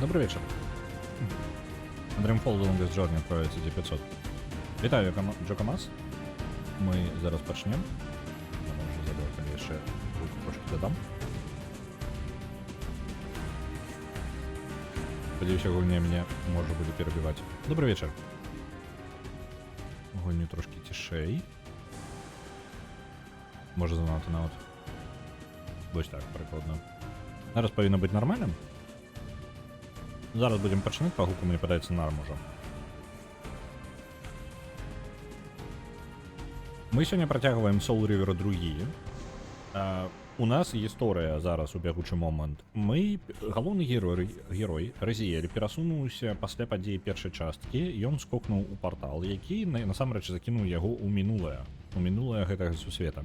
Добрый вечер. Dreamfall The Longest Journey отправляється за 500. Вітаю, Джокамас. Ми зараз почнемо. Я вже забув, коли я ще трошки додам. Надеюсь, огонь меня можно будет перебивать. Добрый вечер. Огонь трошки тишей. Може занадто на от. Ось так, прикладно. Зараз повинно бути нормальним. Зараз будемо починати, по гуку мені подається норм уже. Ми сьогодні протягуємо Soul River другі. У нас історія зараз у бягучий момент. Ми, головний герой Резіель, перасунуўся пасля падзеі першай часткі, і ён скокнуў у партал, які насамрэч закінуў яго ў мінулае гэтага сусвета.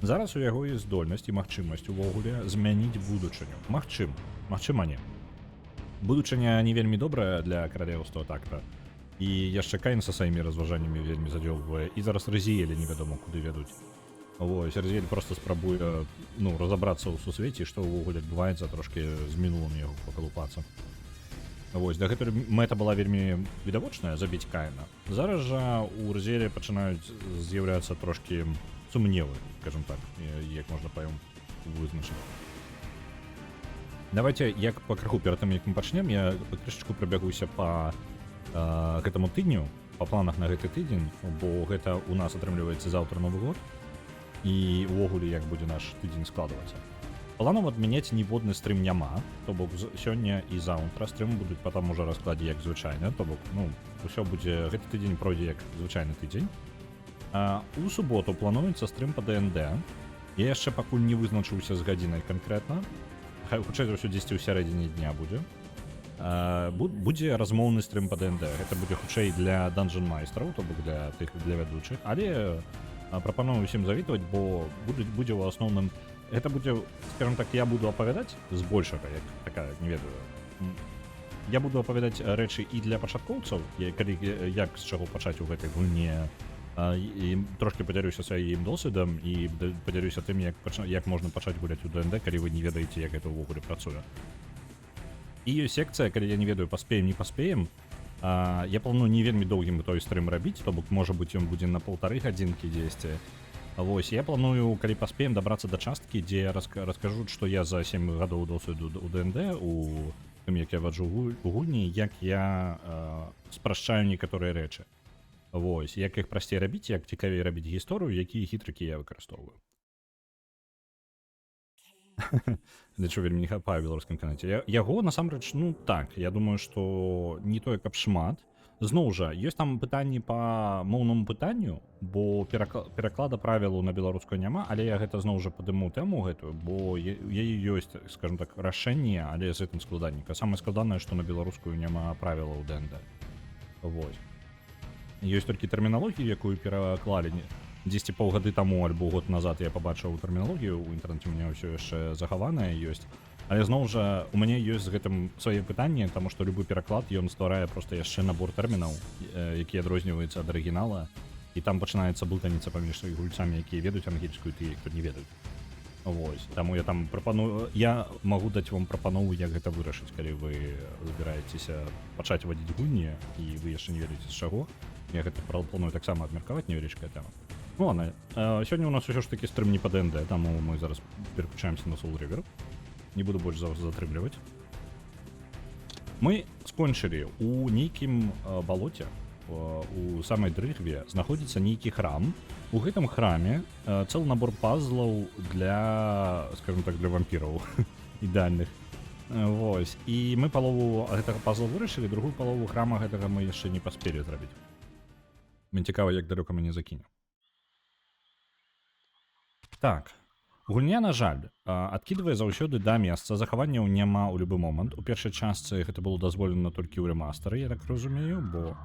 Зараз у яго ёсць здольнасць і магчымасць увогуле змяніць будучыню. Магчыма не. Будучыня не вельмі добрая для каралеўства так-то. І яшчэ Каін са сваімі разважаннямі вельмі задзёўбвае. І зараз Резіэлі невядома куды вядуць. Вось, Резіэль просто спрабуе, разабрацца ў сусвеце, што ўвогуле адбываецца, трошки з мінулым яго пакалупацца. Вось, дагэтуль мэта была вельмі відавочная забіць Каіна. Зараз жа у Резіэлі пачынаюць з'яўляцца трошки сумневы, скажем так, як можна па-ім вызначыць. Давайте, як па крыху перад тым, як мы пачнем, я крышачку прабягуся па гэтаму тыдню, па планах на гэты тыдзень, бо гэта у нас атрымліваецца заўтра Новы год, і увогуле як будзе наш тыдзень складвацца. Планам адмяняць ніводны стрым няма, то бок сёння і заўтра стрымы будуць па таму жа раскладзе як звычайна, то бок, усё будзе, гэты тыдзень пройдзе як звычайны тыдзень. У суботу плануецца стрым па ДНД. Я яшчэ пакуль не вызначыўся з гадзінай канкрэтна. Хутчэй за ўсё 10 ў сярэдзіне дня будзе. Будзе размоўны стрым па ДНД. Гэта будзе хутчэй для данжан майстраў, то бок для вядучых, але прапаную ўсім завітваць, бо будзе ў асноўным, гэта будзе, скажем так, я буду апавядаць збольшага, як такая, не ведаю. Я буду апавядаць рэчы і для пачаткоўцаў, як з чаго пачаць у гэтай гульне. І трошки падзялюся сваім досведам і падзялюся тым, як можна пачаць гуляць у ДНД, калі вы не ведаеце, як гэта ўвогуле працуе. І ёсць секцыя, калі я не ведаю, паспеем, не паспеем. Я планую не вельмі доўгім той стрым рабіць, то бок, можа быць, ён будзе на 1,5 гадзінкі дзесьці. Вось, я планую, калі паспеем, дабрацца да часткі, дзе я раскажу, што я за 7 гадоў досведу у ДНД, у тым, як я ваджу у гульні, як я спрашчаю некаторыя рэчы. Вось, як іх прасцей рабіць, як цікавей рабіць гісторыю, якія хітрыкі я выкарыстоўваю. Лічу, вельмі не хапаю ў беларускім канале. Яго, насамрэч, так, я думаю, што не тое, каб шмат. Зноў жа, ёсць там пытанні па моўнаму пытанню, бо пераклада правілаў на беларускую няма, але я гэта зноў жа падыму тэму гэтую, бо яе ёсць, скажем так, рашэнне, але з гэтым складанніка. Самае складанае, што на беларускую няма правілаў ДНД. Вось. Ёсць толькі тэрміналогію, якую пераклалі 10 паўгады таму альбо год назад я пабачыў тэрміналогію, у інтэрнэце у мяне ўсё яшчэ захаванае ёсць. Але зноў жа, у мяне ёсць з гэтым свае пытанні, таму што любы пераклад, ён стварае проста яшчэ набор тэрмінаў, які адрозніваецца ад арыгінала, і там пачынаецца блытаніца паміж гульцамі, якія ведаюць ангельскую, і тыя, хто не ведаюць. Вось, таму я там прапаную, я магу даць вам прапанову, як гэта вырашыць, калі вы збіраецеся пачаць вадзіць гульні, і вы яшчэ не ведаеце з чаго. Я гэта планую таксама абмеркаваць, невялічкая тэма. Ладно, сёння у нас усё ж такі стрым не па ДНД, таму мы зараз пераключаемся на Soul River. Не буду больш затрымліваць. Мы скончылі у нейкім балоце, у самай дрыгве знаходзіцца нейкі храм. У гэтым храме цэлы набор пазлаў для, скажем так, для вампіраў ідэальных. Вось, і мы палову гэтага пазла вырашылі, другую палову храма гэтага мы яшчэ не паспелі зрабіць. Мне цікава, як далёка мяне закіне. Так, гульня, на жаль, адкідвае заўсёды да месца, захаванняў няма ў любы момант. У першай частцы гэта было дазволена толькі ў рэмастары, я так разумею, бо...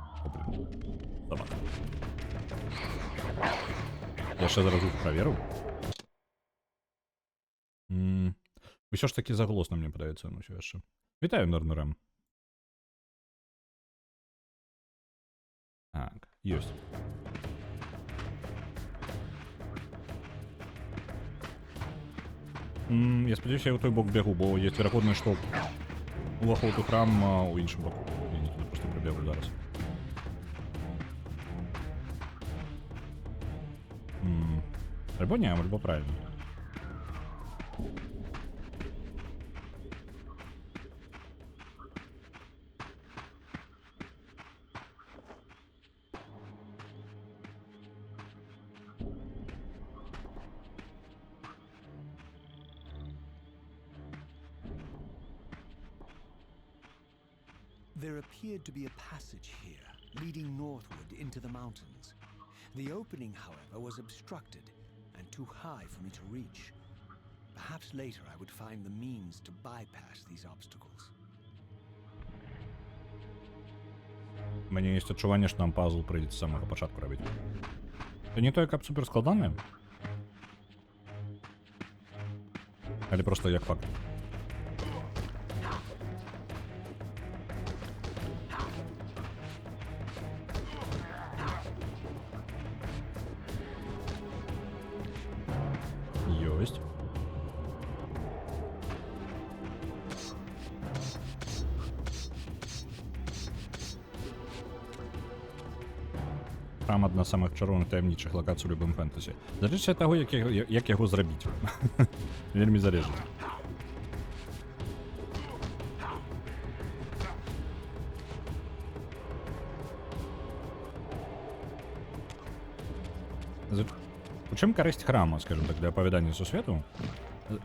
Яшчэ зараз праверыў. Усё ж такі заголосна, мне падаецца, ўсё яшчэ. Вітаю, Норнурэм. Так, ёсць. Я спадзяюся, я ў той бок бягу, бо ёсць верагоднасць, што уваход у храм у іншым боку. Я не туды просто прыбегу зараз. Альбо не, альбо правильно. There appeared to be a passage here, leading northward into the mountains. The opening, however, was obstructed and too high for me to reach. Perhaps later I would find the means to bypass these obstacles. У мяне ёсць адчуванне, што нам пазл прыйдзецца з самага пачатку рабіць. Це не тое, каб супер складанае, але просто як факт. Ёсць. Храм адна з самых чароўных таямнічых лакацый у любым фэнтэзі. Залежыць ад таго, як яго зрабіць. Вельмі залежыць. У чым карысць храма, скажем так, для апавядання сусвету?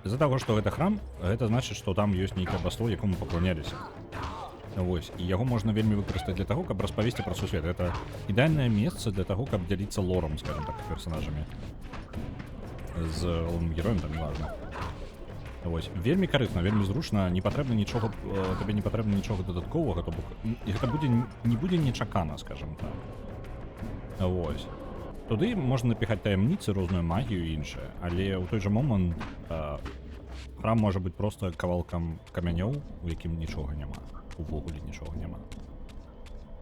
З-за таго, што гэта храм, гэта значыць, што там ёсць нейкае басло, якому пакланяліся. Вось, і яго можна вельмі выкарыстаць для таго, каб распавесці пра сусвет. Гэта ідэальнае месца для таго, каб дзяліцца лорам, скажем так, персонажамі. З галоўным героем, там неважна. Вось, вельмі карысна, вельмі зручна, не патрэбна нічога, табе не патрэбна нічога дадатковага, то бок, гэта не будзе нечакана, скажем так. Вось. Туды можна напіхаць таямніцы, розную магію і іншае, але ў той жа момант храм можа быць проста кавалкам камянёў, у якім нічога няма. Увогуле нічога няма.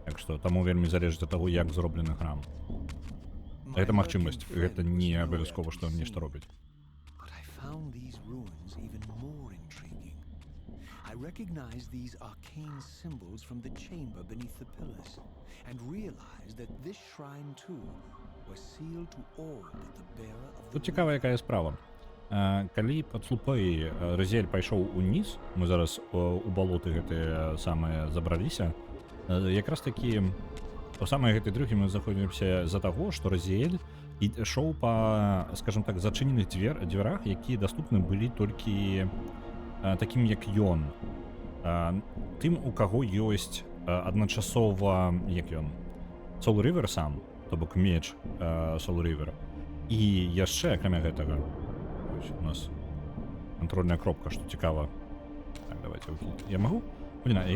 Так што таму вельмі залежыць ад таго, як зроблены храм. Гэта магчымасць, гэта не абавязкова, што нешта робіць. I recognized these arcane symbols from the chamber beneath the pillars, and realized that this shrine too was sealed to all but the bearer of the. Тут цікава, якая справа. Калі пад слупой Розель пайшоў уніз, мы зараз у балоты гэтыя самыя забраліся, якраз такі у самай гэтай другі мы заходзімся з-за таго, што Розель ішоў па, скажем так, зачыненых дзвярах, якія даступны былі толькі такім як ён. Тым, у каго ёсць адначасова, як ён, Soul River сам, то бок меч Soul River, і яшчэ, акрамя гэтага, у нас контрольная кропка, што цікава. Так, давайте. Я магу? Блін, а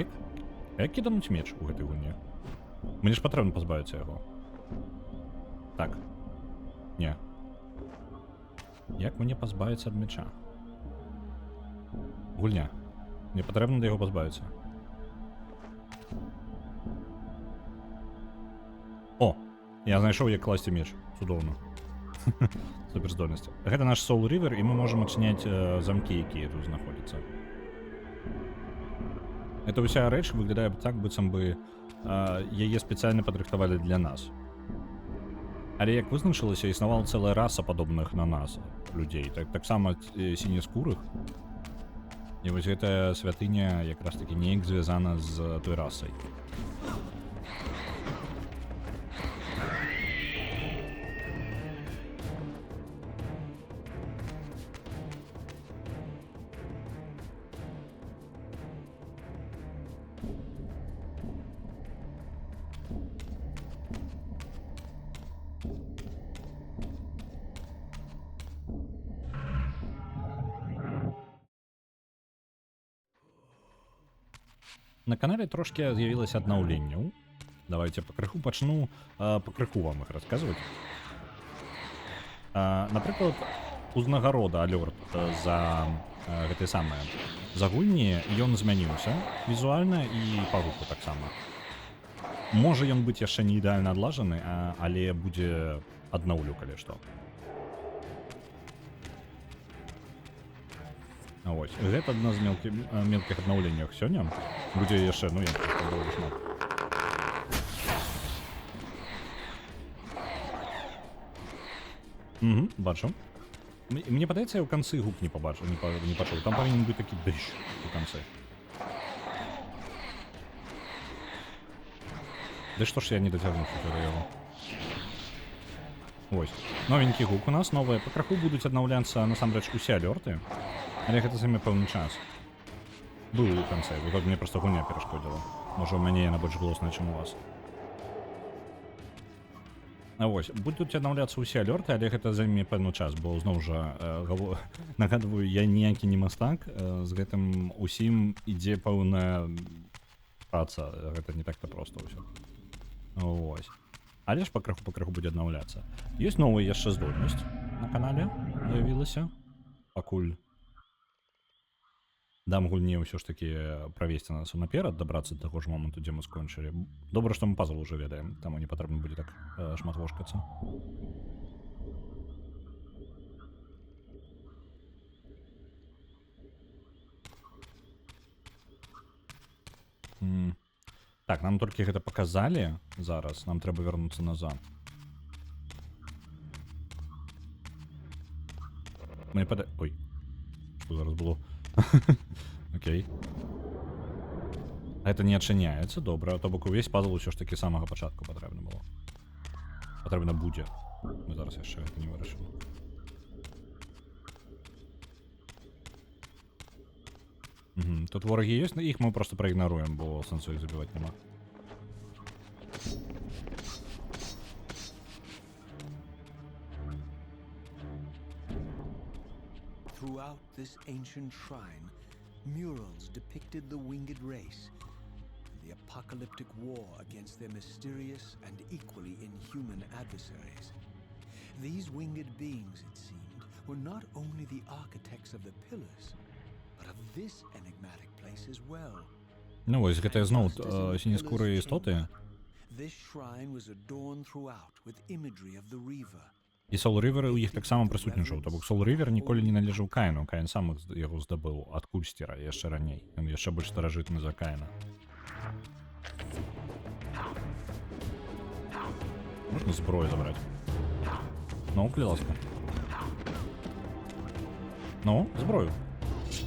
як кідануць меч у гэтай гульні? Мне ж патрэбна пазбавіцца яго. Так. Не. Як мне пазбавіцца ад меча? Гульня. Мне патрэбна да яго пазбавіцца. О! Я знайшоў, як класці меч. Цудоўна. Суперздольнасць. Гэта наш Soul River, і мы можам адчыняць замкі, якія тут знаходзяцца. Эта ўся рэч выглядае так, быццам бы яе спецыяльна падрыхтавалі для нас. Але як вызначылася, існавала цэлая раса падобных на нас людзей, таксама сінескурых. І вось гэтая святыня якраз такі неяк звязана з той расай. На канале трошки з'явілася аднаўленняў. Давайте пакрыху пачну пакрыху вам іх расказваць. Напрыклад, узнагарода алёрт за гэтыя самыя за гульні, ён змяніўся візуальна і па гуку таксама. Можа ён быць яшчэ не ідэальна адлажаны, але будзе аднаўлю, калі што. Вось. Гэта адна з мелкіх аднаўленняў сёння. Будзе яшчэ, ну як, даволі шмат. Бачу. Мне падаецца, я ў канцы гук не пабачыў, не пачуў. Там павінен быць такі дыш у канцы. Да што ж я не дацягнуўся да яго. Вось. Новенькі гук у нас, новыя. Пакраху будуць аднаўляцца насамрэч усе алёрты. Але гэта займе пэўны час. Быў у канцы, вот мне проста гульня перашкодзіла. Можа, у мяне яна больш голасная, чым у вас. А вось, будуць аднаўляцца ўсе алёрты, але гэта займе пэўны час, бо зноў жа нагадваю, я ніякі не мастак, з гэтым усім ідзе пэўная праца, гэта не так-то проста ўсё. Вось. Але ж пакраху будзе аднаўляцца. Ёсць новая яшчэ здольнасць на канале, з'явілася. Пакуль дам гульне ўсё ж такі правесці нас наперад, дабрацца да таго ж моманту, дзе мы скончылі. Добра, што мы пазл уже ведаем, таму не патрэбна будзе так шмат вошкацца. Так, нам толькі гэта паказалі зараз, нам трэба вярнуцца назад. Мне ой, што зараз было? Окей. Гэта не адчыняецца, добра, то бок увесь пазл усё ж такі з самага пачатку патрэбна было. Патрэбна будзе. Мы зараз яшчэ гэта не вырашылі. Тут ворагі ёсць, іх мы проста праігнаруем, бо сэнсу іх забіваць няма. Throughout this ancient shrine, murals depicted the winged race and the apocalyptic war against their mysterious and equally inhuman adversaries. These winged beings, it seemed, were not only the architects of the pillars, but of this enigmatic place as well. Ну вось, гэта зноў сінескурыя істоты. This shrine was adorned throughout with imagery of the Reaver. І Soul River у іх таксама прысутнічаў, то бок Soul River ніколі не належаў Каіну, Каін сам яго здабыў ад Кульсцера яшчэ раней, ён яшчэ больш старажытны за Каіна. Можна зброю забраць? Ну, калі ласка. Ну, зброю.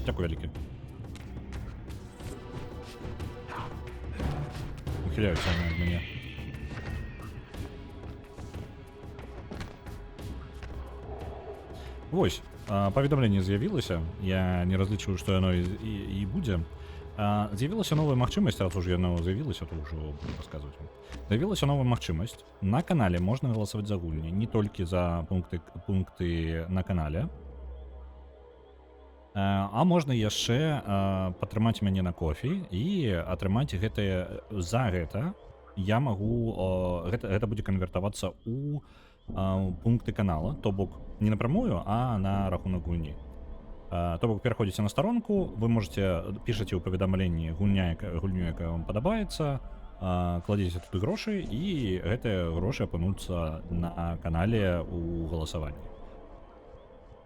Дзякуй вялікі. Ухіляюцца ад мяне. Вось, паведамленне з'явілася, я не разлічваю, што яно і будзе. З'явілася новая магчымасць, раз ужо яно з'явілася, то ўжо буду расказваць вам. З'явілася новая магчымасць. На канале можна галасаваць за гульні, не толькі за пункты на канале, а можна яшчэ падтрымаць мяне на кофе і атрымаць гэтае за гэта. Я магу, гэта будзе канвертавацца ў пункты канала, то бок не напрямую, а на рахунак гульні. То бок пераходзіце на старонку, вы можете пішаце ў паведамленні гульню, якая вам падабаецца, кладзеце туды грошы, і гэтыя грошы апынуцца на канале ў галасаванні.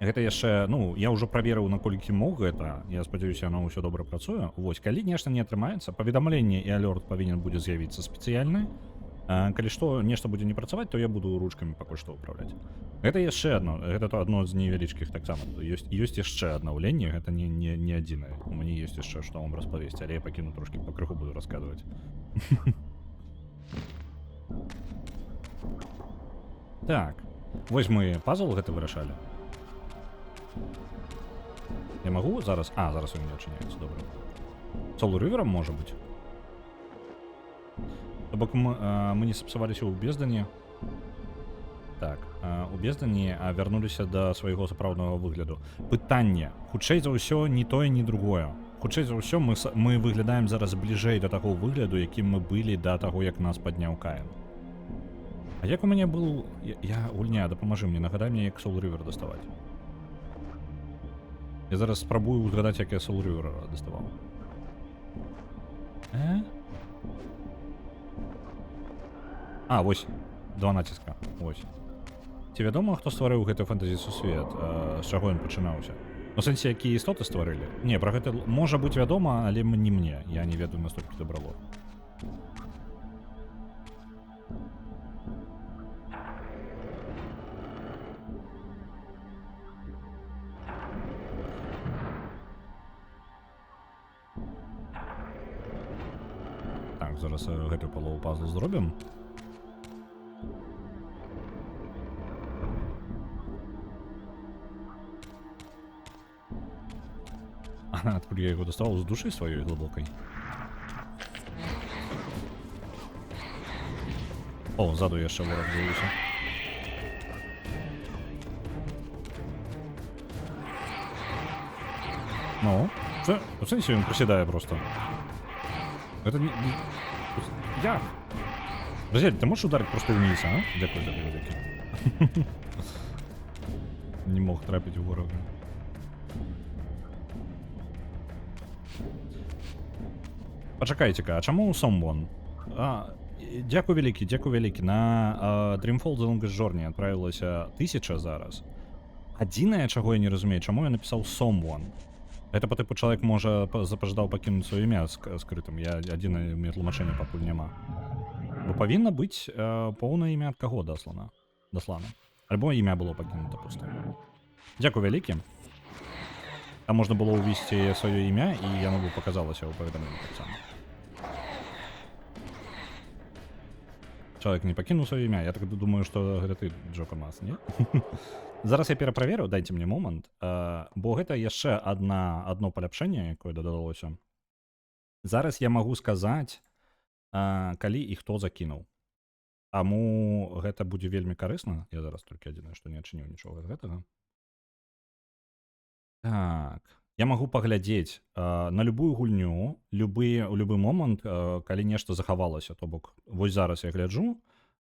Гэта яшчэ, ну, я ўжо праверыў, наколькі мог гэта, я спадзяюся, яно ўсё добра працуе. Вось, калі нешта не атрымаецца, паведамленне і алёрт павінен будзе з'явіцца спецыяльны. Калі што, нешта будзе не працаваць, то я буду ручкамі пакуль што ўпраўляць. Гэта яшчэ адно, гэта адно з невялічкіх таксама. Ёсць яшчэ аднаўленне, гэта не адзінае. У мяне ёсць яшчэ што вам распавесці, але я пакіну трошкі пакрыху буду расказваць. Так, вось мы пазл гэта вырашалі. Я магу зараз? Зараз у мяне адчыняецца, добра. Soul River можа быць. То бок мы не сапсаваліся ў бездані. Так, у бездані вярнуліся да свайго сапраўднага выгляду. Пытанне. Хутчэй за ўсё ні тое, ні другое. Хутчэй за ўсё мы выглядаем зараз бліжэй да таго выгляду, якім мы былі да таго, як нас падняў Каін. А як у мяне был... Гульня, дапамажы мне, нагадай мне, як Soul River даставаць. Я зараз спрабую узгадаць, як я Soul River даставаў. Вось, два націска, вось. Ці вядома, хто стварыў гэты фэнтэзі сусвет, з чаго ён пачынаўся? У сэнсе, якія істоты стварылі? Не, пра гэта можа быць вядома, але не мне. Я не ведаю настолькі добра лор. Так, зараз гэтую палову пазл зробім. Откуда я его достал? С души своей глубокой. О, ззаду яшчэ ворог з'явіўся. Ну, це, у сенсі він присідає просто. Это не... Я! Розель, ти можеш ударити просто вниз, а? Дякую тобі велике. Не мог трапити в ворога. Пачакайце-ка, а чаму Someone? Дзякуй вялікі. На Dreamfall The Longest Journey адправілася 1000 зараз. Адзінае, чаго я не разумею, чаму я напісаў Someone? Гэта па тыпу чалавек можа запажадаў пакінуць сваё імя скрытым. Я адзінае мне тлумачэння пакуль няма. Бо павінна быць поўнае імя ад каго даслана. Альбо імя было пакінута пустым. Дзякуй вялікі. Там можна было ўвесці сваё імя, і яно бы паказалася ў паведамленні таксама. Чалавек не пакінуў сваё імя. Я так думаю, што гэта ты, Джока Мас, не? Зараз я пераправеру, дайце мне момант, бо гэта яшчэ адно паляпшэнне, якое дадалося. Зараз я магу сказаць, калі і хто закінуў. Таму гэта будзе вельмі карысна. Я зараз толькі адзінае, што не адчыніў нічога з гэтага. Так, я магу паглядзець на любую гульню, у любы момант, калі нешта захавалася. То бок, вось зараз я гляджу,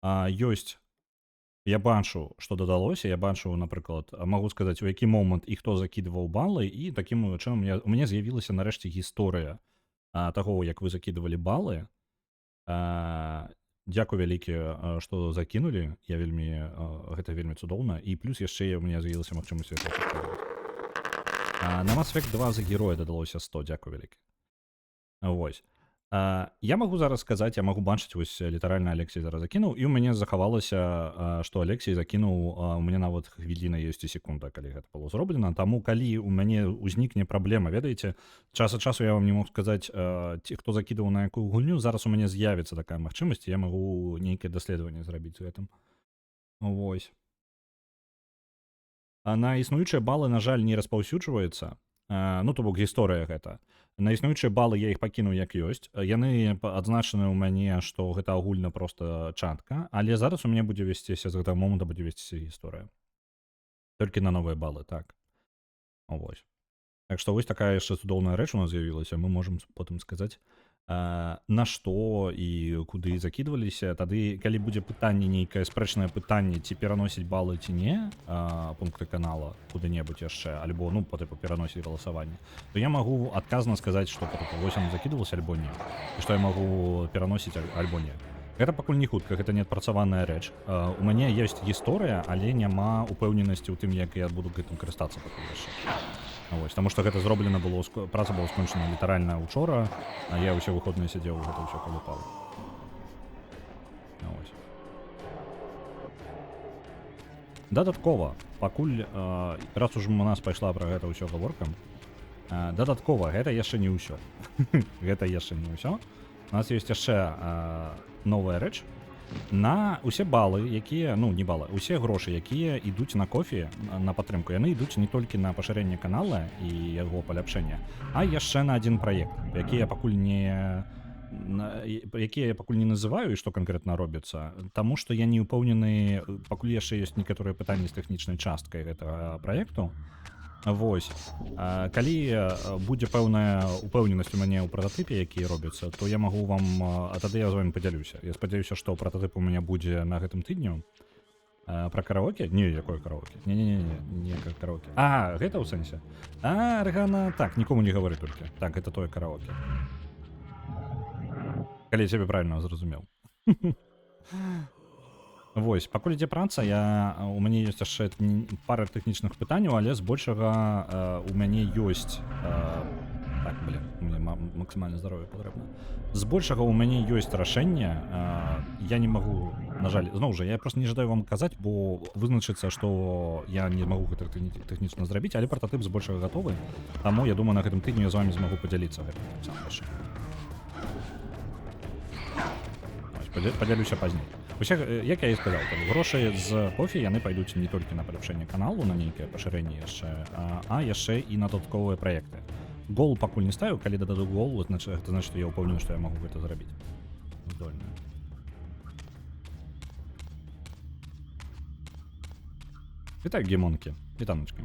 ёсць, я бачу, што дадалося, я бачу, напрыклад, магу сказаць, у які момант і хто закідваў балы, і такім чынам у мяне з'явілася нарэшце гісторыя таго, як вы закідвалі балы. Дзякуй вялікі, што закінулі, гэта вельмі цудоўна, і плюс яшчэ у мяне з'явілася магчымасць гэта паказаць. На Mass Effect 2 за героя дадалося 100, дзякуй вялікі. Вось. Я магу зараз сказаць, я магу бачыць, вось літаральна Алексей зараз закінуў, і ў мяне захавалася, што Алексей закінуў, у мяне нават хвіліна ёсць і секунда, калі гэта было зроблена. Таму, калі ў мяне ўзнікне праблема, ведаеце, час ад часу я вам не мог сказаць, хто закідваў на якую гульню, зараз у мяне з'явіцца такая магчымасць, я магу нейкае даследаванне зрабіць з гэтым. Вось. На існуючыя балы, на жаль, не распаўсюджваецца. Ну, то бок, гісторыя гэта. На існуючыя балы я іх пакінуў як ёсць. Яны адзначаны ў мяне, што гэта агульна проста чатка, але зараз у мяне будзе весціся, з гэтага момента будзе весціся гісторыя. Толькі на новыя балы, так. Вось. Так што вось такая яшчэ цудоўная рэч у нас з'явілася, мы можам потым сказаць, на што і куды закідваліся. Тады, калі будзе пытанне, нейкае спрэчнае пытанне, ці пераносіць балы ці не, пункты канала куды-небудзь яшчэ, альбо, ну, па тыпу пераносіць галасаванне, то я магу адказна сказаць, што па тыпу вось ён закідвалася альбо не, і што я магу пераносіць альбо не. Гэта пакуль не хутка, гэта не адпрацаваная рэч. У мяне ёсць гісторыя, але няма упэўненасці ў тым, як я буду гэтым карыстацца пакуль яшчэ. Вось, таму што гэта зроблена было, праца была скончана літаральна ўчора, а я ўсе выходныя сядзеў, гэта ўсё калупаў. Вось. Дадаткова, пакуль, раз ужо у нас пайшла пра гэта ўсё гаворка, дадаткова, гэта яшчэ не ўсё. Гэта яшчэ не ўсё. У нас ёсць яшчэ новая рэч. На усе балы, якія, ну, не балы, усе грошы, якія ідуць на кофе, на падтрымку, яны ідуць не толькі на пашырэнне канала і яго паляпшэнне, а яшчэ на адзін праект, які я пакуль не называю і што канкрэтна робіцца, таму што я не ўпэўнены, пакуль яшчэ ёсць некаторыя пытанні з тэхнічнай часткай гэтага праекту. Вось, калі будзе пэўная упэўненасць у мяне ў прататыпе, які робіцца, то я магу вам, а тады я з вамі падзялюся. Я спадзяюся, што прататып у мяне будзе на гэтым тыдню. Пра караоке? Не, якое караоке? Не караоке. Гэта ў сэнсе? Рэгана, так, нікому не гавары толькі. Так, гэта тое караоке. Калі я цябе правільна зразумеў. Вось, пакуль ідзе праца, у мяне ёсць яшчэ пара тэхнічных пытанняў, але збольшага у мяне ёсць так, мне максімальна здароўе патрэбна. Збольшага у мяне ёсць рашэнне, я не магу, на жаль, зноў жа, я просто не жадаю вам казаць, бо вызначыцца, што я не магу гэта тэхнічна зрабіць, але прататып збольшага гатовы, таму я думаю, на гэтым тыдню я з вамі змагу падзяліцца гэтым сам рашэннем. Падзялюся пазней. Усе, як я і сказаў, грошы з кофе яны пойдуць не толькі на паляпшэнне каналу, на нейкае пашырэнне яшчэ, а яшчэ і на дадатковыя праекты. Гол пакуль не ставіў, калі дададу гол, гэта значыць, што я ўпэўнены, што я магу гэта зрабіць. Здольна. Вітаю, гемонкі. Вітаночкі.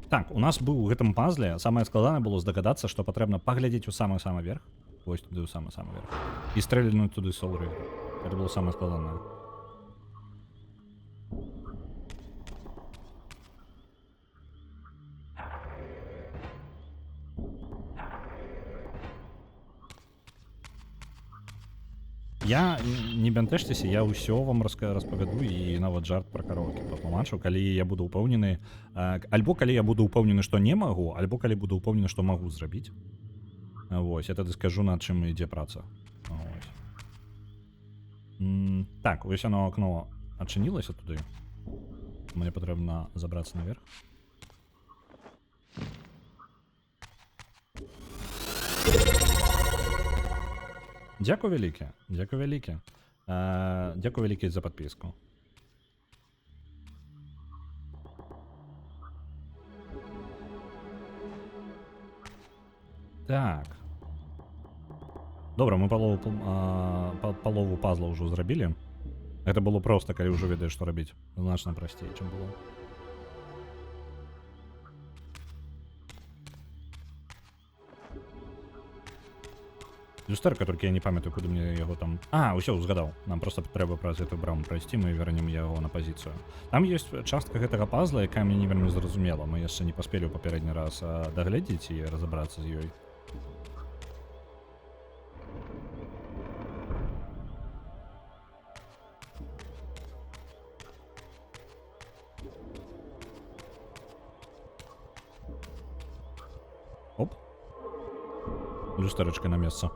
Так, у нас быў у гэтым пазле, самае складанае было здагадацца, што патрэбна паглядзець у самы-самы верх, вось туды ў самы-самы верх, і стрэльнуць туды солры. Гэта было самае складанае. Я не бянтэжцеся, я ўсё вам распавяду і нават жарт пра караоке патлумачу, калі я буду ўпэўнены, альбо калі я буду ўпэўнены, што не магу, альбо калі буду ўпэўнены, што магу зрабіць. Вось, я тады скажу, над чым ідзе праца. Вось. Так, вось яно акно адчынілася туды. Мне патрэбна забрацца наверх. Дзякуй вялікі, дзякуй вялікі. Дзякуй вялікі за падпіску. Так. Добра, мы палову пазла ўжо зрабілі. Гэта было проста, калі ўжо ведаеш, што рабіць. Значна прасцей, чым было. Люстэрка, толькі я не памятаю, куды мне яго там... Усё, узгадаў. Нам проста трэба праз эту браму прайсці, мы вернем яго на пазіцыю. Там ёсць частка гэтага пазла, якая мне не вельмі зразумела. Мы яшчэ не паспелі ў папярэдні раз дагледзець і разабрацца з ёй. Оп. Люстэрачка на месца.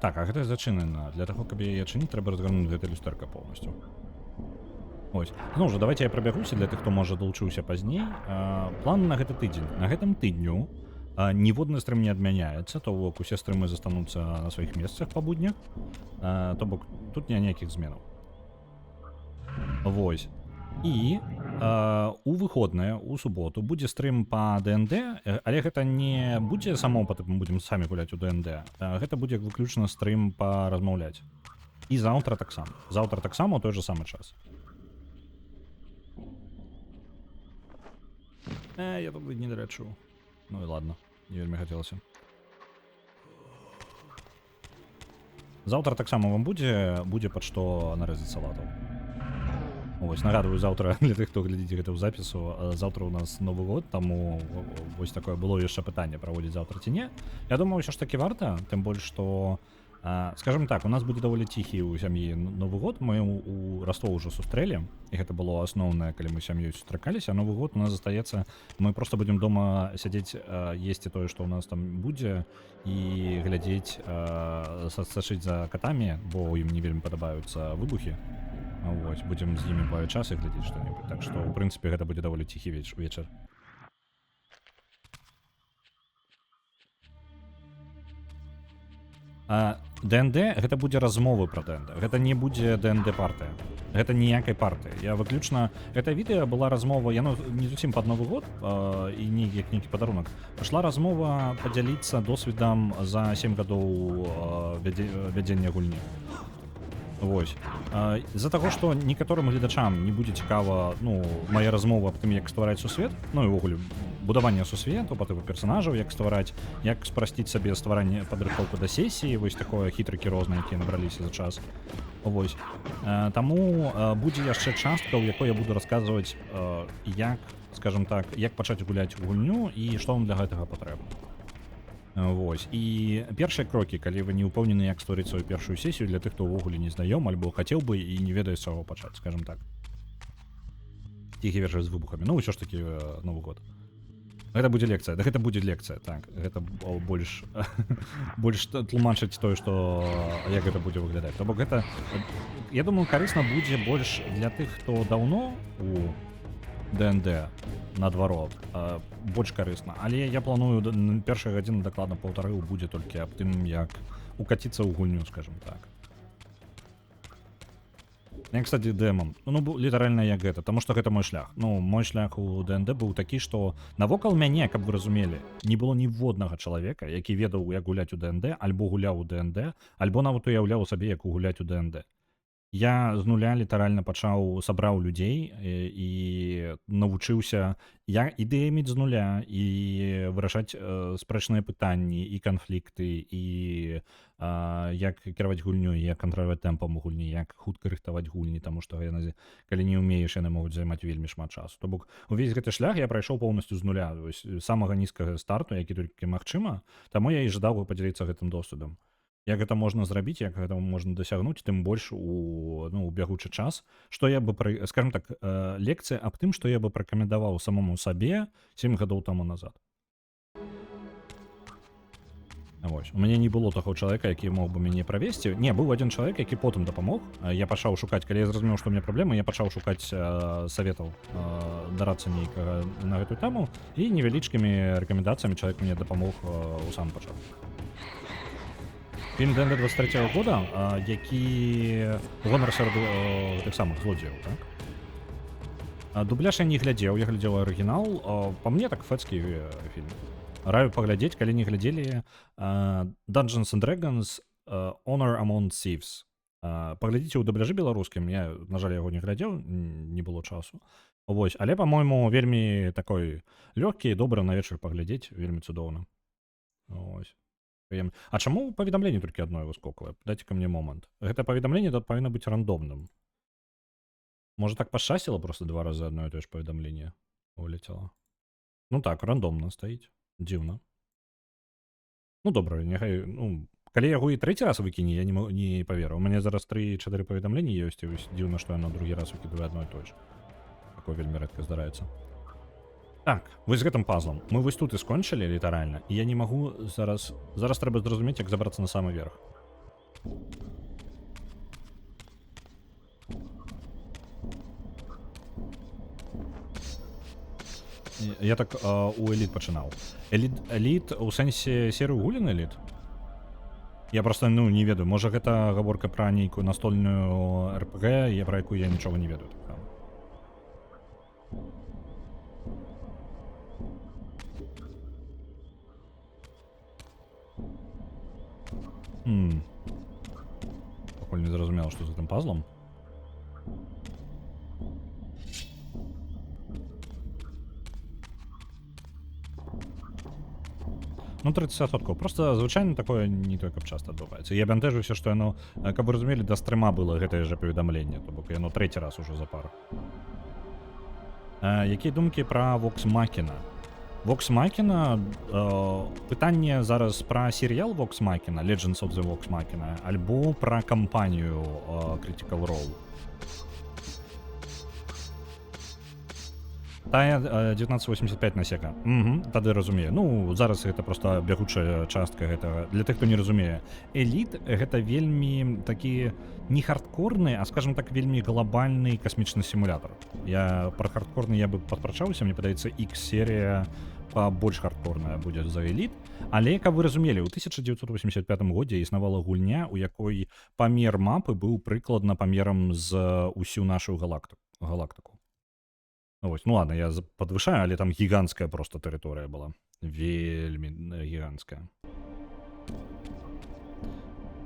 Так, а гэта зачынена. Для таго, каб яе адчыніць, трэба разгарнуць гэта люстэрка поўнасцю. Ось. Зноў жа, давайте я прабягуся для тых, хто, можа, далучыўся пазней. План на гэты тыдзень. На гэтым тыдню ніводны стрым не адмяняецца, то бок усе стрымы застануцца на сваіх месцах па буднях. То бок тут няма ніякіх зменаў. Вось. І у выходныя, у суботу, будзе стрым па ДНД, але гэта не будзе самопат, мы будзем самі гуляць у ДНД. Гэта будзе выключна стрым па размаўляць. І заўтра таксама. Заўтра таксама ў той жа самы час. Я тут не дарячу. Ну і ладно, не вельмі хацелася. Заўтра таксама вам будзе пад што нарэзаць салатаў. Ось, нагадываю, заўтра для тых, хто глядзіць гэта ў запісу, заўтра у нас Новы год, таму вось такое было яшчэ пытанне, праводзіць заўтра ці не. Я думаю, ўсё ж такі варта, тым больш, што, скажем так, у нас будзе даволі ціхі ў сям'і Новы год, мы у Ростов ўжо сустрэлі, і гэта было асноўнае, калі мы сям'ёй сустракаліся, а Новы год у нас застаецца, мы проста будзем дома сядзець, есці тое, што ў нас там будзе, і глядзець, сачыць за катамі, бо ім не вельмі падабаюцца выбухі. Вось, будзем з імі бавіць час і глядзець што-небудзь. Так што, ў прынцыпе, гэта будзе даволі ціхі вечар. ДНД гэта будзе размовы пра ДНД. Гэта не будзе ДНД-партыя. Гэта ніякай партыі. Я выключна... Гэта відэа была размова, яно не зусім пад Новы год і нейкі падарунак. Пайшла размова падзяліцца досведам за 7 гадоў вядзення гульні. Вось. З-за таго, што некаторым гледачам не будзе цікава, ну, мая размова аб тым, як ствараць сусвет, ну і ўвогуле будаванне сусвету, па тыпу персанажаў, як ствараць, як спрасціць сабе стваранне падрыхтоўку да сесіі, вось такое хітрыкі розныя, якія набраліся за час. Вось. Таму будзе яшчэ частка, у якой я буду расказваць, як, скажем так, як пачаць гуляць у гульню і што вам для гэтага патрэбна. Вось. І першыя крокі, калі вы не ўпэўнены, як стварыць сваю першую сесію для тых, хто ўвогуле не знаём, альбо хацеў бы і не ведае, з чаго пачаць, скажем так. Ціхі вечар з выбухамі. Ну, ўсё ж такі Новы год. Гэта будзе лекцыя. Да гэта будзе лекцыя, так. Гэта больш больш тлумачыць тое, што як гэта будзе выглядаць. То бок гэта, я думаю, карысна будзе больш для тых, хто даўно у ДНД, наадварот, больш карысна. Але я планую першая гадзіна дакладна паўтары будзе толькі аб тым, як укаціцца ў гульню, скажем так. Я, кстати, дэмам. Ну, літаральна як гэта, таму што гэта мой шлях. Ну, мой шлях у ДНД быў такі, што навокал мяне, каб вы разумелі, не было ніводнага чалавека, які ведаў, як гуляць у ДНД, альбо гуляў у ДНД, альбо нават уяўляў сабе, як гуляць у ДНД. Я з нуля літаральна сабраў людзей і навучыўся ідэяміць з нуля і вырашаць спрэчныя пытанні і канфлікты і як кіраваць гульню, як кантраляваць тэмпам гульні, як хутка рыхтаваць гульні, таму што калі не ўмееш, яны могуць займаць вельмі шмат часу. То бок увесь гэты шлях я прайшоў поўнасцю з нуля, самага нізкага старту, які толькі магчыма, таму я і жадаў бы падзяліцца гэтым досведам. Як гэта можна зрабіць, як гэта можна дасягнуць, тым больш у бягучы час, што я бы, скажем так, лекцыя аб тым, што я бы парэкамендаваў самому сабе 7 гадоў таму назад. Вось. У мяне не было таго чалавека, які мог бы мяне правесці. Не, быў адзін чалавек, які потым дапамог. Я пачаў шукаць, калі я зразумеў, што ў мяне праблемы, я пачаў шукаць саветаў, дарацца нейкага на гэтую тэму, і невялічкімі рэкамендацыямі чалавек мне дапамог у самым пачатку. Фільм ДНД 23-го года, які гонар сярод тых самых злодзеяў, так? Дубляж я не глядзеў, я глядзеў арыгінал. Па мне так фэцкі фільм. Раю паглядзець, калі не глядзелі Dungeons and Dragons Honor Among Thieves. Паглядзіце ў дубляжы беларускім, я, на жаль, яго не глядзеў, не было часу. Вось, але, па-мойму, вельмі такой лёгкі і добры на вечар паглядзець, вельмі цудоўна. Вось. А чаму паведамленне толькі адно выскоквае? Дайце-ка мне момант. Гэта паведамленне павінна быць рандомным. Можа, так пашчасціла, просто 2 разы адно і тое ж паведамленне вылецела. Ну так, рандомна стаіць. Дзіўна. Ну, добра, няхай, калі яго і 3-й раз выкіне, я не паверу. У мяне зараз 3-4 паведамленні ёсць, і дзіўна, што яно другі раз выкідвае адно і тое ж. Такое вельмі рэдка здараецца. Так, вось з гэтым пазлам. Мы вось тут і скончылі, літаральна, і я не магу зараз трэба зразумець, як забрацца на самы верх. Я так у эліт пачынаў. Эліт у сэнсе серыю гулін эліт? Я просто, не ведаю, можа гэта гаворка пра нейкую настольную РПГ, пра якую я нічога не ведаю. Пакуль не зразумела, што з гэтым пазлом. Ну, 30%. Просто звычайна такое не тое, каб часта адбываецца. Я бянтэжуся, што яно, каб вы разумелі, да стрыма было гэтае ж паведамленне, то бок яно 3-й раз ужо запар. Якія думкі пра Vox Machina? Vox Machina, пытанне зараз пра серыял Vox Machina, Legends of the Vox Machina, альбо пра кампанію Critical Role. Тая 1985 на сека. Тады разумею. Ну, зараз гэта просто бягучая частка гэтага. Для тых, хто не разумее. Эліт гэта вельмі такі не хардкорны, а, скажем так, вельмі глобальны касмічны сімулятор. Я пра хардкорны я бы падпрачаўся, мне падаецца, X-серія побольш хардкорная будзе за эліт. Але, каб вы разумелі, у 1985 годзе існавала гульня, у якой памер мапы быў прыкладна памерам з усю нашу галактыку. Вось, ладно, я падвышаю, але там гіганцкая просто тэрыторыя была. Вельмі гіганцкая.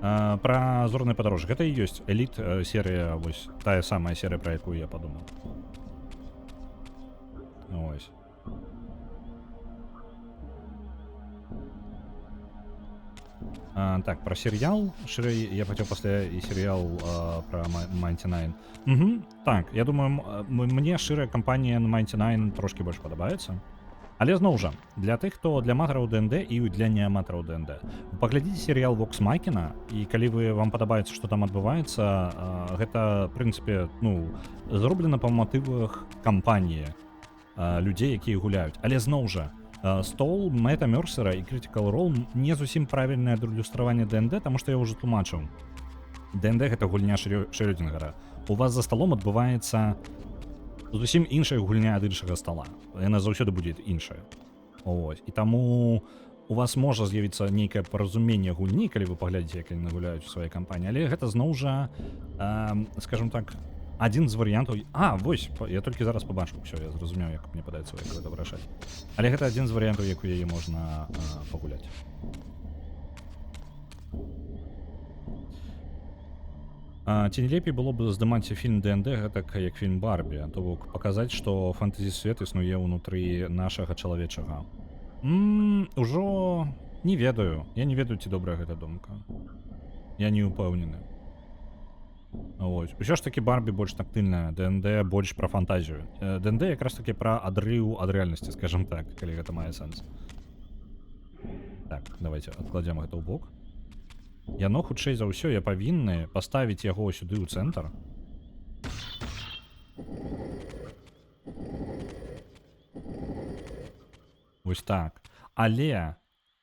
Пра зорныя падарожжы. Гэта і ёсць эліт серыя, вось тая самая серыя, пра якую я падумаў. Ось. Так, про серіал. Шырэй, я хацеў пасля і серіал пра Mighty Nine. Так, я думаю, мне шырая кампанія на Mighty Nine трошки больш падабаецца. Але зноў жа, для тых, хто для аматараў ДНД і для неаматараў ДНД. Паглядзіце серіал Vox Machina, і калі вам падабаецца, што там адбываецца, гэта, в прынцыпе, ну, зроблена па матывах кампаніі людзей, якія гуляюць. Але зноў жа, стол Мэта Мерсера і Critical Role не зусім правільнае адлюстраванне ДНД, таму што я ўжо тлумачыў. ДНД гэта гульня Шрёдінгера. У вас за столом адбываецца зусім іншая гульня ад іншага стола. Яна заўсёды будзе іншая. Ось. І таму у вас можа з'явіцца нейкае паразуменне гульні, калі вы паглядзіце, як яны гуляюць у сваёй кампаніі. Але гэта зноў жа, скажем так, адзін з варыянтаў. Вось, я толькі зараз пабачыў, усё, я зразумеў, як мне падаецца, як гэта вырашаць. Але гэта адзін з варыянтаў, як у яе можна пагуляць. Ці не лепей было б здымаць фільм ДНД гэтак, як фільм Барбі, то бок паказаць, што фэнтэзі-свет існуе ўнутры нашага чалавечага. Ужо не ведаю. Я не ведаю, ці добрая гэта думка. Я не упэўнены. Ось. Усё ж такі Барбі больш тактыльная, ДНД больш пра фантазію. ДНД якраз такі пра адрыў ад рэальнасці, скажем так, калі гэта мае сэнс. Так, давайте адкладзем гэта ў бок. Яно, хутчэй за ўсё, я павінны паставіць яго сюды ў цэнтр. Вось так. Але...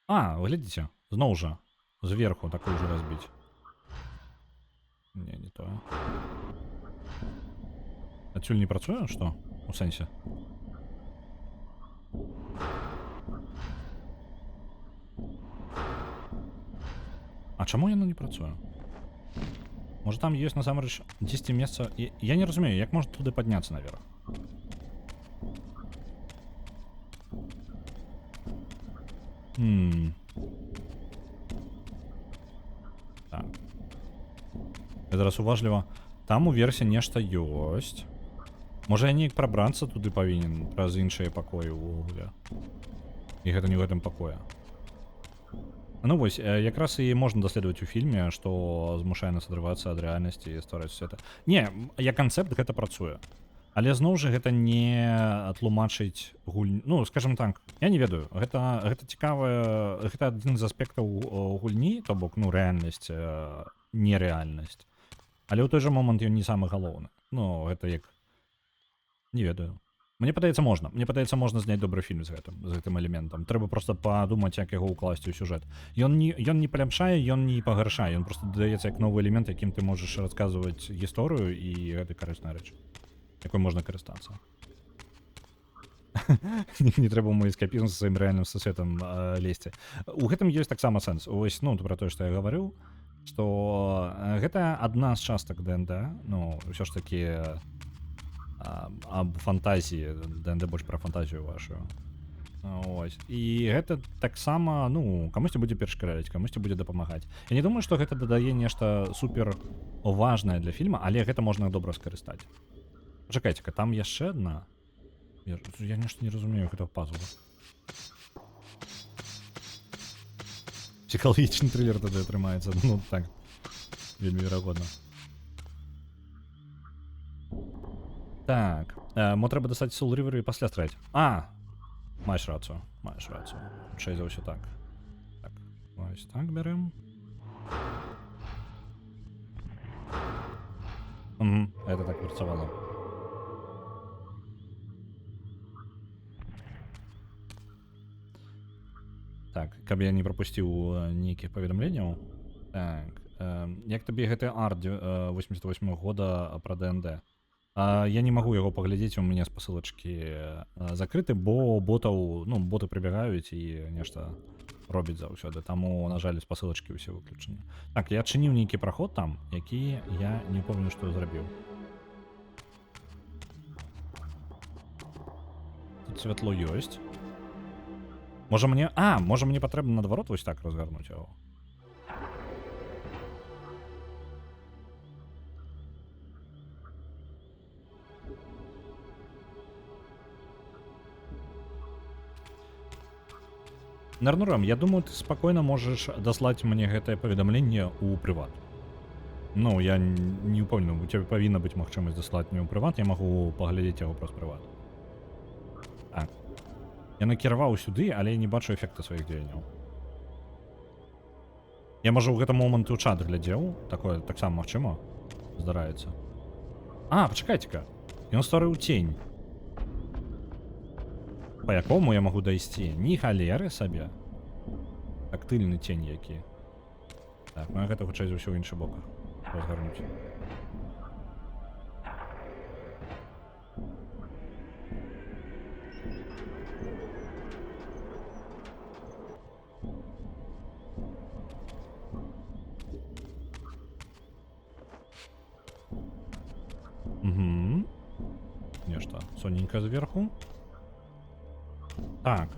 глядзіце, зноў жа, зверху такую ж разбіць. Не тое. Адсюль не працуе, што? У сэнсе? А чаму яно не працуе? Можа там ёсць насамрэч 10 месца... Я не разумею, як можна туды падняцца наверх? Так. Я зараз уважліва. Там у версе нешта ёсць. Можа я неяк прабрацца туды павінен праз іншыя пакоі ўвогуле. І гэта не ў гэтым пакоі. Ну вось, якраз і можна даследаваць у фільме, што змушае нас адрывацца ад рэальнасці і ствараць усё гэта. Не, як канцэпт гэта працуе. Але зноў жа гэта не тлумачыць гульню. Ну, скажем так, я не ведаю. Гэта цікавая, гэта адзін з аспектаў гульні, то бок, ну, рэальнасць, нерэальнасць. Але ў той жа момант ён не самы галоўны. Ну, гэта як... Не ведаю. Мне падаецца, можна. Мне падаецца, можна зняць добры фільм з гэтым элементам. Трэба проста падумаць, як яго ўкласці ў сюжэт. Ён не паляпшае, ён не пагаршае. Ён проста дадаецца як новы элемент, якім ты можаш расказваць гісторыю, і гэта карысная рэч, якой можна карыстацца. Не трэба мой эскапізм са сваім рэальным сусветам лезці. У гэтым ёсць таксама сэнс. Вось, ну, пра тое, што я гаварыў, што гэта адна з частак ДНД. Ну, ўсё ж такі аб фантазіі. ДНД больш пра фантазію вашу. Ось. І гэта таксама, ну, камусьці будзе перашкаджаць, камусьці будзе дапамагаць. Я не думаю, што гэта дадае нешта супер важнае для фільма, але гэта можна добра скарыстаць. Чакайце-ка, там яшчэ адна? Я нешта не разумею гэтага пазла. Псіхалагічны трылер тады атрымаецца. Ну, так. Вельмі верагодна. Так. Мо трэба дастаць Soul River і пасля страляць. Маеш рацыю. Хутчэй за ўсё так. Так. Вось так бярэм. Это так працавала. Так, каб я не прапусціў нейкіх паведамленняў. Так, як табе гэты арт 88 года пра ДНД? Я не магу яго паглядзець, у мяне спасылачкі закрыты, бо боты прыбягаюць і нешта робіць заўсёды. Таму, на жаль, спасылачкі ўсе выключаны. Так, я адчыніў нейкі праход там, які я не помню, што зрабіў. Тут святло ёсць. Можа мне патрэбна наадварот вось так разгарнуць яго. Нарнурам, я думаю, ты спокойно можешь даслаць мне гэтае паведамленне ў прыват. Ну, я не упомню, у тебя павінна быць магчымасць даслаць мне ў прыват, я магу паглядзець яго праз прыват. Так. Я накіраваў сюды, але я не бачу эфекта сваіх дзеянняў. Я, можа, ў гэтым момант у чат глядзеў, такое таксама магчыма здараецца. А, пачакайце-ка. Ён стварыў цень. Па якому я магу дайсці? Ні халеры сабе. Тактыльны цень які. Так, ну гэта хутчэй за ўсё ў іншы бок разгарнуць. Угу. Нешта сонненька зверху. Так.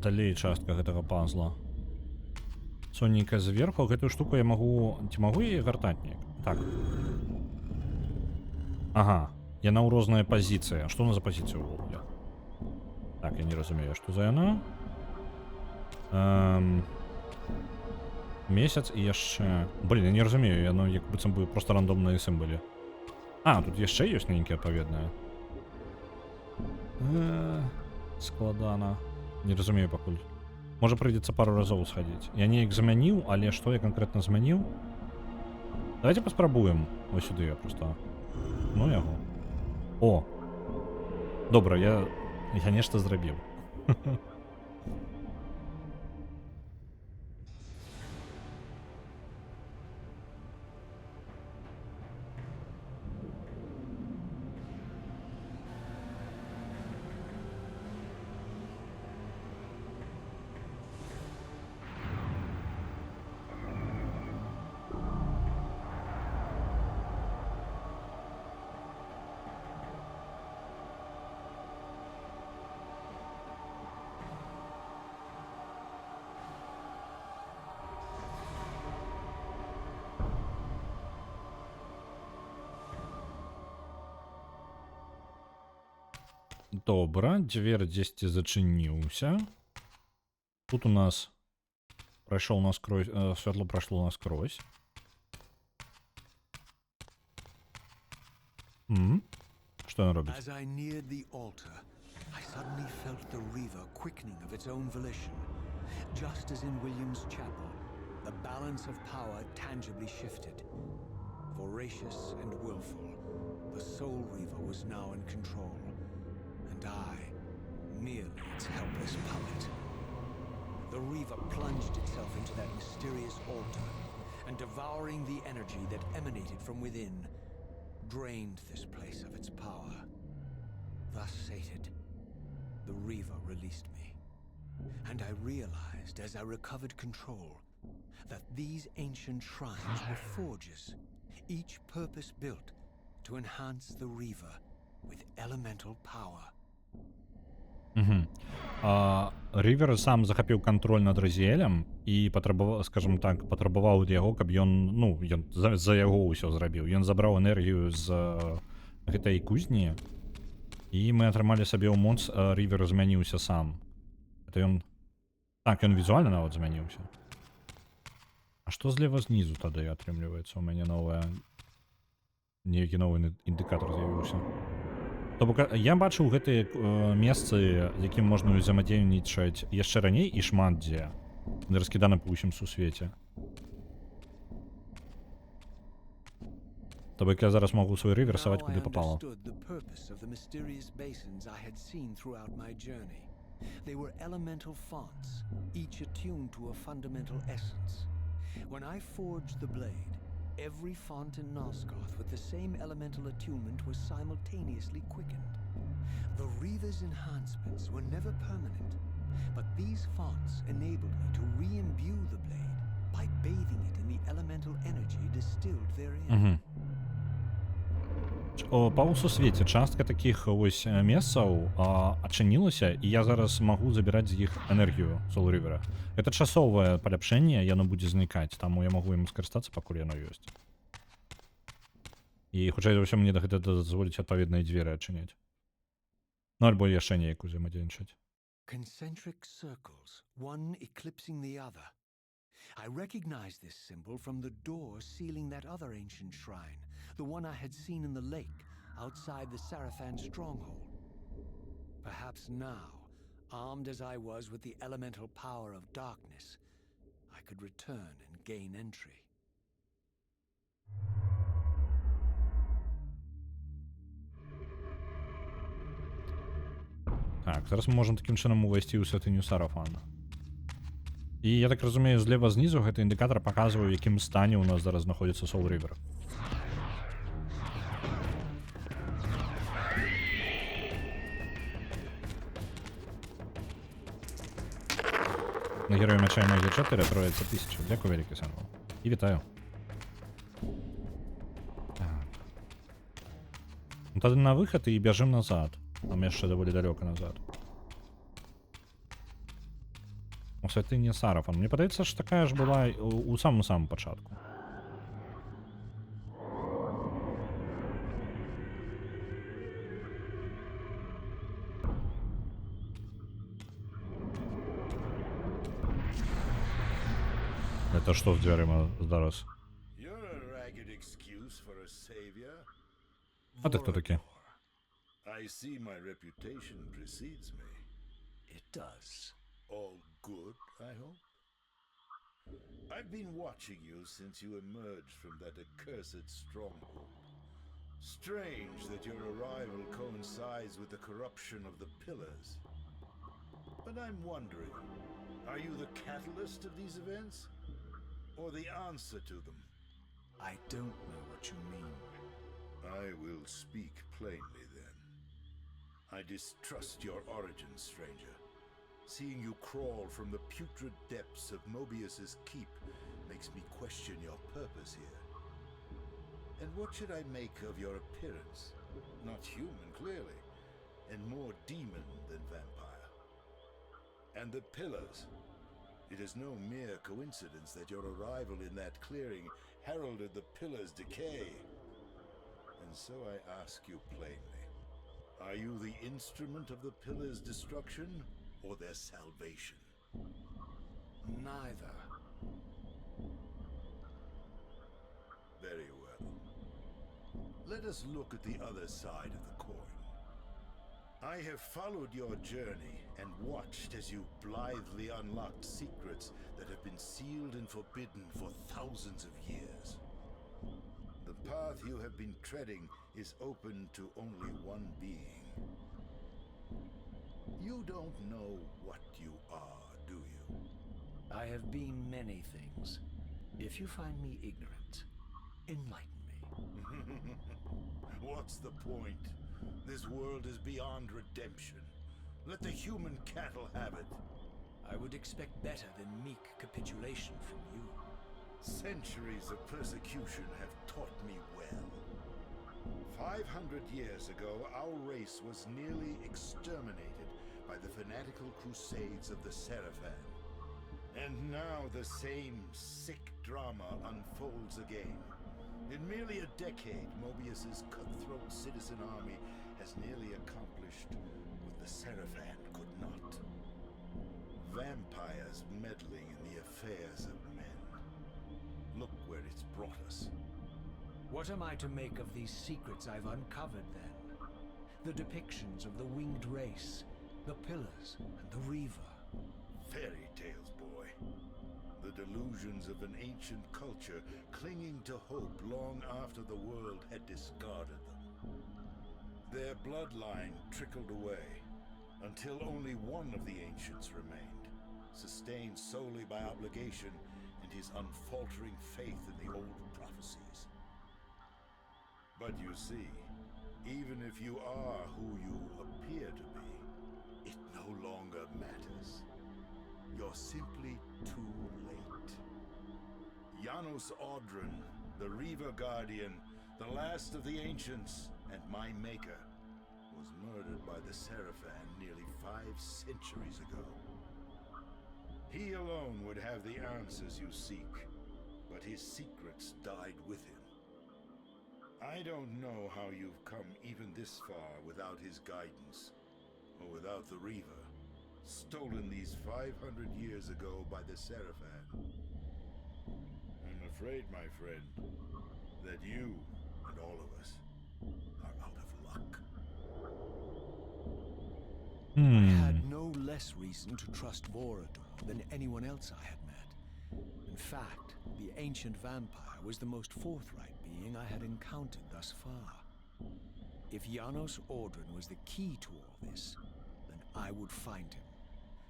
Далей частка гэтага пазла. Сонненька зверху. Гэтую штуку я магу... Ці магу яе гартаць неяк? Так. Ага. Яна ў розныя пазіцыі. А што на за пазіцыю ўвогуле? Так, я не разумею, што за яна. Месяц і яшчэ... Блін, я не разумею, яно як быццам бы проста рандомныя сімвалы. А, тут яшчэ ёсць нейкія адпаведныя. Складана. Не разумею пакуль. Можа прыйдзецца пару разоў схадзіць. Я неяк замяніў, але што я канкрэтна змяніў? Давайте паспрабуем. Ось сюды я проста. Ну яго. О! Добра, я нешта зрабіў. Добра, дзвер дзесьці зачыніўся. Тут у нас прайшоў наскрозь, святло прайшло наскрозь. Што ён робіць? As I neared the altar, I suddenly felt the Reaver quickening of its own volition. Just as in William's chapel, the balance of power tangibly shifted. Voracious and willful, the Soul Reaver was now in control. And I, merely its helpless puppet. The Reaver plunged itself into that mysterious altar, and devouring the energy that emanated from within, drained this place of its power. Thus sated, the Reaver released me. And I realized as I recovered control that these ancient shrines were forges, each purpose-built to enhance the Reaver with elemental power. Рівер сам захапіў кантроль над Разіэлем і патрабаваў, скажем так, патрабаваў ад яго, каб ён, ну, ён за яго ўсё зрабіў. Ён забраў энергію з гэтай кузні, і мы атрымалі сабе ў моц, Рівер змяніўся сам. Это ён... Так, ён візуальна нават змяніўся. А што злева знізу тады атрымліваецца? У мяне новая... Нейкі новы індыкатор з'явіўся. То бок, я бачыў гэтыя месцы, якім можна ўзаемадзейнічаць яшчэ раней і шмат дзе. Раскіданы па ўсім сусвеце. То бок, я зараз магу свой рывер саваць куды папала. They were elemental fonts, each attuned to a fundamental essence. When I forged the blade, every font in Nosgoth with the same elemental attunement was simultaneously quickened. The Reaver's enhancements were never permanent, but these fonts enabled me to re-imbue the blade by bathing it in the elemental energy distilled therein. Па ўсу свеце частка такіх вось месцаў адчынілася, і я зараз магу забіраць з іх энергію Soul Reaver. Это часовае паляпшэнне, яно будзе знікаць, таму я магу ім скарыстацца, пакуль яно ёсць. І хутчэй за ўсё мне гэта дазволіць адпаведныя дзверы адчыняць. Ну альбо яшчэ неяк узаемадзейнічаць. Concentric circles, one eclipsing the other. I recognize this symbol from the door sealing that other ancient shrine, the one I had seen in the lake outside the Sarathan stronghold. Perhaps now, armed as I was with the elemental power of darkness, I could return and gain entry. Так, зараз ми можемо таким чином увайсці ў святыню Сарафана. І я так разумею, злева знізу гэты індыкатар паказвае, у якім стане ў нас зараз знаходзіцца Soul River. На героя мяча і магії 4 троїться 1000. Дякую, великий Сенвол. І вітаю. Так. Ну, тады на выхад і бяжым назад. Там яшчэ даволі далёка назад. У святыні Сарафан. Мне падаецца, што такая ж была у самым-самым пачатку. Это што з дзвярыма зараз? А ты хто такі? I see my reputation precedes me. It does. All good, I hope? I've been watching you since you emerged from that accursed stronghold. Strange that your arrival coincides with the corruption of the pillars. But I'm wondering, are you the catalyst of these events? Or the answer to them? I don't know what you mean. I will speak plainly then. I distrust your origins, stranger. Seeing you crawl from the putrid depths of Mobius's keep makes me question your purpose here. And what should I make of your appearance? Not human, clearly, and more demon than vampire. And the pillars. It is no mere coincidence that your arrival in that clearing heralded the pillars' decay. And so I ask you plainly, are you the instrument of the pillars' destruction or their salvation? Neither. Very well. Let us look at the other side of the coin. I have followed your journey and watched as you blithely unlocked secrets that have been sealed and forbidden for thousands of years. The path you have been treading is open to only one being. You don't know what you are, do you? I have been many things. If you find me ignorant, enlighten me. What's the point? This world is beyond redemption. Let the human cattle have it. I would expect better than meek capitulation from you. Centuries of persecution have taught me well. 500 years ago, our race was nearly exterminated by the fanatical crusades of the Sarathan. And now the same sick drama unfolds again. In merely a decade, Mobius's cutthroat citizen army has nearly accomplished what the Sarathan could not. Vampires meddling in the affairs of men. Look where it's brought us. What am I to make of these secrets I've uncovered, then? The depictions of the winged race, the pillars, and the Reaver. Fairy tales, boy. The delusions of an ancient culture clinging to hope long after the world had discarded them. Their bloodline trickled away until only one of the ancients remained, sustained solely by obligation and his unfaltering faith in the old prophecies. But you see, even if you are who you appear to be, it no longer matters. You're simply too late. Janos Audron, the Reaver Guardian, the last of the ancients, and my maker, was murdered by the Sarathan nearly 5 centuries ago. He alone would have the answers you seek, but his secrets died with him. I don't know how you've come even this far without his guidance, or without the Reaver. stolen these 500 years ago by the Seraphan. I'm afraid, my friend, that you and all of us are out of luck. I had no less reason to trust Vorador than anyone else I had met. In fact, the ancient vampire was the most forthright being I had encountered thus far. If Janos Audron was the key to all this, then I would find him,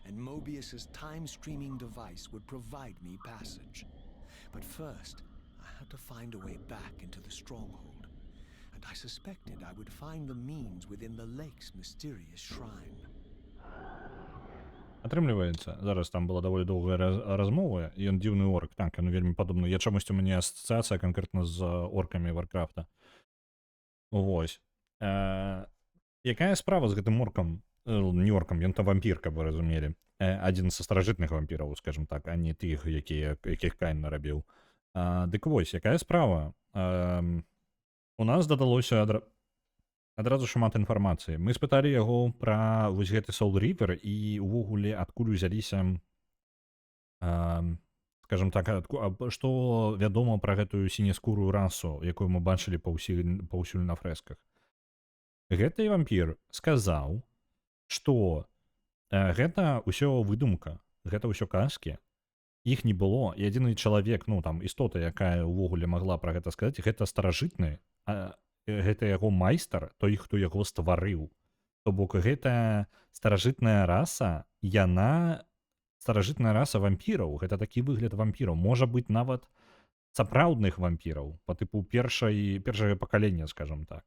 and Mobius's time-streaming device would provide me passage. But first, I had to find a way back into the stronghold, and I suspected I would find the means within the lake's mysterious shrine. Атрымліваецца, зараз там была даволі доўгая размова, і ён дзіўны орк, так, ён вельмі падобны. Я чамусь у мяне асацыяцыя канкрэтна з оркамі Варкрафта. Вось. Якая справа з гэтым оркам? Не оркам, ён там вампір, каб вы разумелі. Адзін са старажытных вампіраў, скажем так, а не тых, якіх Каін нарабіў. Дык вось, якая справа? У нас дадалося адразу шмат інфармацыі. Мы спыталі яго пра вось гэты Soul River і увогуле адкуль узяліся, скажем так, што вядома пра гэтую сінескурую расу, якую мы бачылі паўсюль на фрэсках. Гэты вампір сказаў, што гэта ўсё выдумка, гэта ўсё казкі, іх не было, і адзіны чалавек, ну там істота, якая ўвогуле магла пра гэта сказаць, гэта старажытны, гэта яго майстар, той, хто яго стварыў. То бок гэта старажытная раса, яна старажытная раса вампіраў, гэта такі выгляд вампіраў, можа быць нават сапраўдных вампіраў, па тыпу першага пакалення, скажем так.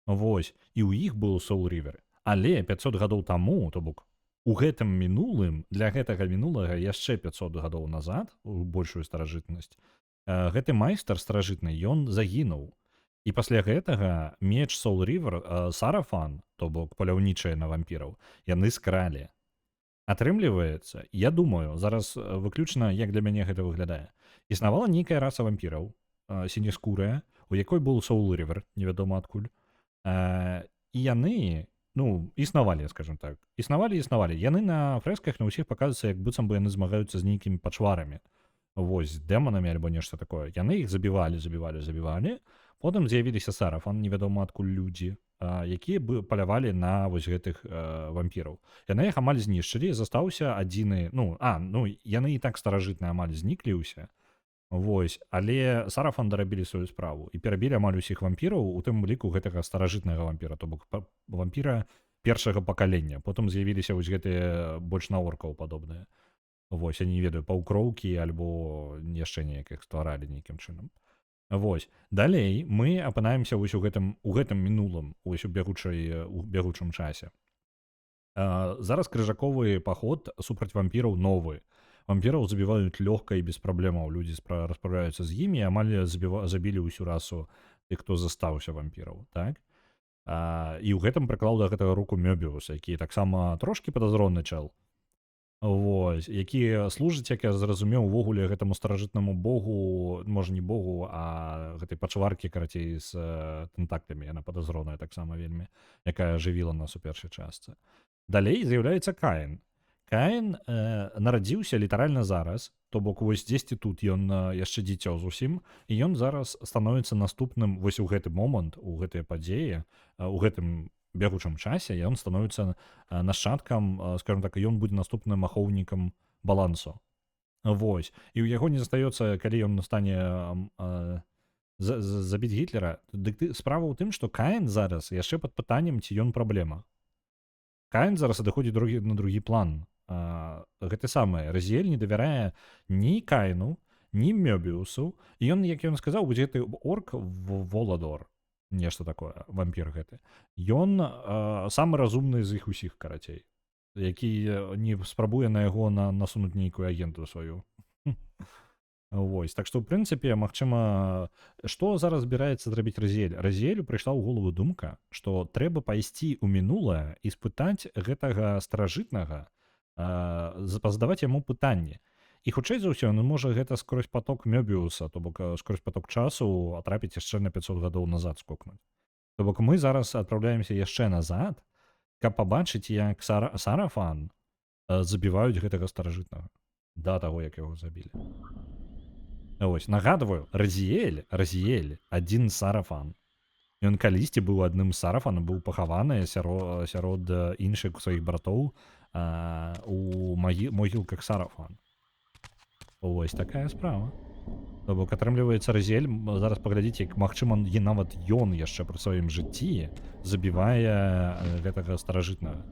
Вось, і ў іх быў Soul River. Але 500 гадоў таму, то бок у гэтым мінулым, для гэтага мінулага яшчэ 500 гадоў назад, у большую старажытнасць, гэты майстар старажытны, ён загінуў. І пасля гэтага меч Soul River, Сарафан, то бок паляўнічыя на вампіраў, яны скралі. Атрымліваецца, я думаю, зараз выключна, як для мяне гэта выглядае. Існавала нейкая раса вампіраў, сінескурая, у якой быў Soul River, невядома адкуль. І яны, ну, існавалі, скажем так. Існавалі. Яны на фрэсках на ўсіх паказваюцца, як быццам бы яны змагаюцца з нейкімі пачварамі. Вось, дэманамі альбо нешта такое. Яны іх забівалі. Потым з'явіліся Сарафан, невядома адкуль людзі, якія бы палявалі на вось гэтых вампіраў. Яны іх амаль знішчылі, застаўся адзіны, яны і так старажытныя амаль зніклі ўсе. Вось, але Сарафан дарабілі сваю справу і перабілі амаль усіх вампіраў, у тым ліку гэтага старажытнага вампіра, то бок вампіра першага пакалення. Потым з'явіліся вось гэтыя больш на оркаў падобныя. Вось, я не ведаю, паўкроўкі альбо яшчэ неякіх стваралі нейкім чынам. Вось, далей мы апынаемся вось у гэтым мінулым, вось у бягучым часе. Зараз крыжаковы паход супраць вампіраў новы. Вампіраў забіваюць лёгка і без праблемаў. Людзі распраўляюцца з імі, амаль забілі ўсю расу тых, хто застаўся вампіраў, так? І ў гэтым прыклаў да гэтага руку Мёбіус, які таксама трошкі падазроны чэл. Вось, які служыць, як я зразумеў, увогуле гэтаму старажытнаму богу, можа не богу, а гэтай пачваркі, карацей, з тэнтаклямі, яна падазроная таксама вельмі, якая жывіла нас у першай частцы. Далей з'яўляецца Каін. Каін нарадзіўся літаральна зараз, то бок вось дзесьці тут ён яшчэ дзіцё зусім, і ён зараз становіцца наступным вось у гэты момант, у гэтыя падзеі, у гэтым бегучым часе ён становіцца нашчадкам, скажем так, ён будзе наступным ахоўнікам балансу. Вось. І ў яго не застаецца, калі ён стане забіць Гітлера, дык справа ў тым, што Каін зараз яшчэ пад пытаннем, ці ён праблема. Каін зараз адыходзіць на другі план. Гэта самае, Разіэль не давярае ні Каіну, ні Мёбіусу, і ён, як ён сказаў, будзе гэты орк Воладор. Нешта такое, вампір гэты. Ён самы разумны з іх усіх, карацей, які не спрабуе на яго насунуць нейкую агенту сваю. Вось, так што, ў прынцыпе, магчыма, што зараз збіраецца зрабіць Разіэль? Разіэлю прыйшла ў голову думка, што трэба пайсці ў мінулае і спытаць гэтага старажытнага, задаваць яму пытанне. І хутчэй за ўсё, можа гэта скрозь поток Мёбіуса, то бок скрозь поток часу атрапіць яшчэ на 500 гадоў назад скокнуць. То бок мы зараз адпраўляемся яшчэ назад, каб пабачыць, як Сарафан забіваюць гэтага старажытнага да таго, як яго забілі. Вось, нагадваю, Разіэль адзін сарафан. Ён калісьці быў адным з сарафанам, быў пахаваны сярод іншых сваіх братоў у могілках сарафан. Вось такая справа. То бок, атрымліваецца, Разіэль, зараз паглядзіце, як магчыма, нават ён яшчэ пры сваім жыцці забівае гэтага старажытнага.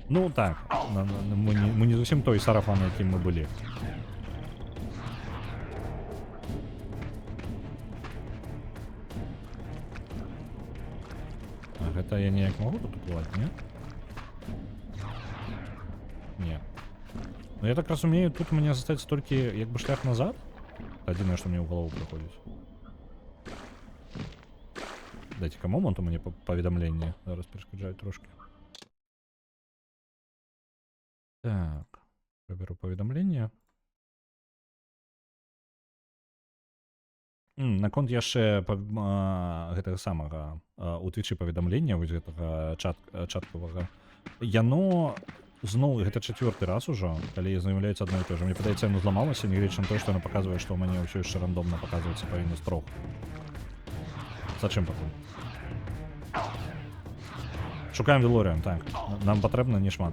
Ну так, мы не зусім той сарафан, якім мы былі. А гэта я неяк магу тут уплываць, не? Не. Ну я так разумею, тут у меня застаецца толькі як бы шлях назад. Адзінае, што мне ў галову прыходзіць. Дайце-ка момант, у мяне паведамленне зараз перашкаджаюць трошки. Так, выберу паведамленне. Наконт яшчэ гэтага самага у твічы паведамлення, вось гэтага чаткавага. Яно зноў, гэта 4-й раз ужо, калі з'яўляецца адно і то же. Мне падаецца, яно зламалася, нягледзячы на тое, што яно паказвае, што ў мяне ўсё яшчэ рандомна паказваецца павінна строг. Зачым пакуль? Шукаем Делоріан, так. Нам патрэбна не шмат.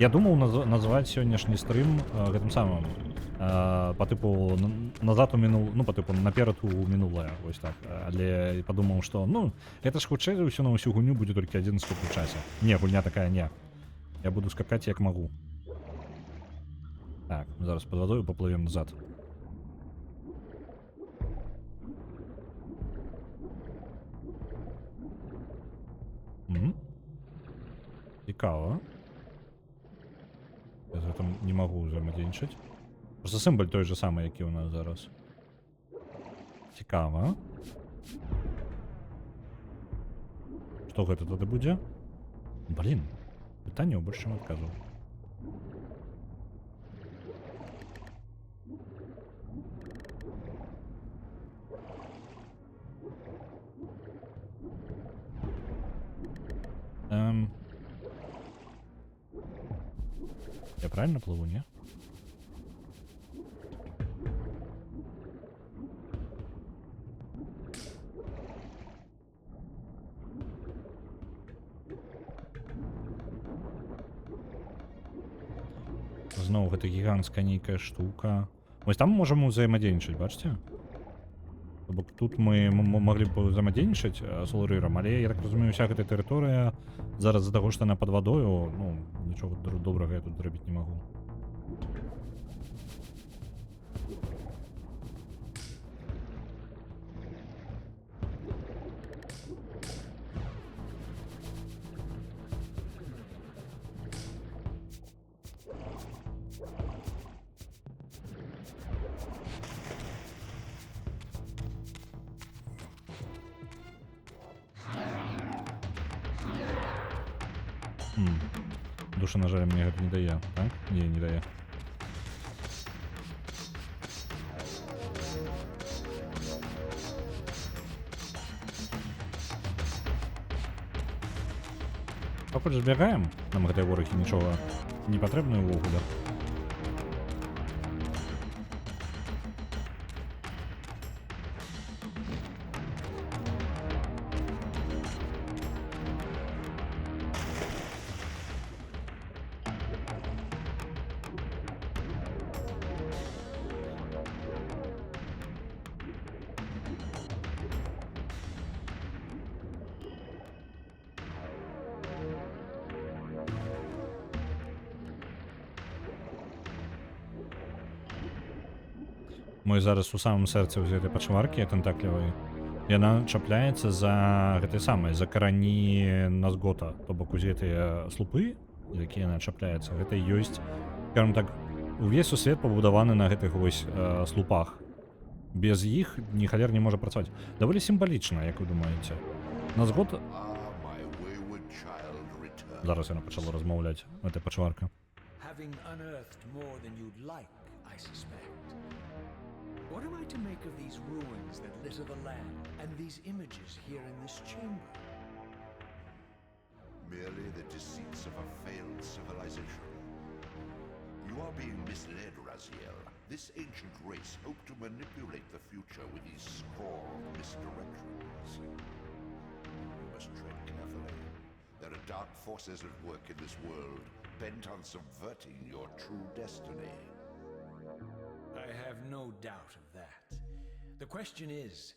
Я думаў назваць сённяшні стрым гэтым самым по тыпу назад у ну по тыпу наперад у мінулае, вось так. Але падумаў, што ну гэта ж хутчэй за ўсё на ўсю гульню будзе толькі адзін скок у часе. Не, гульня такая не. Я буду скакаць як магу. Так, зараз пад вадою паплывем назад. Цікава. Я з гэтым не магу ўзаемадзейнічаць. Просто сімвол той же самы, які ў нас зараз. Цікава. Што гэта тады будзе? Блін, пытанняў больш, чым адказаў. Я правильно плыву, не? Зноў гэта гіганцкая нейкая штука. Вось там можам узаемадзейнічаць, бачыце? То бок тут мы маглі б узаемадзейнічаць з Улрырам, але я так разумею, уся гэта тэрыторыя зараз з-за таго, што яна пад вадою, ну, нічога добрага я тут зрабіць не магу. Душа, на жаль, мне гэта не дае, так? Не, не дае. Пакуль збягаем, нам гэтыя ворахі нічога не патрэбна ўвогуле. Мы зараз у самым сэрцы гэтай пачваркі тэнтаклевай. Яна чапляецца за гэтай самай, за карані Назгота. То бок гэтыя слупы, якія яна чапляецца, гэта ёсць, скажем так, увесь сусвет пабудаваны на гэтых вось слупах. Без іх ні халер не можа працаваць. Даволі сімвалічна, як вы думаеце. Назгот... Зараз яна пачала размаўляць, гэта пачварка. What am I to make of these ruins that litter the land, and these images here in this chamber? Merely the deceits of a failed civilization. You are being misled, Raziel. This ancient race hoped to manipulate the future with these scrawled misdirections. You must tread carefully. There are dark forces at work in this world, bent on subverting your true destiny. I have no doubt of that. The question is,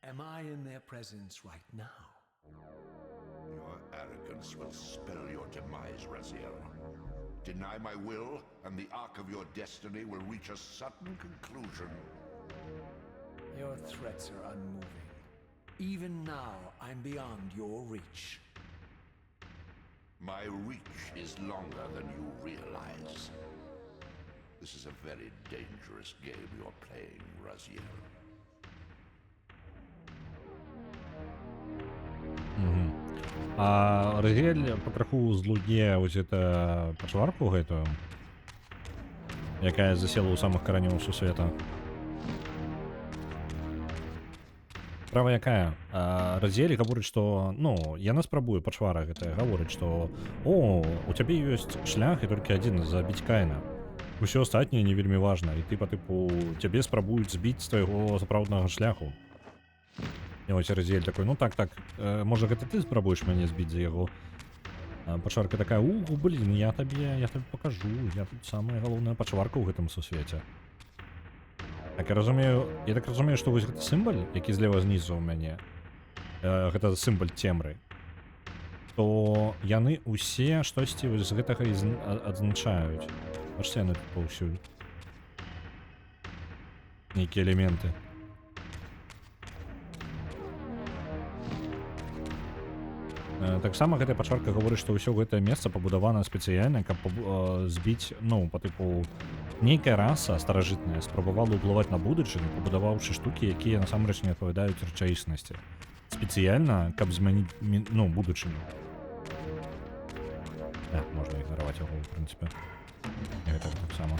am I in their presence right now? Your arrogance will spell your demise, Raziel. Deny my will, and the arc of your destiny will reach a sudden conclusion. Your threats are unmoving. Even now, I'm beyond your reach. My reach is longer than you realize. This is a very dangerous game you're playing, Raziel. А Разіель патроху злуе вось гэта пачварку гэтую, якая засела ў самых каранёў сусвета. Справа якая? Разіэль гаворыць, што, ну, яна спрабуе, пачвара гэтая, гаворыць, што «О, у цябе ёсць шлях і толькі адзін — забіць Каіна. Усё астатняе не вельмі важна, і ты па тыпу цябе спрабуюць збіць з твайго сапраўднага шляху». І вось Разіэль такой, ну так, можа гэта ты спрабуеш мяне збіць за яго? Пачварка такая, блін, я табе пакажу, я тут самая галоўная пачварка ў гэтым сусвеце. Так, я так разумею, што вось гэты сімбаль, які злева знізу ў мяне, гэта сімбаль цемры, то яны ўсе штосьці вось з гэтага адзначаюць. Бачце, яны тут паўсюль. Нейкія элементы. Таксама гэтая пачварка гаворыць, што ўсё гэтае месца пабудавана спецыяльна, каб збіць, ну, па тыпу, нейкая раса старажытная спрабавала ўплываць на будучыню, пабудаваўшы штукі, якія насамрэч не адпавядаюць рэчаіснасці. Спецыяльна, каб змяніць, ну, будучыню. Можна ігнараваць яго, у прынцыпе. Гэта таксама.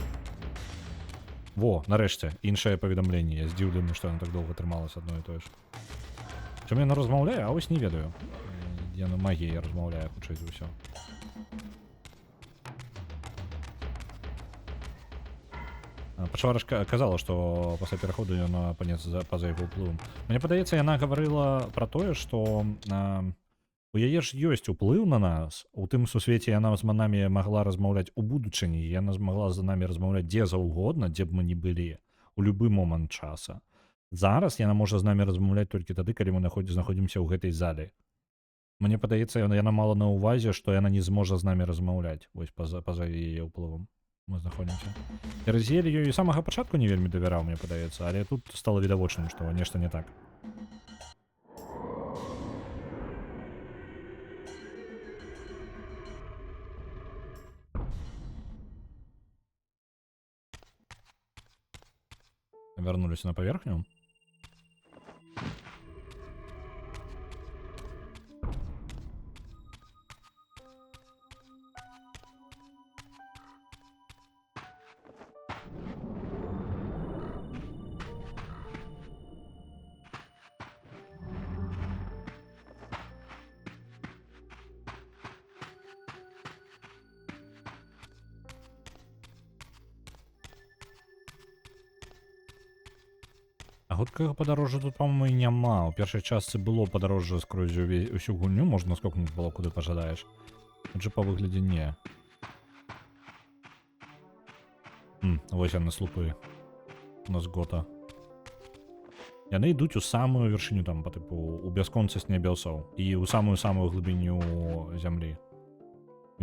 Во, нарэшце, іншае паведамленне. Я здзіўлены, што яно так доўга трымалася адно і тое ж. Чым яно размаўляе, а вось не ведаю. Яно магіяй размаўляе, хутчэй за ўсё. Пачварачка казала, што пасля пераходу яна апынецца па-за яго ўплывам. Мне падаецца, яна гаварыла пра тое, што у яе ж ёсць уплыў на нас. У тым сусвеце яна з намі магла размаўляць у будучыні, яна змагла з намі размаўляць дзе заўгодна, дзе б мы не былі, у любы момант часа. Зараз яна можа з намі размаўляць толькі тады, калі мы знаходзімся ў гэтай зале. Мне падаецца, яна мала на ўвазе, што яна не зможа з намі размаўляць, вось па-за яе ўплывам мы знаходзімся. Разіэль ёй з самага пачатку не вельмі давяраў, мне падаецца, але тут стала відавочным, што нешта не так. Вярнуліся на паверхню. А хуткага падарожжа тут, па-моему, і няма. У першай частцы было падарожжа скрозь усю гульню, можна скокнуць было куды пажадаеш. Тут жа па выглядзе не. Вось яны слупы. У нас гота. Яны ідуць у самую вяршыню, там, па тыпу, у бясконцасць нябёсаў і ў самую-самую глыбіню зямлі.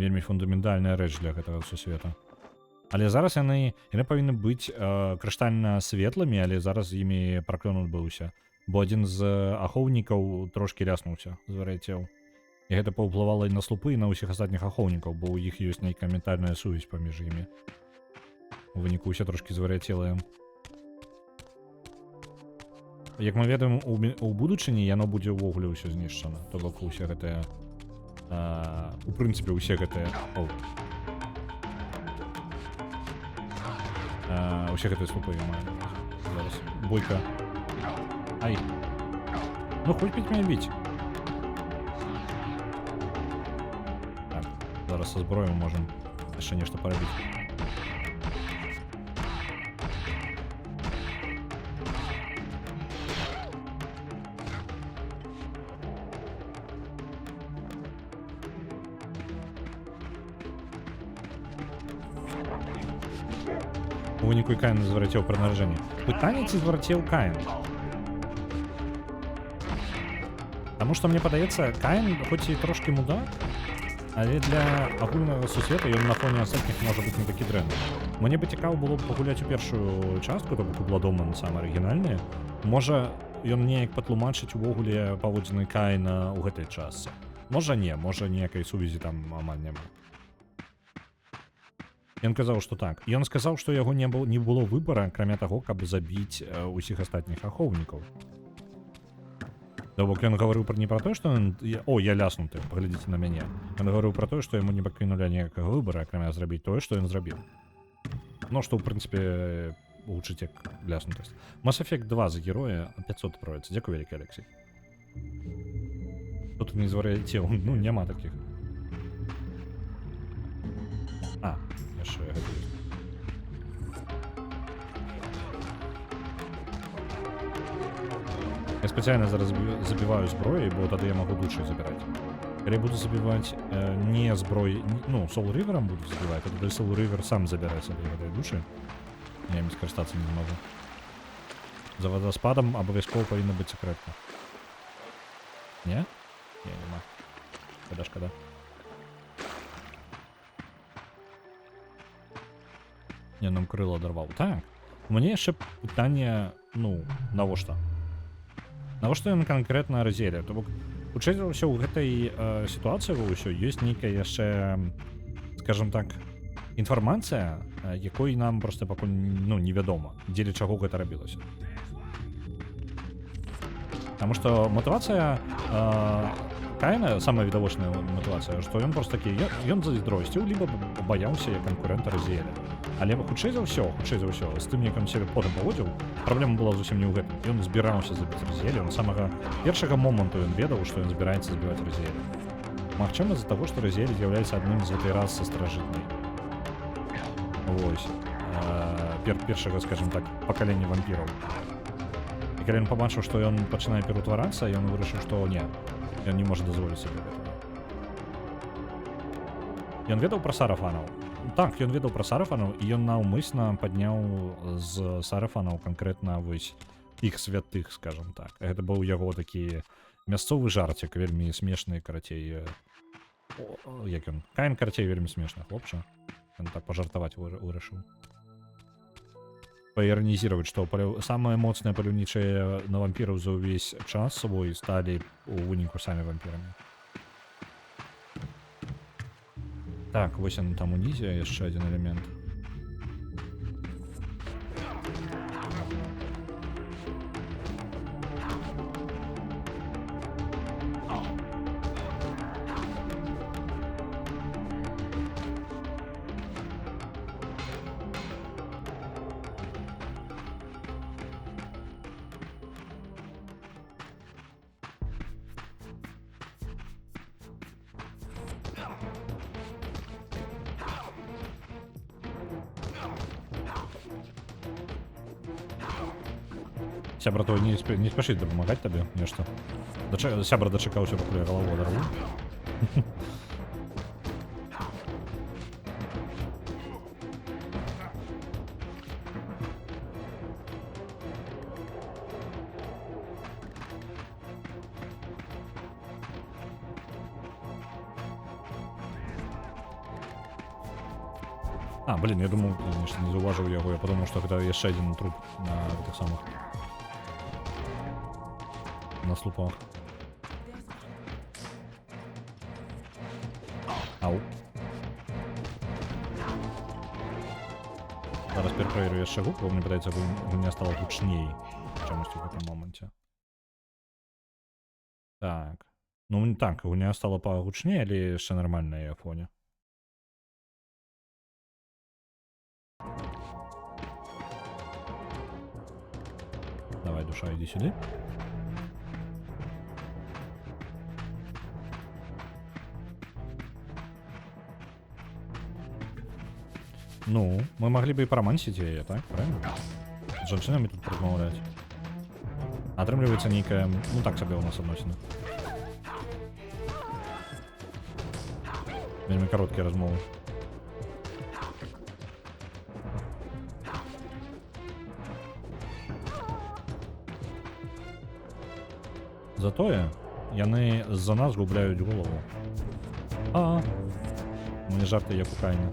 Вельмі фундаментальная рэч для гэтага сусвета. Але зараз яны павінны быць крыштальна светлымі, але зараз з імі праклён адбыўся. Бо адзін з ахоўнікаў трошкі ляснуўся, звар'яцеў. І гэта паўплывала і на слупы, і на ўсіх астатніх ахоўнікаў, бо ў іх ёсць нейкая ментальная сувязь паміж імі. У выніку ўсе трошкі звар'яцелыя. Як мы ведаем, у будучыні яно будзе ўвогуле ўсё знішчана. То бок усе гэтыя... У прынцыпе, усе гэтыя... Усе гэтыя слупы я маю зараз. бойка. Ай. Ну, хоть пить меня бить. Так, зараз со зброєю можемо ще нечто поробити. У виніку Каїн звертів при нараженні. Питання, чи звертів Каїн? Тому що, мені подається, Каїн, хоч і трошки мудак, але для огульного сусвіту він на фоні остальних може бути не такий дренний. Мені би цікаво було б погуляти у першу частку, тобто Blood саме оригінальні. Може, він неяк потлумачить увогуле поводжені Каїна у гэтай частці. Може ні, може ніякої сувязі там амаль нема. Ён казаў, што так. Ён сказаў, што яго не было выбара, акрамя таго, каб забіць усіх астатніх ахоўнікаў. То бок ён гаварыў не пра тое, што ён... О, я ляснуты, паглядзіце на мяне. Ён гаварыў пра тое, што яму не пакінулі ніякага выбара, акрамя зрабіць тое, што ён зрабіў. Ну, што, ў прынцыпе, гучыць як ляснутасць. Mass Effect 2 за героя 500 отправіцца. Дзякуй вялікі, Алексей. Тут не звар'яцеў. Ну, няма такіх. А, яшчэ гэта ёсць. Я спецыяльна зараз забіваю зброі, бо тады я магу душі забіраць. Калі буду забіваць не зброй, ну, Soul River'ам буду забіваць, тады Soul River сам забірае сабе гэтай душі. Я ім скарыстацца не магу. За вадаспадам абавязкова павінна быць сакрэтна. Не? Не, нема. Шкада. Не, нам крыло оторвал. Так, у меня еще питание, ну, навошта? Навошта ён конкретно разделе? То бок, хутчэй за ўсё, у гэтай сітуацыі ўсё ёсць нейкая яшчэ, скажем так, інфармацыя, якой нам просто пакуль, ну, невядома, дзеля чаго гэта рабілася. Потому что мотивация Каїна, самая відавочная мотивація, што ён просто такі, ён зайздросціў, либо баяўся як канкурента Розіэля. Але хутчэй за ўсё, з тым, як ён сябе потым паводзіў, праблема была зусім не ў гэтым. Ён збіраўся забіць Розіэля, з самага першага моманту ён ведаў, што ён збіраецца забіваць Розіэля. Магчыма, з-за таго, што Розіэль з'яўляецца адным з гэтай расы старажытнай. Вось. Першага, скажем так, пакалення вампіраў. І калі ён пабачыў, што ён пачынае пераўтварацца, ён вырашыў, што не. Ён не можа дазволіць сабе гэтага. Ён ведаў пра сарафанаў. Так, ён ведаў пра сарафанаў, і ён наўмысна падняў з сарафанаў канкрэтна вось іх святых, скажем так. Гэта быў яго такі мясцовы жарцік, вельмі смешны, карацей. Як ён? Каін, карацей, вельмі смешны хлопча. Ён так пажартаваць вырашыў. Паіранізировать, што самыя моцныя паляўнічыя на вампіраў за ўвесь час свой сталі у выніку самі вампірамі. Так, вось ён там унізе, яшчэ адзін элемент. Сябра твой не спешит допомагать тебе, нечто. Сябра дочекался, пока я голову оторву. А, блин, я думал, конечно, не зауважив його, я подумав, що це є ще один труп на тих самих. На слупах. Ау. Зараз перепровірю я ще гук, бо мені подається, гуня стала гучней чомусь в цьому моменті. Так. Ну так, гуня стала погучнее, але ще нормально на її фоні. душа, іди сюди. Ну, мы могли бы и промансить яе, так? Правильно? З жанчынамі тут размаўляць. Атрымліваецца нейкая, ну так сабе у нас адносіны. Вельмі кароткія размовы. Затое яны з-за нас губляюць голову. Ну не жарты, як у Кайна.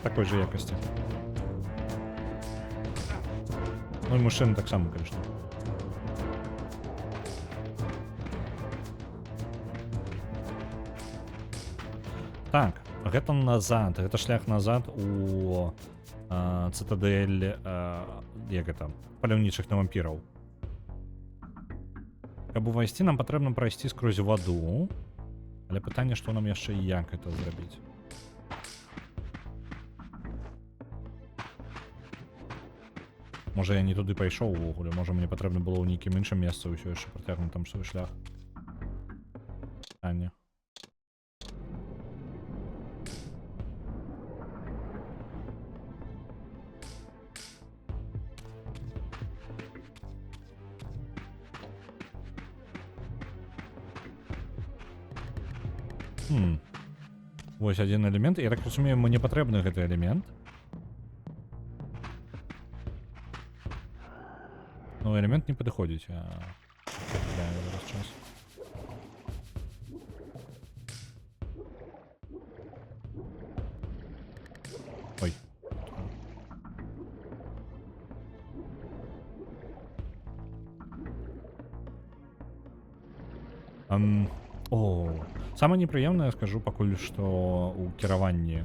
Такой же якасці. Ну і мужчыны таксама, конечно. Так, гэта назад, гэта шлях назад у цытадэль, як гэта, паляўнічых на вампіраў. Каб увайсці, нам патрэбна прайсці скрозь ваду, але пытанне, што нам яшчэ і як гэта зрабіць. Можа, я не туды пайшоў увогуле, можа, мне патрэбна было ў нейкім іншым месцы ўсё яшчэ працягнуць там свой шлях. Пытанне. Вось адзін элемент. Я так разумею, мне патрэбны гэты элемент. Но элемент не падыходзіць. Я зараз час. Ой. Самае непрыемнае, скажу пакуль што у кіраванні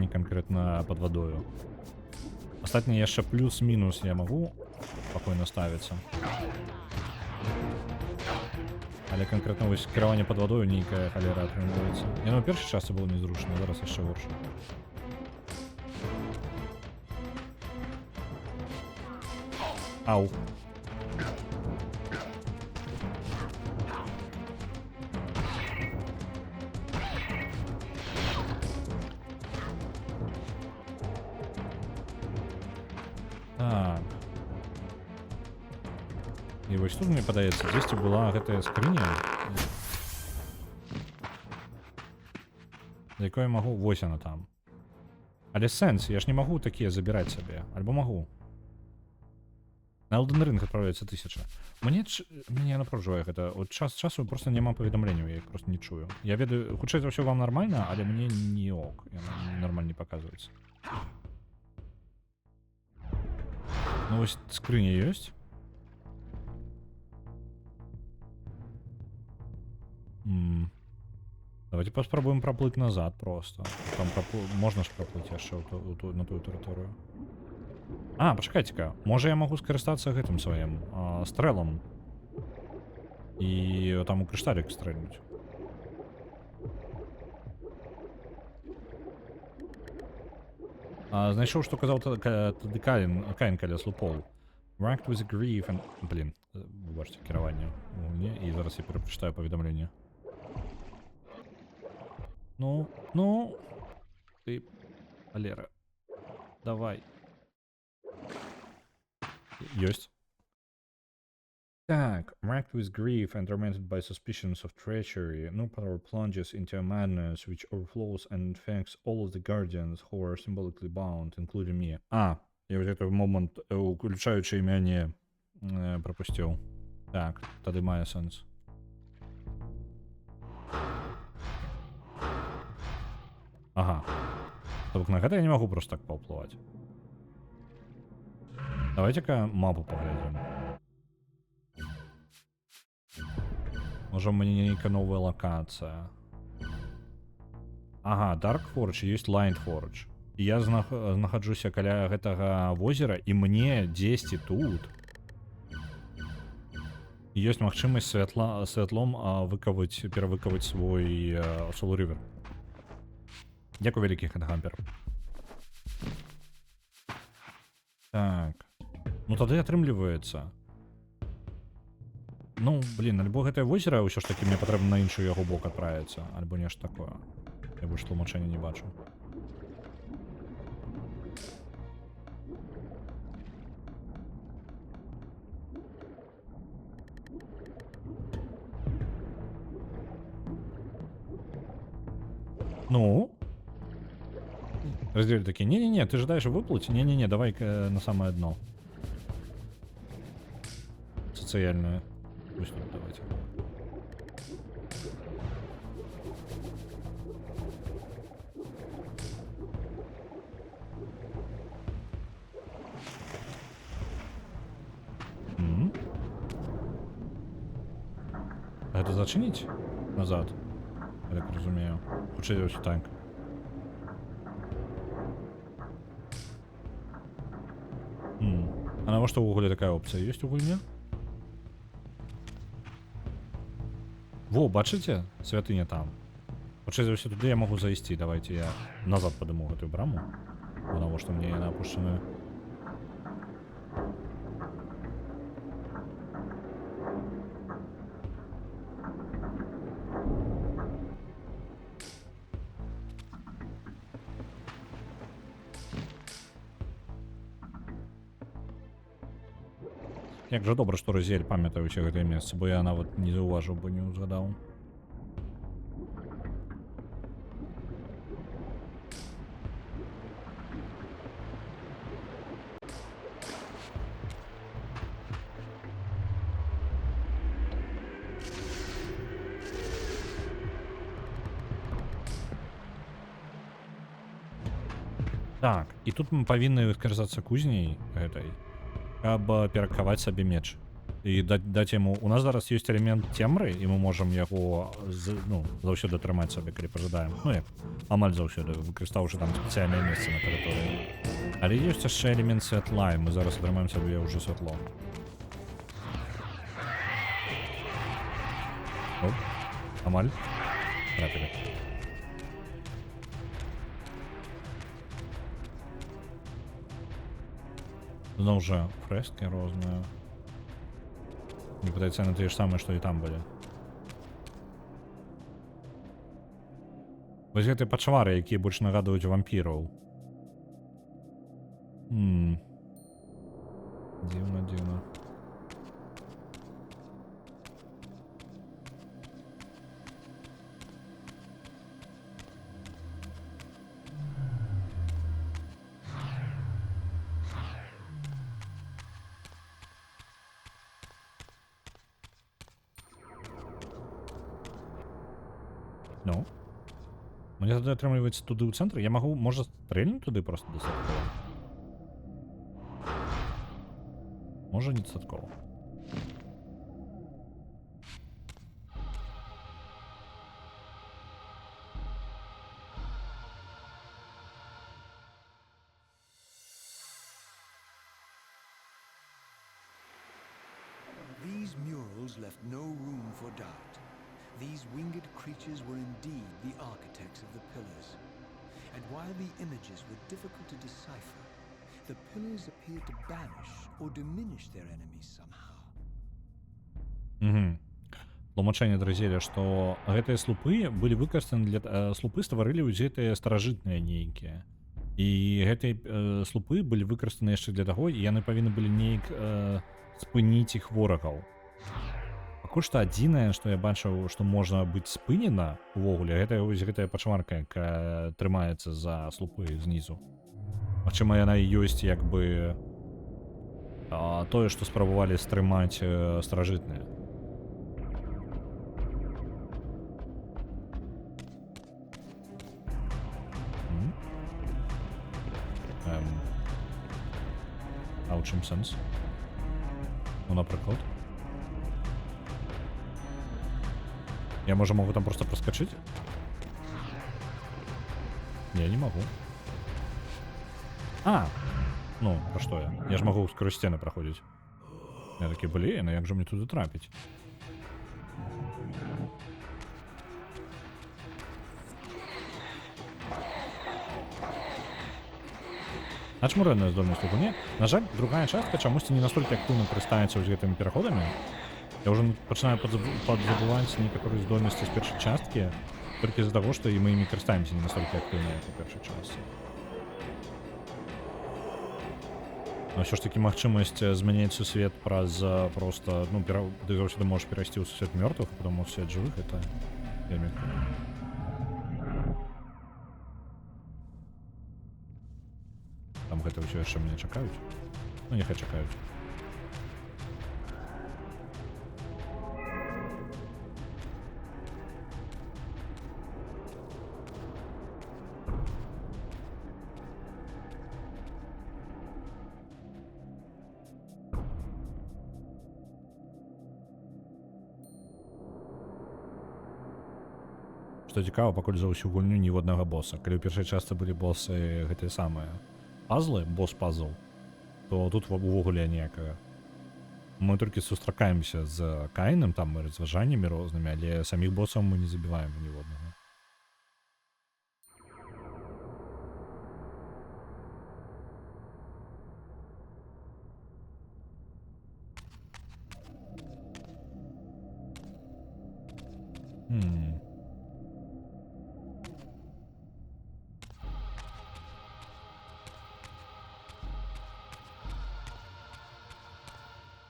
канкрэтна пад вадою. Астатняе яшчэ плюс-мінус я магу спокойно ставіцца. Але канкрэтна вось кіраванне пад вадою нейкая халера атрымліваецца. Яно ў першай частцы было незручна, зараз яшчэ горш. Ау. Так. І вось тут, мне падаецца, дзесьці была гэтая скрыня, за якой я магу, вось яна там. Але сэнс, я ж не магу такія забіраць сабе, альбо магу. На Elden Ring адправляецца 1000. Мне напружвае гэта. От час часу просто няма паведамленняў, я іх просто не чую. Я ведаю, хутчэй за ўсё вам нармальна, але мне не ок, яна нормальна не паказваецца. Ну вось скрыня ёсць. Давайте паспрабуем праплыць назад просто. Там можна ж праплыць яшчэ на тую тэрыторыю. Пачакайце-ка, можа я магу скарыстацца гэтым сваім стрэлам і там у крышталік стрэльнуць. Знайшоў, што казаў тады Каін каля слупоў. Racked with grief and... Блін, выбачце, кіраванне. І зараз я перапрачытаю паведамленне. Ну, ты, Валера, давай. Ёсць. Так, racked with grief and tormented by suspicions of treachery, Nurpalor plunges into a madness which overflows and infects all of the guardians who are symbolically bound, including me. Я вот этот момент, уключаючи імя, не пропустил. Так, тады мае сенс. Ага. Тобто на гэта я не могу просто так паўплываць. Давайте-ка мапу поглядим. Можа, у мяне нейкая новая локацыя. Ага, Dark Forge, ёсць Light Forge. І я знаходжуся каля гэтага возера, і мне дзесьці тут ёсць магчымасць святлом перавыкаваць свой Soul River. Дякую вялікі, Хедгампер. Так. Ну тады атрымліваецца. Ну, блін, альбо гэтае возера ўсё ж такі мне патрэбна на іншы яго бок адправіцца, альбо нешта такое. Я больш тлумачэння не бачу. Ну? Разделили такие, не-не-не, ты же дальше выплыть? Не-не-не, давай на самое дно. Социальное. Пусть тут давайте. А это зачинить назад? Я так разумею. Лучше ось танк. А навошта ўвогуле такая опція ёсць у гульне? Во, бачыце? Святыня там. Хутчэй за ўсё туды я магу зайсці. Давайте я назад падыму гэтую браму. Бо навошта мне яна апушчаная? Як жа добра, што Розель памятае ўсе гэтыя месцы, бо я нават не заўважыў, бо не ўзгадаў. Так, і тут мы павінны скарыстацца кузняй гэтай, каб перакаваць сабе меч. І даць яму... У нас зараз ёсць элемент цемры, і мы можам яго заўсёды трымаць сабе, калі пажадаем. Ну як, амаль заўсёды, выкарыстаўшы там спецыяльнае месца на тэрыторыі. Але ёсць яшчэ элемент святла, і мы зараз атрымаем сабе ўжо святло. Оп, амаль. Трапілі. Зноў жа фрэскі розныя. Не пытаецца на тыя ж самыя, што і там былі. Вось гэтыя пачвары, якія больш нагадваюць вампіраў. Дзіўна, дзіўна. Ну. Мне тады атрымліваецца туды ў цэнтры. Я магу, можа, стрэльнуць туды проста дастаткова. Можа, не дастаткова. These murals left no room for doubt. These winged creatures were indeed the architects of the pillars. And while the images were difficult to decipher, the pillars appeared to banish or diminish their enemies somehow. Тлумачэнне Дрозеля, што гэтыя слупы былі выкарыстаны для... Слупы стварылі ўзетыя старажытныя нейкія. І гэтыя слупы былі выкарыстаны яшчэ для таго, і яны павінны былі неяк спыніць іх ворагаў. Пакуль што адзінае, што я бачыў, што можна быць спынена увогуле, гэтая пачварка, якая трымаецца за слупы знізу. Магчыма, яна і ёсць як бы тое, што спрабавалі стрымаць старажытныя. А ў чым сэнс? Ну, напрыклад. Я, может, могу там просто проскочить? Не, не могу. А! Ну, про что я? Я же могу сквозь стены проходить. Я такие, блин, а як же мне туда трапить? Ачмурэнная здольнасць у гуне. На жаль, другая частка чамусьці не настолькі актыўна карыстаецца з гэтымі пераходамі. Я уже пачынаю падзабываць некаторыя здольнасці з першай часткі толькі з-за таго, што і мы імі карыстаемся не настолькі актыўна, як у першай частцы. Но ўсё ж такі магчымасць змяняць сусвет праз проста, ну, ты заўсёды можаш перайсці ў сусвет мёртвых, а потом у сусвет жывых, это вельмі круто. Там гэта ўсё яшчэ мяне чакаюць. Ну, няхай чакаюць. Што цікава, пакуль за ўсю гульню ніводнага боса. Калі ў першай частцы былі босы гэтыя самыя пазлы, бос-пазл, то тут увогуле ніякага. Мы толькі сустракаемся з Каінам, там разважаннямі рознымі, але саміх босаў мы не забіваем ніводнага.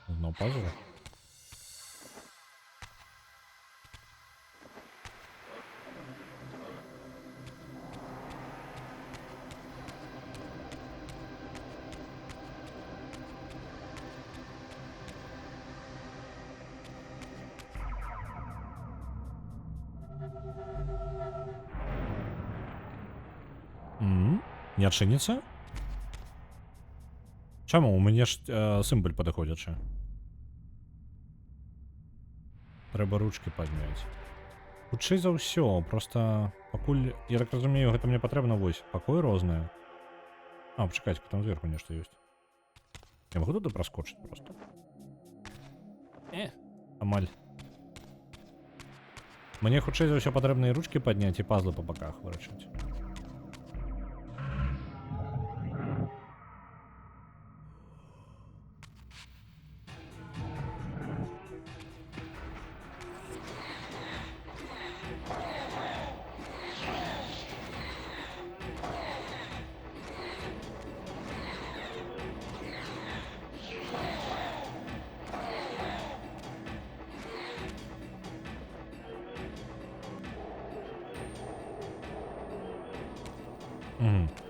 Зноў пазл? Не адчыніцца? Чаму? У мяне ж сімбаль падыходзячы. Трэба ручки падняць. Хутчэй за ўсё, просто пакуль, я так разумею, гэта мне патрэбна, вось, пакой розныя. А, пачакайце, там зверху нешта ёсць. Я магу туды праскочыць просто? Амаль. Мне хутчэй за ўсё патрэбна і ручки падняць, і пазлы па баках вырашыць.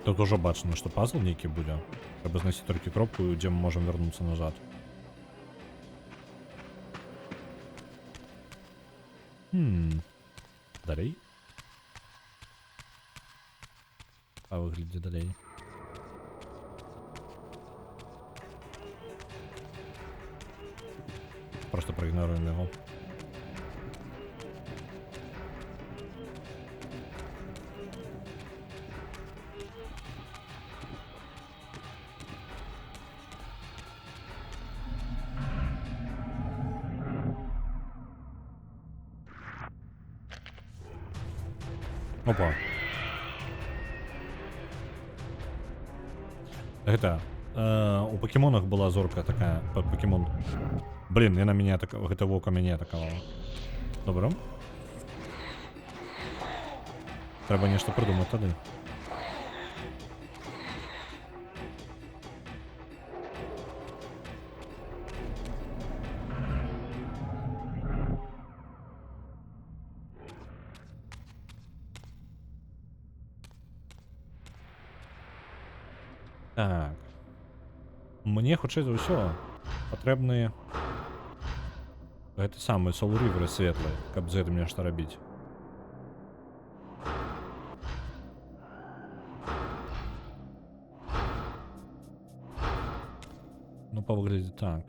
Тут уже бачно, што пазл нейкі будзе. Трэба знайсці толькі кропку, дзе мы можам вярнуцца назад. Далей? Па выглядзе далей. Просто проігноруємо його. Опа. Гэта у покемонах была зорка такая, покемон. Блин, яна мяне атакавала, гэта вока мяне атакавала. Добра. Трэба нешта прыдумаць тады. Так. Мне хутчэй за ўсё патрэбны гэты самы Soul River светлы, каб з гэтым нешта рабіць. Ну, па выглядзе так.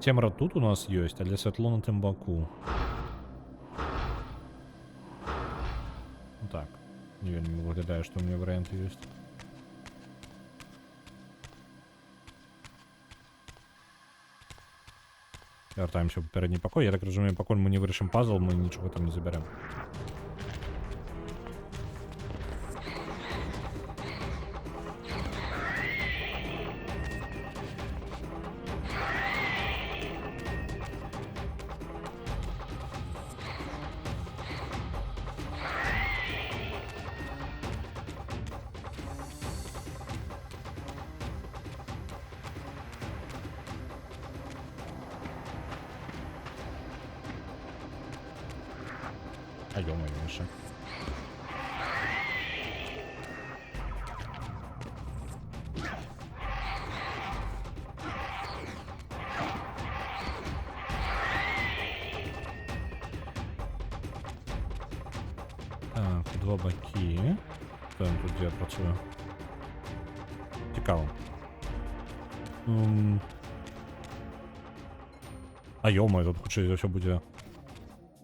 Цемра тут у нас ёсць, але святло на тым баку. Так. Не вельмі выглядае, што ў мяне варыянты ёсць. Вяртаемся ў папярэдні пакой. Я так разумею, пакуль мы не вырашым пазл, мы нічога там не забярем. А ё-моё, ще. Так, два баки. Хто він тут де працює? Цікаво. А ё-моё, тут хоча за все буде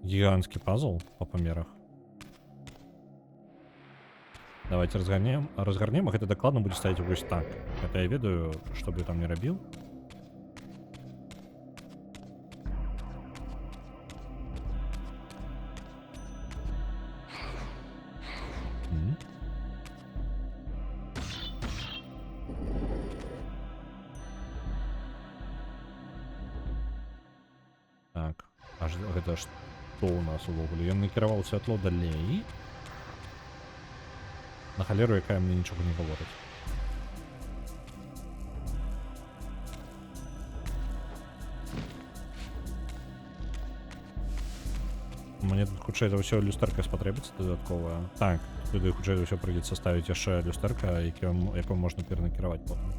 гігантський пазл по померах. Давайте разгорнем. Разгорнем, а это докладно будет ставить вось так. Это я ведаю, чтобы там не робил. Так, аж гэта што у нас увогуле? Ён накіраваў святло далей. На халеру, якая мне нічога не гаворыць. Мне тут хутчэй за ўсё люстэрка спатрэбіцца дадатковая. Так, туды хутчэй за ўсё прыйдзецца ставіць яшчэ люстэрка, якую можна перанакіраваць потым.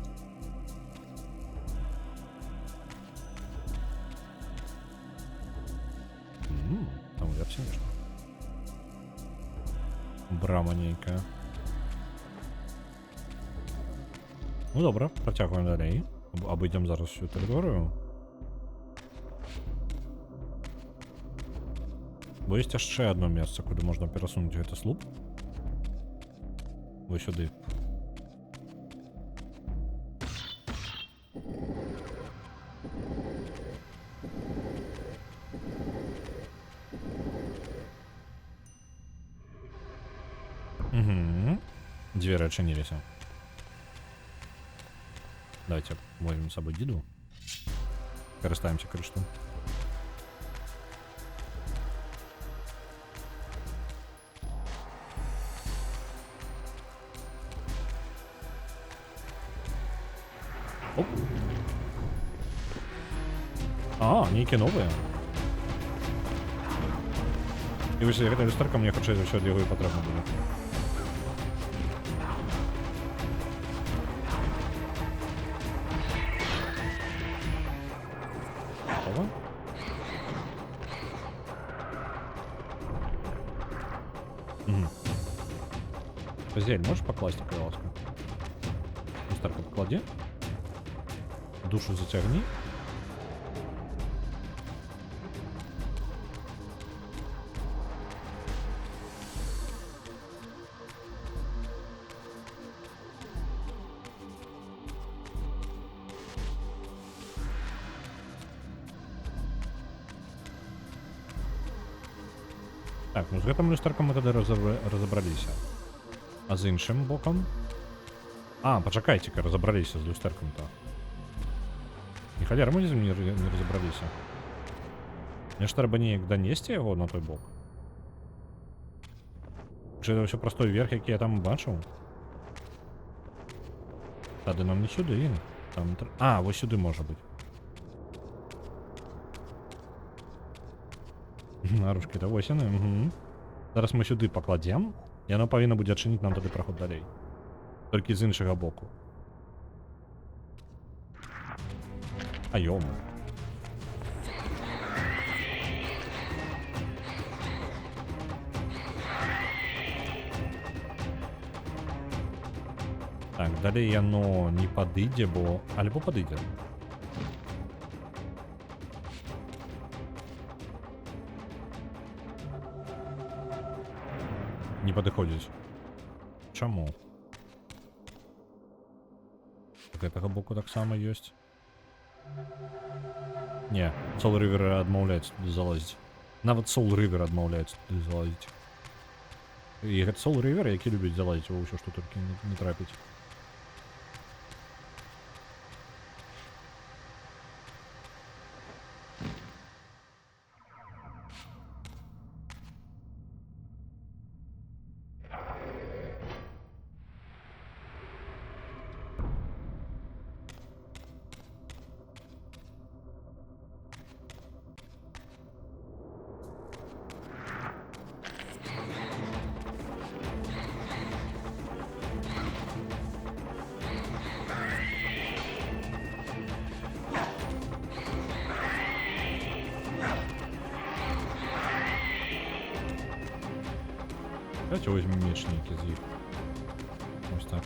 Там версія нешта. Брама нейкая. Ну добра, працягваем далей. Абыдзем зараз всю тэрыторыю. Бо ёсць яшчэ адно месца, куды можна перасунуць гэты слуп. Вось сюды. Угу. Дзверы адчыніліся. Давайте возьмем с собой гиду. Користаемся крыштом. Оп. А, нейкие новые. И вось гэта люстэрка мне хутчэй за ўсё для яго і патрэбна будзе. Зель можешь покласть, пожалуйста? Люстэрка поклади. Душу затягни. Так, ну з гэтым люстэркам мы тады разабраліся. А з іншым бокам? А, пачакайце-ка, разабраліся з люстэркам-то. І халера, мы не разабраліся. Мне ж трэба неяк данесці яго на той бок. Чи це ўсё праз той верх, які я там бачыў? Тады нам не сюды. Там... А, вось сюды можа быць. Нарушкі-то вось яны. Угу. Зараз мы сюды пакладзем. І яно павінна будзе адчыніць нам тады праход далей. Толькі з іншага боку. А ёму. Так, далей яно не падыдзе, бо... Альбо падыдзе. Не падыходзіць. Чаму? З гэтага боку таксама ёсць. Не, Soul River адмаўляецца туды залазіць. Нават Soul River адмаўляецца туды залазіць. І гэта Soul River, які любіць залазіць ва ўсё, што толькі не трапіць. Давайте візьмемо мічники з їх. Ось так.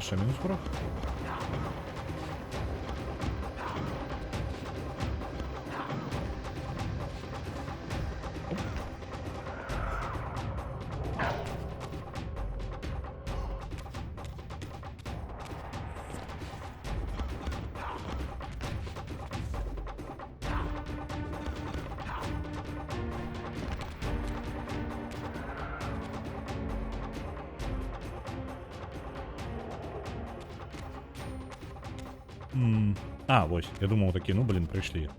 Ще мінус ворог. А, ось, я думал такі, ну блин, пришли.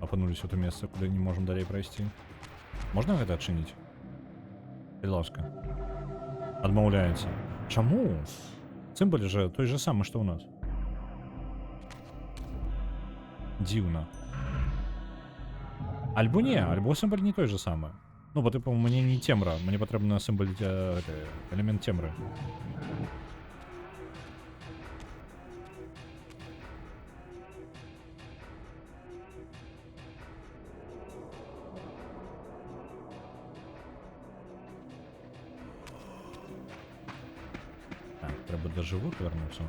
Опанулись в это место, куда не можем далее пройти. Можно это отчинить? Будь ласка. Отмовляется. Чому? Цимбаль же той же самый, что у нас. Дивно. Альбо не, альбо символь не той же самый. Ну, бо типу, мені не темра, мені потрібно символь, елемент темри. Так, треба до живих вернутися.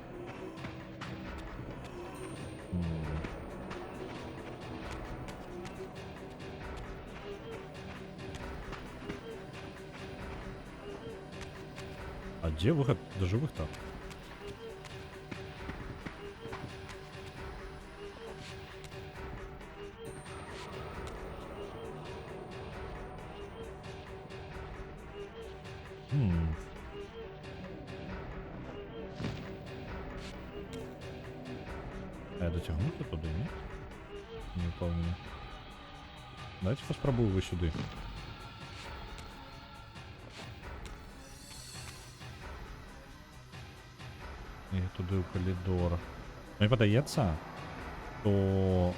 А где выход до живых-то? А я дотягнути туди, ні? Не впевнений. Давайте поспробую ви сюди. І туди в коридор. Мені подається, то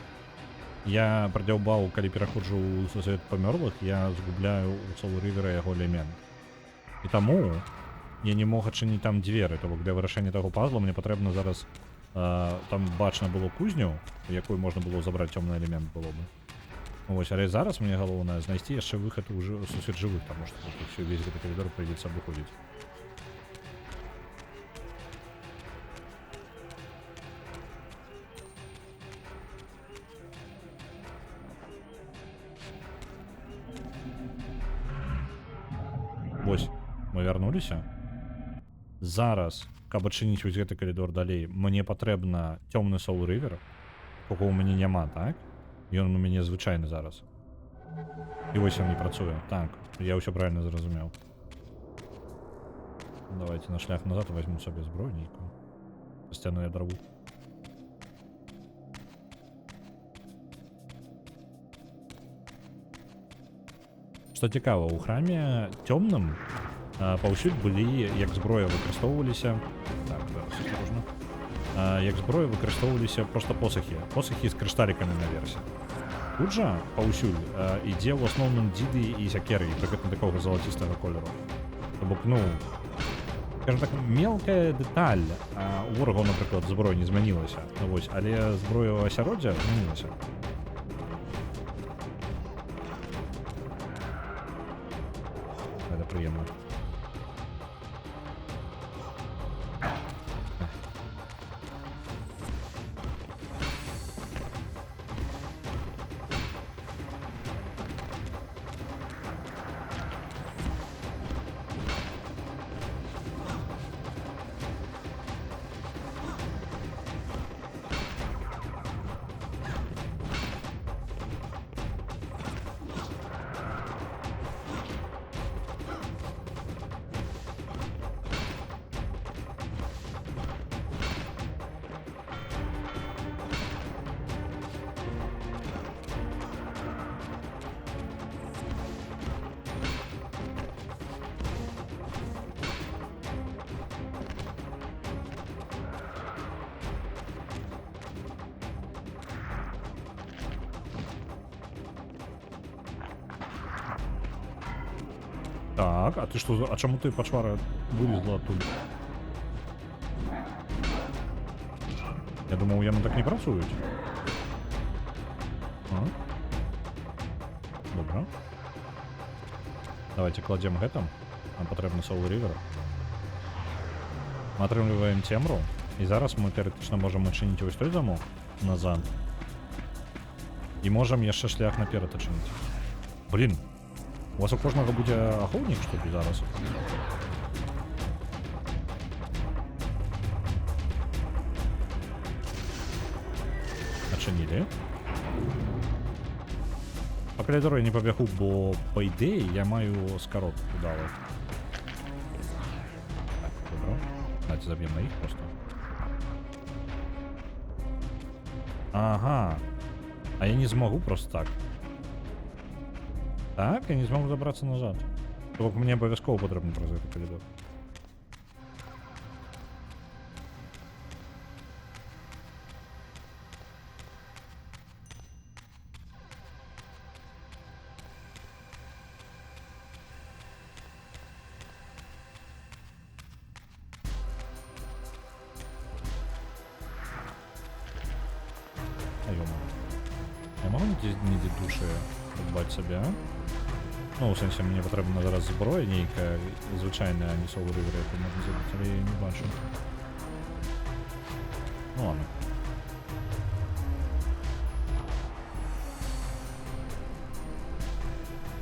я продовбав, коли переходжу у світ померлих, я згубляю у Soul River його елемент. І тому я не мог відчинити там двері, тому для вирішення того пазлу мені потрібно зараз там бачно було кузню, в якої можна було забрати темний елемент було б. Ось, але зараз мені головне знайти ще вихід у сусід живих, тому що тут все, весь этот коридор прийдеться обиходити. Ось, ми вернулися. Зараз, каб адчиніць вось гэты коридор далей, мне патрэбна цёмны Soul River, якога ў мяне няма, так? Ён у мяне звычайны зараз. І вось ён не працуе. Так, я ўсё правильно зразумеў. Давайте на шлях назад возьму сабе зброю нейкую. Пасцяную дрову. Што цікава, у храме цёмным паўсюль былі, як зброя выкарыстоўваліся. Так, зараз осторожно. Як зброя выкарыстоўваліся проста посахі. Посахі з крышталікамі наверсе. Тут жа паўсюль ідзе ў асноўным дзіды і сякеры, і прыкладна такога залацістага колеру. То бок, ну, скажем так, мелкая дэталь. У ворагаў, напрыклад, зброя не змянілася. Вось, але зброя ў асяроддзя змянілася. Гэта прыемна. Так, а ти що, а чому ти пачвара вилізла оттуда? Я думав, ями так не працюють. А? Добре. Давайте кладем гэтым. Нам потрібно Soul River. Ми отримуємо темру. І зараз ми теоретично можемо відчинити ось той замок назад. І можемо ще шлях наперед відчинити. Блін. У вас у кожного буде охотник, що ли, зараз? Відчинили. По коридору я не побігу, бо, по ідеї, я маю скорот удало. Так, добро. Давайте заб'ємо на їх просто. Ага. А я не змогу просто так. Так, я не змогу забратися назад. Тобто мені обов'язково потрібно пройти коридор. Я можу не душі придбати собі, а? Ну, в сенсі, мені потрібна зараз зброя ніяка, звичайна, а не Soul River, яку можна зробити, але я її не бачу. Ну ладно.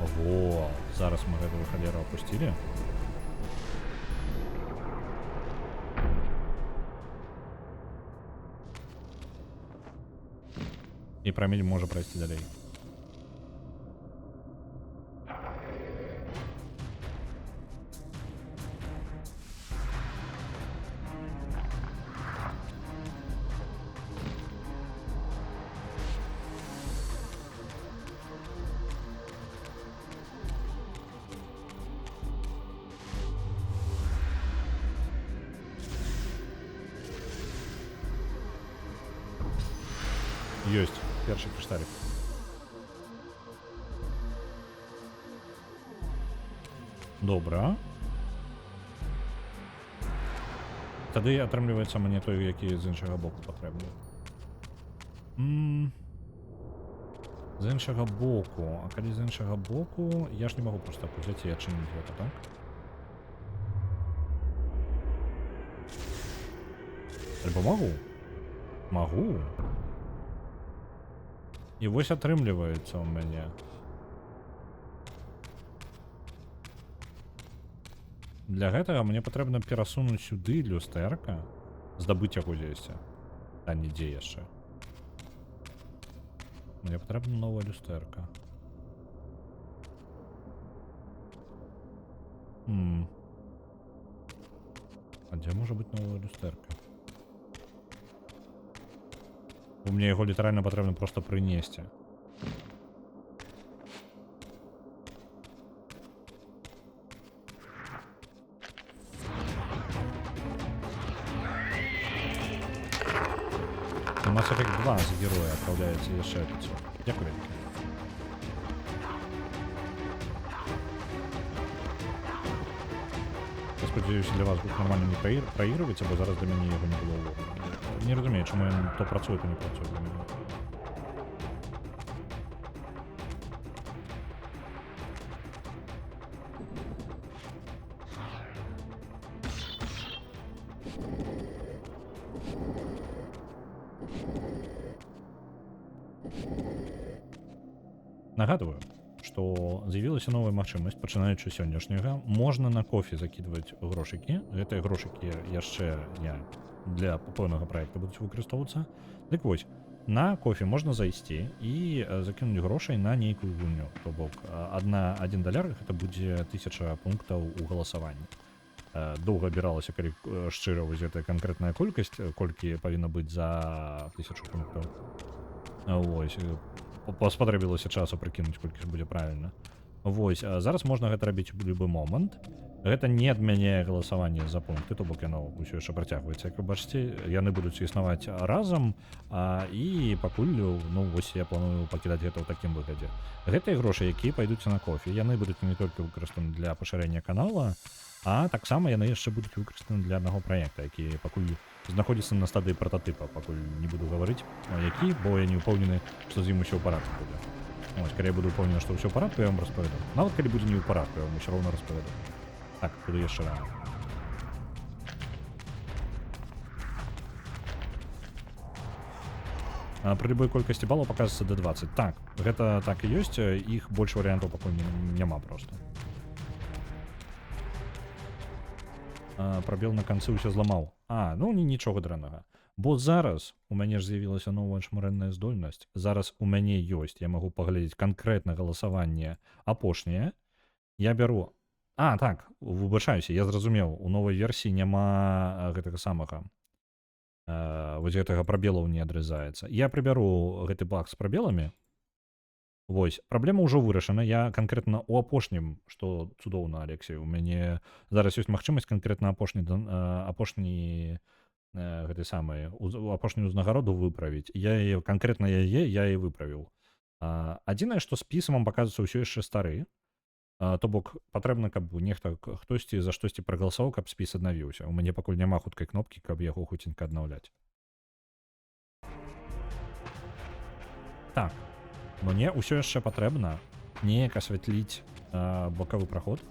Ого, зараз ми этого холера опустили. І промінь може пройти далі. Есть. Перший кришталик. Добре. Тоді отримлюється мені той, який з іншого боку потрібний. З іншого боку. А коли з іншого боку, я ж не можу просто взяти і відчинити це, так? Або можу? Могу. І ось отримлюється у мене. Для гэтага мне патрэбна перасунуць сюды люстэрка, здабыць яго дзесьці. А не дзе яшчэ. Мне патрэбна новая люстэрка. А дзе можа быць новая люстэрка? У меня яго літаральна патрэбна проста прынесці. Mass Effect 2 з героя отправляється яшчэ 500. Дякую. Я сподіваюся, для вас буде нормально не проігруватися, бо зараз для мене його не було. Не розумію, чому він то працює, то не працює для мене. Нагадываю, што з'явілася новая магчымасць, пачынаючы сённяшняга, можна на кофе закідваць грошыкі. Гэтыя грошыкі яшчэ не для пэўнага праекта будуць выкарыстоўвацца. Дык вось, на кофе можна зайсці і закінуць грошай на нейкую гульню. То бок, $1 гэта будзе 1000 пунктаў у галасаванні. Доўга абіралася, калі шчыра вось гэтая канкрэтная колькасць, колькі павінна быць за 1000 пунктаў. Вось. Спатрэбілася часу прыкінуць, колькі ж будзе правільна. Вось, зараз можна гэта рабіць у любы момант. Гэта не адмяняе галасаванне за пункты, то бок яно ўсё яшчэ працягваецца. Як вы бачыце, яны будуць існаваць разам, і пакуль, ну, вось я планую пакідаць гэта ў такім выглядзе. Гэтыя грошы, якія пайдуць на кофе, яны будуць не толькі выкарыстаны для пашырэння канала, а таксама яны яшчэ будуць выкарыстаны для аднаго праекта, які пакуль знаходзіцца на стадыі прататыпа, пакуль не буду гаварыць, які, бо я не ўпэўнены, што з ім усё ў парадку будзе. Ось, калі я буду ўпэўнены, што ўсё ў парадку, я вам распавяду. Нават калі будзе не ў парадку, я вам усё роўна распавяду. Так, буду яшчэ рано. Пры любой колькасці балаў паказваецца D20. Так, гэта так і ёсць, іх больш варыянтаў пакуль няма проста. Прабел на канцы ўсё зламаў. Ну нічога дрэннага. Бо зараз у мяне ж з'явілася новая шмарэнная здольнасць. Зараз у мяне ёсць, я магу паглядзець канкрэтна галасаванне апошняе. Я бяру... так, выбачаюся, я зразумеў, у новай версіі няма гэтага самага. Вось гэтага прабелаў не адрызаецца. Я прыбяру гэты баг з прабеламі. Вось, праблема ўжо вырашана. Я канкрэтна ў апошнім, што цудоўна, Алексей, у мяне зараз ёсць магчымасць канкрэтна апошні гэты самы, апошнюю узнагароду выправіць. Канкрэтна я і выправіў. Адзінае, што спіс вам паказваецца ўсё яшчэ стары. То бок патрэбна, каб нехта хтосьці за штосьці прагаласаваў, каб спіс аднавіўся. У мяне пакуль няма хуткай кнопкі, каб яго хуценька аднаўляць. Так, мне ўсё яшчэ патрэбна неяк асвятліць бокавы праход.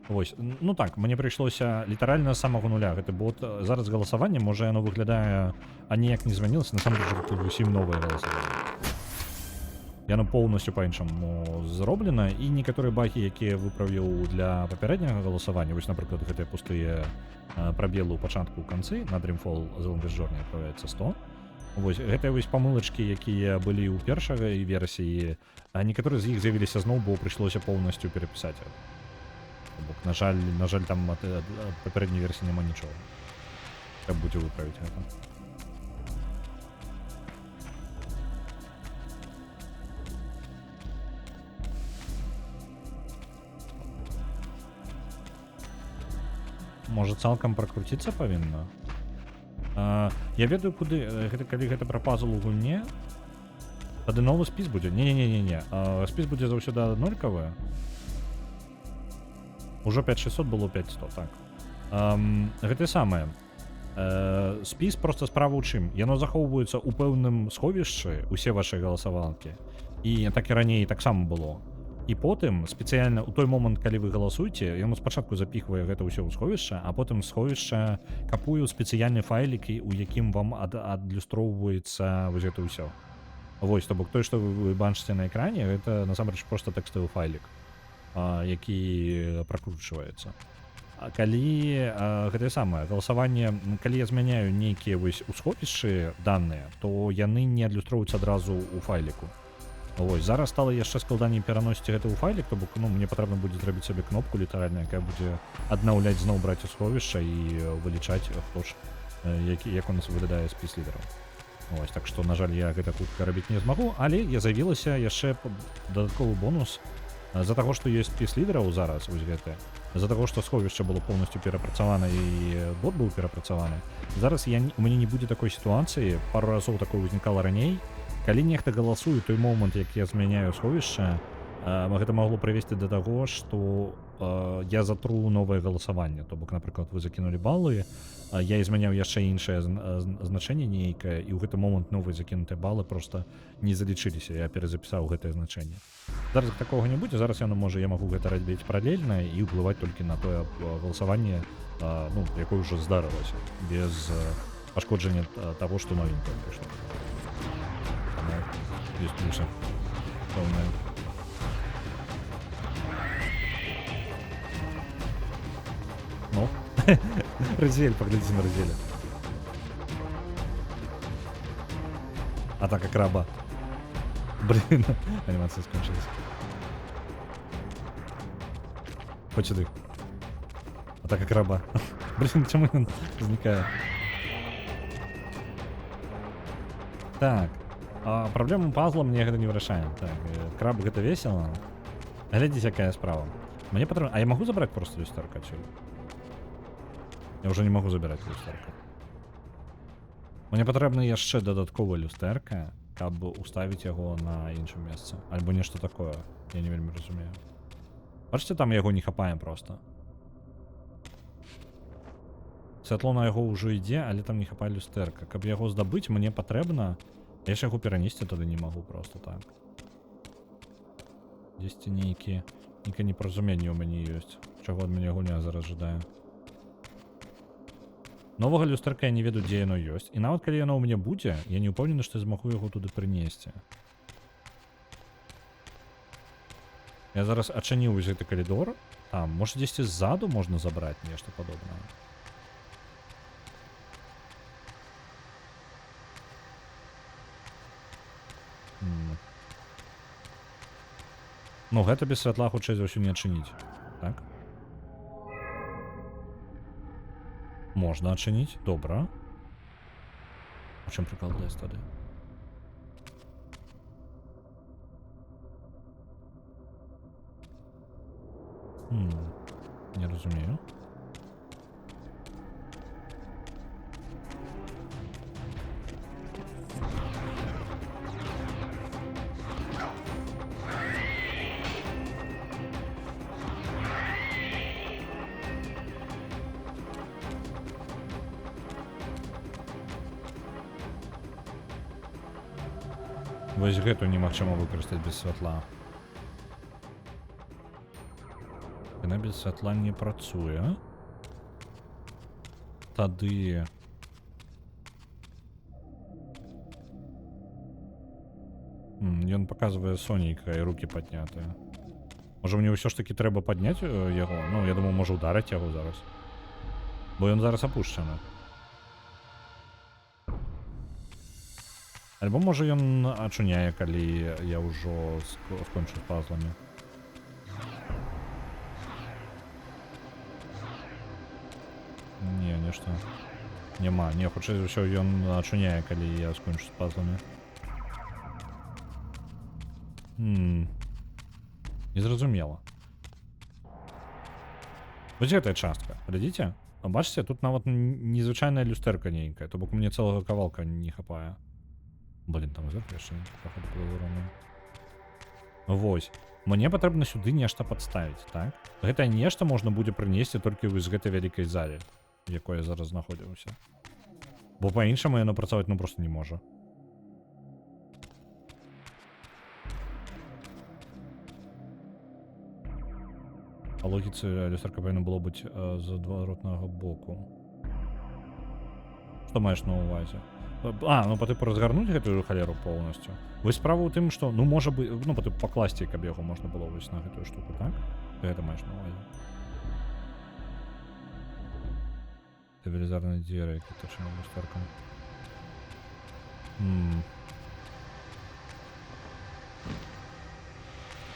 Вось, ну так, мне прыйшлося літаральна з самага нуля. Гэты бот зараз галасаванне, можа яно выглядае, ніяк не змянілася, насамрэч тут усім новае галасаванне. Яно поўнасцю па-іншаму зроблена, і некаторыя багі, якія выправіў для папярэдняга галасавання, вось, напрыклад, гэтыя пустыя прабелы ў пачатку ў канцы, на Dreamfall The Longest Journey адправляецца 100. Вось, гэтыя вось памылачкі, якія былі ў першай версіі, некаторыя з іх з'явіліся зноў, бо прыйшлося поўнасцю перапісаць. Бок, на жаль, там ад папярэдняй версіі няма нічога. Каб будзе выправіць гэта. Можа, цалкам пракруціцца павінна? Я ведаю, куды, калі гэта пра пазл у гульне, тады новы спіс будзе. Не. Спіс будзе заўсёды аднолькавы. Ужо 5600 было 5100, так. Гэта самае. Спіс проста справа ў чым. Яно захоўваецца ў пэўным сховішчы, усе вашы галасавалкі. І так і раней таксама было. І потым спецыяльна ў той момант, калі вы галасуеце, яно спачатку запіхвае гэта ўсё ў сховішча, а потым сховішча капуе ў спецыяльны файлік, у якім вам адлюстроўваецца вось гэта ўсё. Вось, то бок той, што вы бачыце на экране, гэта насамрэч проста тэкставы файлік, які пракручваецца. Калі гэтае самае галасаванне, калі я змяняю нейкія вось у сховішчы даныя, то яны не адлюстроўваюцца адразу ў файліку. Вось, зараз стала яшчэ складаней пераносіць гэта ў файлік, то бок, мне патрэбна будзе зрабіць сабе кнопку літаральна, якая будзе аднаўляць зноў браць у сховішча і вылічаць, хто ж, як у нас выглядае спіс лідараў. Вось, так што, на жаль, я гэта хутка рабіць не змагу, але я з'явілася яшчэ дадатковы бонус з-за таго, што ёсць спіс лідараў зараз, вось гэта, з-за таго, што сховішча было поўнасцю перапрацавана і бот быў перапрацаваны. Зараз у мяне не будзе такой сітуацыі, пару разоў такое ўзнікала раней. Калі нехта галасуе той момант, як я змяняю сховішча, гэта магло прывесці да таго, што я затру новае галасаванне. То бок, напрыклад, вы закінулі балы, я змяняў яшчэ іншае значэнне нейкае, і ў гэты момант новыя закінутыя балы проста не залічыліся. Я перазапісаў гэтае значэнне. Зараз такога не будзе, зараз я магу гэта рабіць паралельна і ўплываць толькі на тое галасаванне, якое ўжо здарылася, без пашкоджання таго, што новенькае прыйшло. Есть плюсы. Полная. Ну, Розель, поглядите на Розеля. Атака краба. Блин, анимация скончилась. Хоть сюда. Атака краба. Блин, чему он возникает? Так. А праблему пазла мне гэта не вырашае. Так, краб гэта весела. Глядзіце, якая справа. Мне патрэбна... А я магу забраць просто люстэрка адсюль? Я ўжо не магу забіраць люстэрка. Мне патрэбна яшчэ дадаткова люстэрка, каб уставіць яго на іншым месцы. Альбо нешта такое. Я не вельмі разумею. Бачыце, там яго не хапае проста. Святло на яго ўжо ідзе, але там не хапае люстэрка. Каб яго здабыць, мне патрэбна... Я ж яго перанесці тады не магу просто так. Дзесьці нейкія непаразуменні ў мяне ёсць. Чаго ад мяне гульня зараз жадае. Новага люстэрка я не ведаю, дзе яно ёсць. І нават калі яно ў мяне будзе, я не ўпэўнены, што я змагу яго туды прынесці. Я зараз адчыніў вось гэты калідор. Там, можа дзесьці ззаду можна забраць нешта падобнае. Ну, гэта без святла хутчэй за ўсё не адчыніць. Так? Можна адчыніць, добра. У чым прыкол дэс тады? Не разумею. Вось гэту немагчыма выкарыстаць без святла. Яна без святла не працуе. Тады... Ён паказвае сонейка і рукі паднятыя. Можа мне ўсё ж такі трэба падняць яго? Ну, я думаю, можа ударыць яго зараз. Бо ён зараз апушчаны. Альбо можа ён ачуняе, калі я ўжо скончу з пазламі. Не, нешта. Няма. Не, хутчэй за ўсё ён ачуняе, калі я скончу з пазламі. Незразумела. Вось гэтая частка. Глядзіце? Бачыце, тут нават незвычайная люстэрка нейкая, то бок мне цэлага кавалка не хапае. Блин, там зверху яшчэ паходу плазуроны. Вось. Мне патрэбна сюды нешта падставіць, так? Гэта нешта можна будзе прынесці толькі вось з гэтай вялікай зале, в якой я зараз знаходзіўся. Бо па-іншаму яно працаваць ну проста не можа. Па логіцы люстэрка павінна было быць з адваротнага боку. Што маеш на ўвазе? А, ну па тыпу разгарнуць гэтую халеру поўнасцю. Вось справа ў тым, што ну можа бы, ну па тыпу пакласці, каб яго можна было вось на гэтую штуку, так? Ты гэта маеш на ўвазе. Стабілізарныя дзверы, які тачаны люстэркам.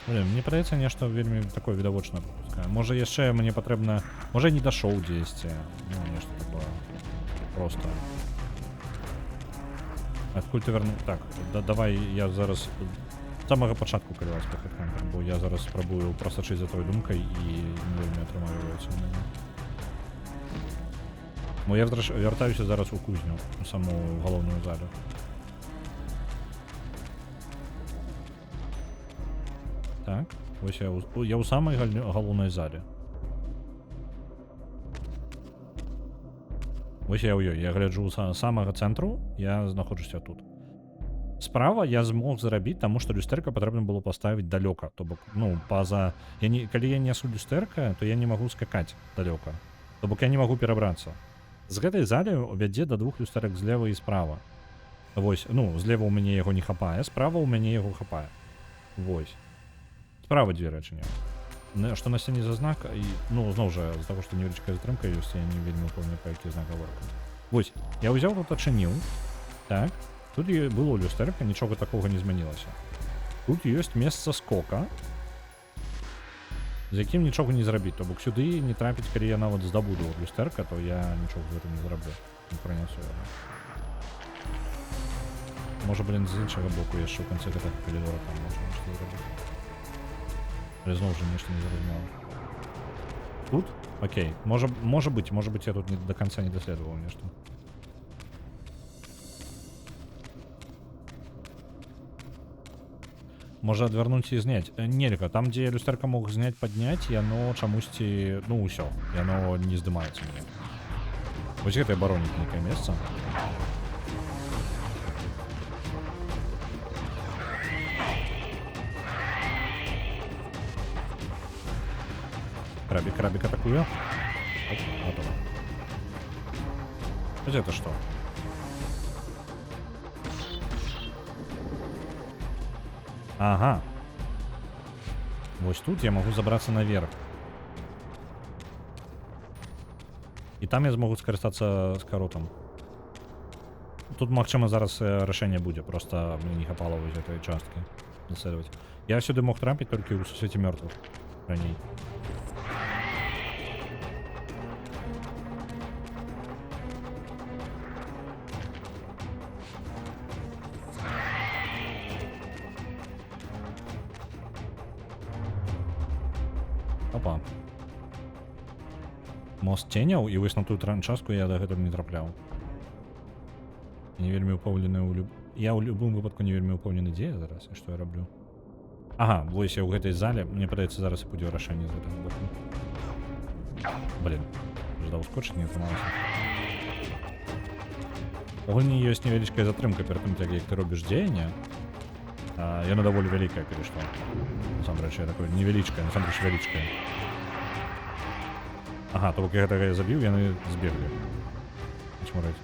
Блин, мне падаецца нешта вельмі такое відавочнае прапускае. Можа яшчэ мне патрэбна... Можа я не дашоў дзесьці. Ну, нешта такое. Просто... Адкуль ты верну... Так, давай я зараз з самага пачатку калі ласка хэдхантер, бо я зараз спрабую прасачыць за твоей думкай і не вельмі атрымаюцца ў мяне. Бо я вяртаюся зараз у кузню, у саму галоўную залю. Так, вось я ў самай галоўнай зале. Вось я ў ёй, я гляджу з самага цэнтру, я знаходжуся тут. Справа я змог зрабіць, таму што люстэрка патрэбна было паставіць далёка, то бок, ну, па-за... Калі я несу люстэрка, то я не магу скакаць далёка. То бок я не магу перабрацца. З гэтай залі вядзе да двух люстэрак злева і справа. Вось, ну, злева ў мяне яго не хапае, справа ў мяне яго хапае. Вось. Справа дзве рэчы. Што на сцяне за знак, і, ну, зноў жа, з-за таго, што невялічкая затрымка ёсць, я не вельмі памятаю, па які знак гаворка. Вось, я ўзяў тут адчыніў, так, тут было люстэрка, нічога такога не змянілася. Тут ёсць месца скока, з якім нічога не зрабіць, то бок сюды не трапіць, калі я нават здабуду люстэрка, то я нічога з гэтым не зраблю, не пранясу яго. Може, блін, з іншого боку є ще в кінці гэтага коридора там можна що зробити. Але знову ж нічого не зрозуміло. Тут? Окей. Може быть, я тут до конца не доследовал нечто. Може отвернуть і зняти. Нельга, там, де люстерка мог зняти, підняти, яно чомусь, ну, усё. Яно не здымається мені. Ось гэта оборонить некое место. Крабик атакую. Оп, готово. Вот это что? Ага. Вот тут я могу забраться наверх. И там я змогу скористатися скоротом. Тут, магчыма, зараз рашэнне будзе, просто мне не хапало вось этой часткі даследаваць. Я сюды мог трапіць толькі ў сусвеце мёртвых раней. Опа. Мост ценяў, і вось на ту частку я дагэтуль не трапляў. Не вельмі упэўнены ў Я ў любым выпадку не вельмі упэўнены, дзе я зараз і што я раблю. Ага, вось я ў гэтай зале, мне падаецца, зараз і будзе рашэнне з гэтага боку. Блін, ждаў скочыць, не атрымалася. У гульні ёсць невялічкая затрымка перад тым, як ты робіш дзеянне. Яна даволі вялікая, калі што. Насамрэч, я такое невялічкая, насамрэч вялічкая. Ага, то бок я гэтага я забіў, яны збеглі. Чмураць.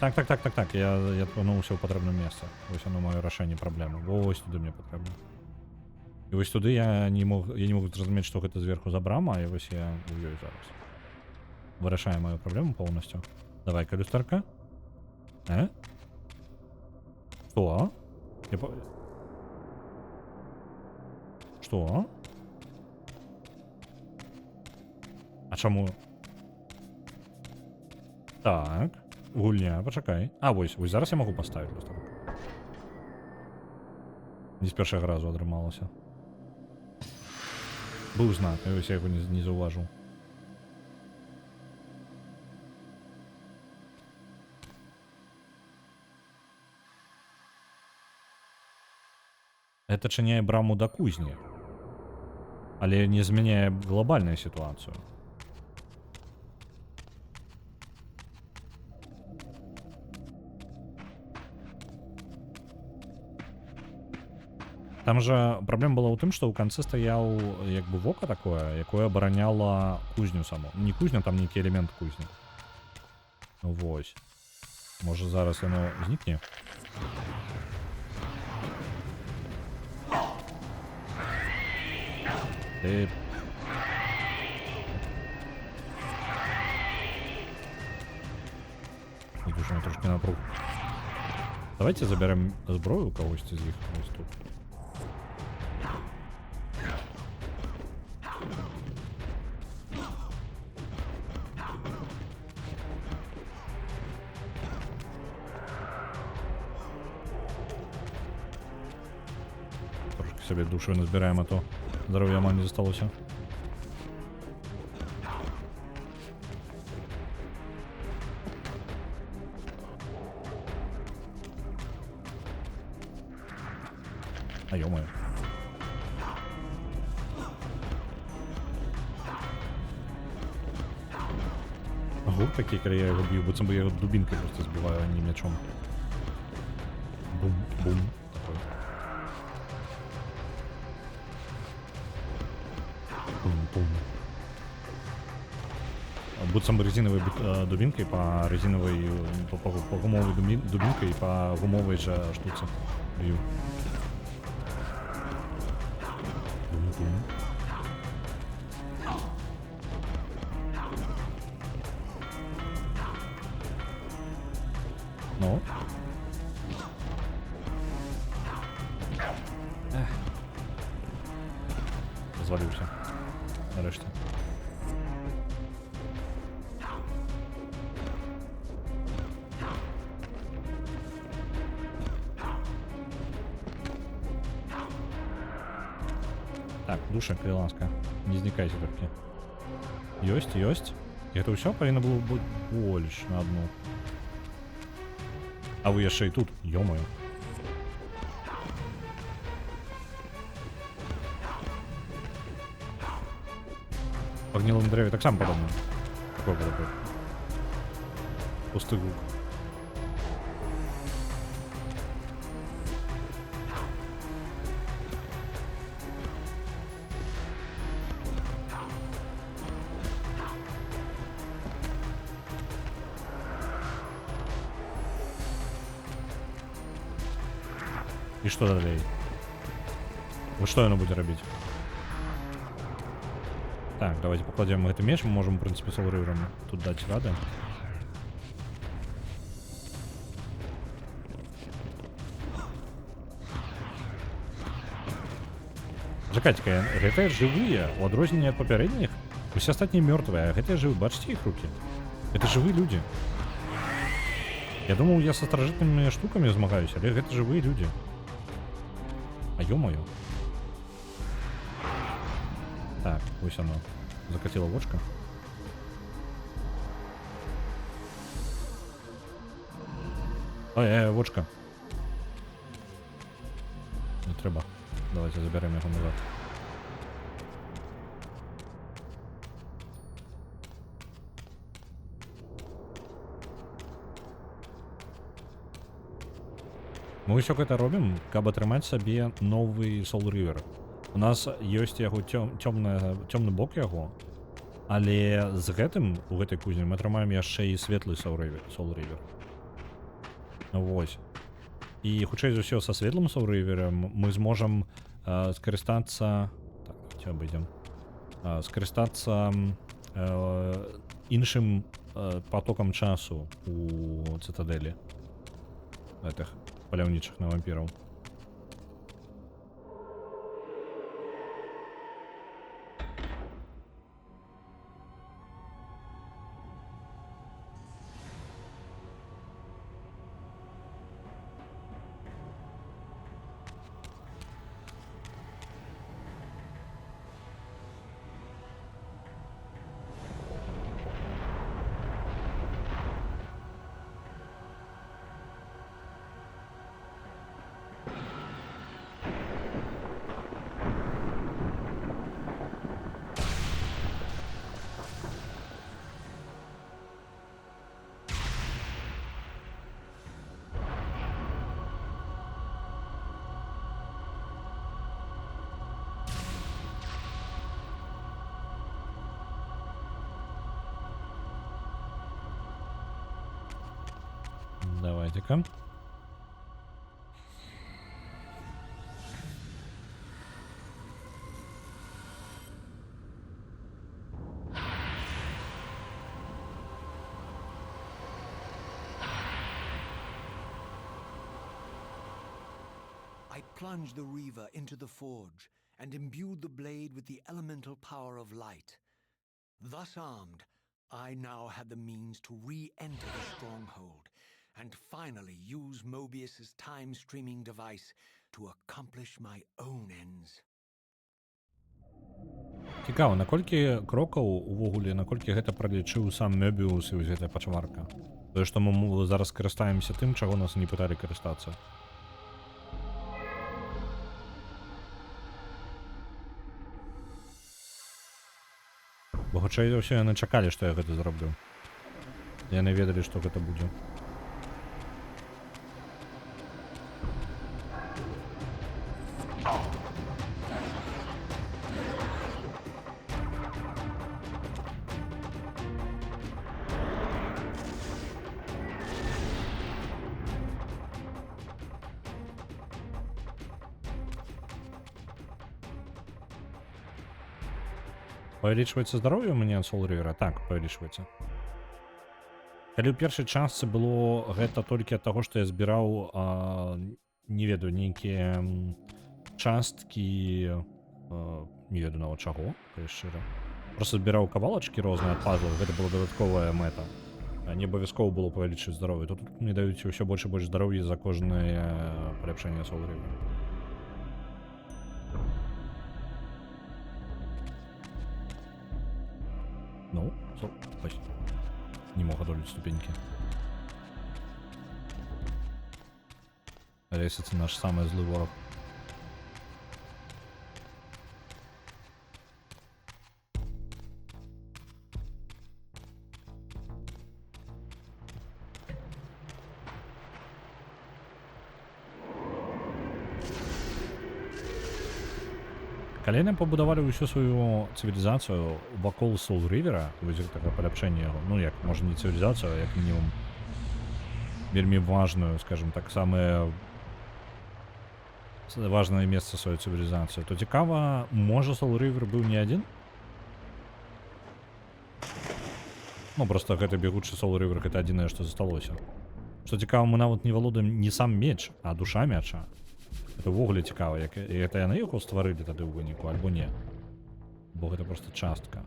Так, я ткнуўся ў патрэбным месца. Вось оно маё рашэнне праблемы. Вось туды мне патрэбна. І вось туды я не мог зразумець, што гэта зверху за брама, і вось я у ёй зараз. Вырашаю маю праблему полностью. Давай-ка люстерка. Что? Что? А чаму? Так. Гульня, пачакай. А, вось зараз я могу поставить люстерку. Не з першага разу атрымалася. Быў знак, я вось яго не заўважыў. Это чыняе браму да кузні, але не змяняе глобальную ситуацию. Там же праблема была ў тым, што ў канцы стаяў як бы вока такое, якое абараняла кузню саму. Не кузня, там нейкі элемент кузні. Ну вось. Можа зараз яно знікне? Ты... Идешь на трошки напруг. Давайте заберем зброю у когось из них ось тут. Трошки себе душу назбираем, а то здоровья мам не засталося. А ё-моё. Гук такий, коли я його б'ю, бо я його дубинкой просто збиваю, а не м'ячом. Бум-бум. Бум-бум. Будто бы резиновой дубинкой по резиновой, по гумовой дубинкой и по гумовой же штуце бью. Бум-бум. Ну? Розвалився. Нарешті. Так, душа, калі ласка, не знікайце толькі. Ёсць. І гэта ўсё павінна было быць больш на адну. А вы яшчэ і тут, ё-моё. Па гнілым дрэве таксама падобна. Такой. Пусты гук. І што далей? Вы што яно будзе рабіць? Так, давайте покладем гэты меч, мы можем, в принципе, Soul River'ам тут даць рады. Чакайце-ка, гэтыя жывыя, у адрозненне ад папярэдніх. Усе астатнія мёртвыя, а гэтыя жывы, бачыце іх рукі? Это жывыя людзі. Я думаў, я са старажытнымі штукамі змагаюся, але гэта жывыя людзі. А ё-моё. Так, вось оно. Закатила вочка. Ой, вочка. Не трэба. Давайте заберем яго назад. Мы ўсё гэта робім, каб атрымаць сабе новы Soul River. У нас ёсць яго цёмны бок яго, але з гэтым у гэтай кузні мы атрымаем яшчэ і светлы Soul River. Вось. І хутчэй за ўсё са светлым Soul River'ам мы зможам скарыстацца... Так, давайте абыдзем. Скарыстацца іншым потокам часу у цытадэлі гэтых паляўнічых на вампіраў. Давайте-ка. I plunged the Reaver into the forge and imbued the blade with the elemental power of light. Thus armed, I now had the means to re-enter the stronghold and finally use Mobius's time-streaming device to accomplish my own ends. Цікава, наколькі крокаў увогуле, наколькі гэта пралічыў сам Мёбіус і вось гэтая пачварка? Тое, што мы зараз карыстаемся тым, чаго нас не пыталі карыстацца. Бо хутчэй за ўсё яны чакалі, што я гэта зраблю. Яны ведалі, што гэта будзе. Павялічваецца здароўе ў мяне ад Soul River'а? Так, павялічваецца. Калі ў першай частцы было гэта толькі ад таго, што я збіраў, не ведаю, нейкія часткі, не ведаю нават чаго, калі шчыра. Просто збіраў кавалачкі розныя ад пазлаў, гэта была дадатковая мэта. Не абавязкова было павялічыць здароўе. Тут мне даюць ўсё больш і больш здароўя за кожнае паляпшэнне Soul River. Ну, ой, не мог одолеть ступеньки. Лестница наш самый злый ворог. Калі яны пабудавалі ўсю сваю цывілізацыю вакол Soul River, вось такое паляпшэнне яго, ну як, можа не цывілізацыю, а як мінімум вельмі важную, скажем так, самае важнае месца сваёй цывілізацыі, то цікава, можа Soul River быў не адзін? Ну, просто гэты бегучы Soul River гэта адзінае, што засталося. Што цікава, мы нават не валодаем не сам меч, а душа мяча. Это ўвогуле цікава, як гэта яны яго стварылі тады ў выніку, альбо не. Бо гэта проста частка.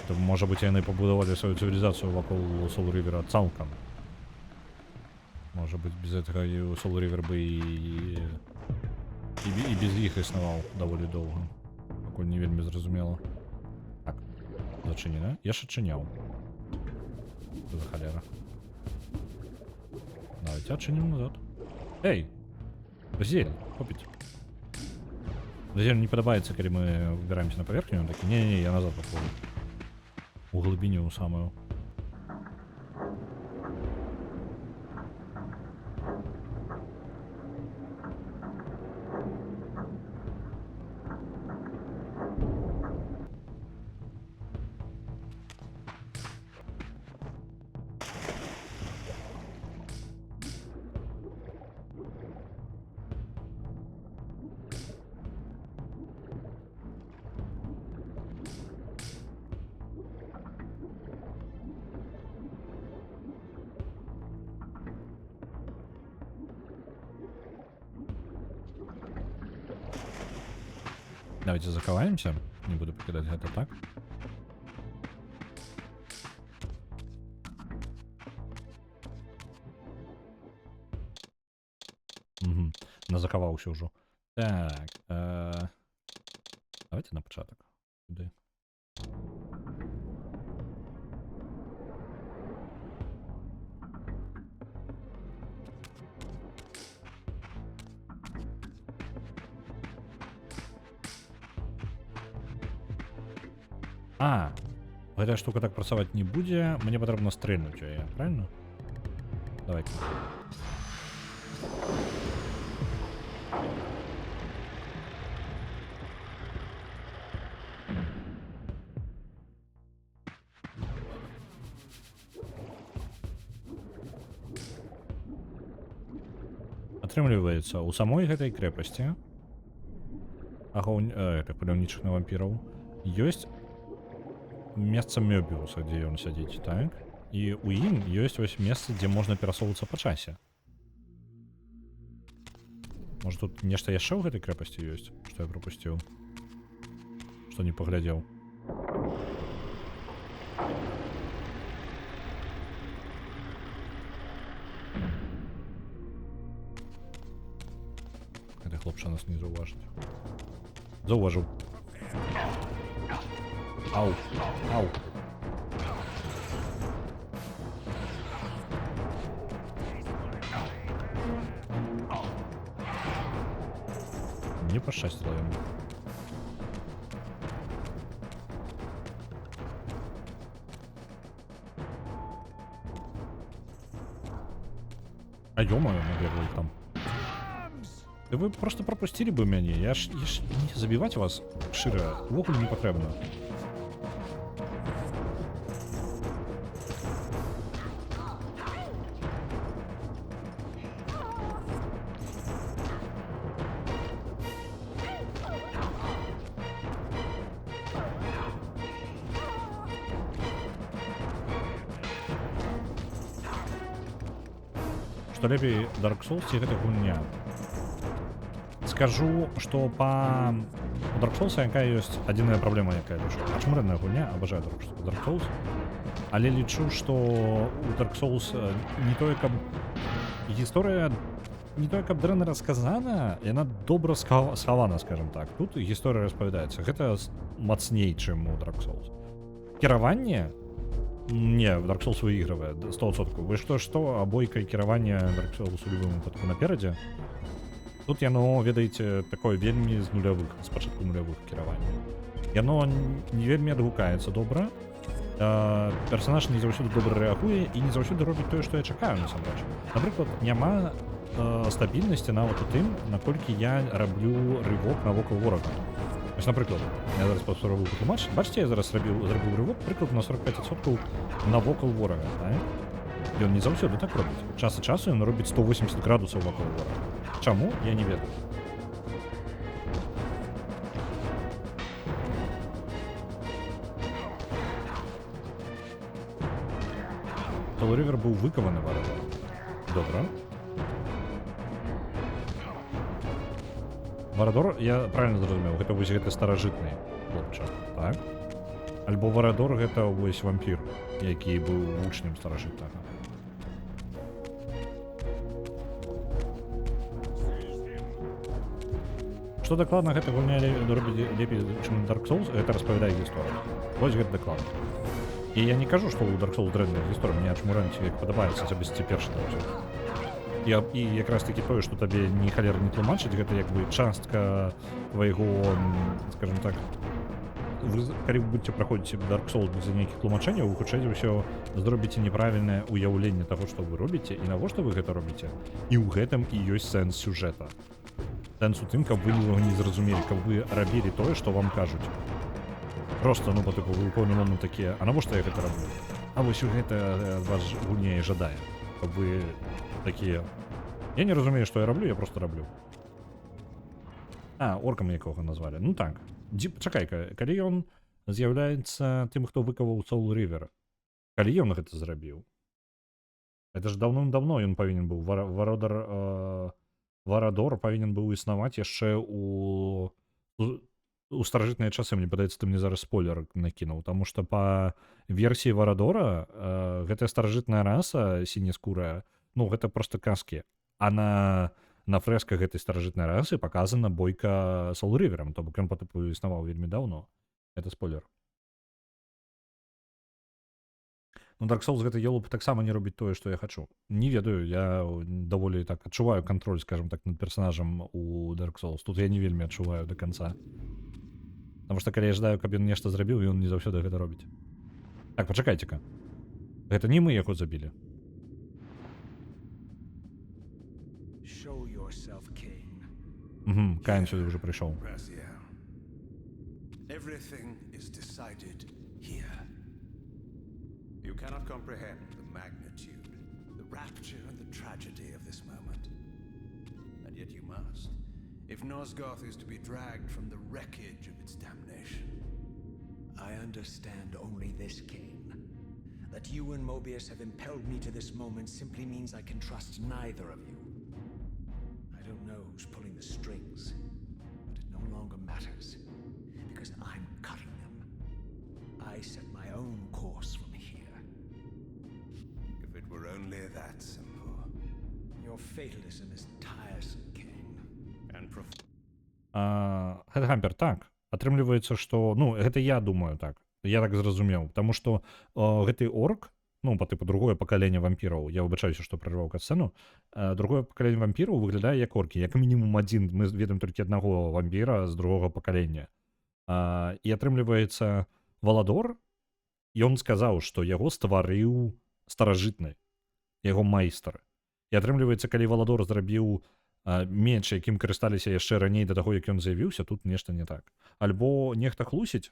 То, можа быць, яны пабудавалі сваю цывілізацыю вакол Soul River цалкам. Можа быць, без гэтага і Soul River бы і без іх існаваў даволі доўга. Пакуль не вельмі зразумела. Так, зачынена. Я ж адчыняў. Што за халера? Давайте адчынім назад. Эй! Зель, хопіць. Зель не падабаецца, калі мы выбіраемся на паверхню, он такі, не-не-не, я назад паплыву. У глыбіню у самую. Давайте заховаемся. Не буду покидать это так. Угу. Назаховався уже. Так. Давайте на початок. Сюди. А, гэтая штука так працаваць не будзе, мне патрэбна стрэльнуць яе, правильно? Давайте. Атрымліваецца, у самой гэтай крэпасці паляўнічых на вампіраў ёсць месца Мёбіуса, дзе ён сядзіць, так? І у ім ёсць вось месца, дзе можна перасоўвацца па часе. Можа тут нешта яшчэ ў гэтай крэпасці ёсць, што я прапусціў? Што не паглядзеў? Гэты хлопча нас не заўважыць. Заўважыў. Ау, ау. Не пощастило ему. А ё-моё, набегал там. Да вы просто пропустили бы мяне. Я ж не забивать вас широ увогуле не патрэбна. Что лепей Dark Souls ці гэта гульня. Скажу, што па Dark Souls якая ёсць адзіная праблема, якая лічу. Ачмурная гульня, абажаю Dark Souls. Але лічу, што у Dark Souls не тое, каб гісторыя не тое каб дрэнна расказана, яна добра схавана, скажем так. Тут гісторыя распавядаецца. Гэта мацней, чым у Dark Souls. Кіраванне? Не, Dark Souls выигрывае 100%. Вы што, абойка і кіраванне Dark Souls у любым выпадку наперадзе. Тут яно, ведаеце, такое вельмі з нулявых, з пачатку нулявых кіравання. Яно не вельмі адгукаецца добра. Персонаж не заўсёды добра рэагуе і не заўсёды робіць тое, што я чакаю, насамрэч. Напрыклад, няма стабільнасці нават у тым, наколькі я раблю рывок навокал ворага. Вось, напрыклад, я зараз паспрабую патлумачыць. Бачыце, я зараз зрабіў рывок, прыклад, на 45% навокал ворага, так? Ён не заўсёды так робіць. Час ад часу ён робіць 180 градусаў вакол ворага. Чаму? Я не ведаю. Soul River быў выкаваны Варадор. Добра. Варадор, я правильно зразумеў, гэта вось гэты старажытны хлопча, так? Альбо Варадор гэта вось вампір, які быў вучнем старажытнага. Што дакладна гэта гульня робіць лепей, чым Dark Souls, гэта распавядае гісторыю. Вось гэта дакладна. І я не кажу, што ў Dark Souls дрэнная гісторыя, мне чаму ранці як падабаецца асабісці першы Dark Souls. І якраз такі тое, што табе ні халера не тлумачыць, гэта як бы частка твайго, скажем так, калі вы будзеце праходзіць Dark Souls без нейкіх тлумачэнняў, вы хутчэй за ўсё зробіце неправільнае ўяўленне таго, што вы робіце і навошта вы гэта робіце. І ў гэтым і ёсць сэнс сюжэта. Сэнс у тым, каб вы не зразумелі, каб вы рабілі тое, што вам кажуць. Просто, ну, па-тыпу, вы ў пэўны момант такія, а навошта я гэта раблю? А вось гэта вас гульня і жадае. Каб вы такія... Я не разумею, што я раблю, я просто раблю. Оркам якога назвалі. Ну так. Чакай-ка, калі ён з'яўляецца тым, хто выкаваў Soul River, калі ён гэта зрабіў? Это ж даўным-даўно ён павінен быў. Варадор павінен быў існаваць яшчэ у старажытныя часы. Мне падаецца, ты мне зараз спойлер накінуў, таму што па версіі Варадора гэтая старажытная раса сіняскурая, ну, гэта проста казкі. А на фрэсках гэтай старажытнай расы паказана бойка Soul River'ам, то бок ён па-тыпу існаваў вельмі даўно. Это спойлер. Ну, Dark Souls гэта ёлуп таксама не робіць тое, што я хачу. Не ведаю, я даволі так адчуваю кантроль, скажем так, над персонажам у Dark Souls. Тут я не вельмі адчуваю до конца. Таму што калі я жадаю, каб ён нешта зрабіў, ён не заўсёды гэта робіць. Так, пачакайце-ка. Гэта не мы яго забілі. Каін сюди вже прийшов. Everything is decided here. You cannot comprehend the magnitude, the rapture and the tragedy of this moment. And yet you must, if Nosgoth is to be dragged from the wreckage of its damnation. I understand only this, Cain. That you and Mobius have impelled me to this moment simply means I can trust neither of you. I don't know who's pulling the strings, but it no longer matters, because I'm cutting them. I set my own course from here. If it were only that simple. Your fatalism is tiresome, Cain. And Хедгампер, так. Атрымліваецца, што... Ну, гэта я думаю так. Я так зразумеў. Таму што гэты орк, ну, па тыпу другое пакаленне вампіраў, я выбачаюся, што прарваў катсцэну, другое пакаленне вампіраў выглядае як оркі. Як мінімум адзін, мы ведаем толькі аднаго вампіра з другога пакалення. І атрымліваецца Валадор, ён сказаў, што яго стварыў старажытны, яго майстар. І атрымліваецца, калі Валадор зрабіў меч, якім карысталіся яшчэ раней да таго, як ён з'явіўся, тут нешта не так. Альбо нехта хлусіць,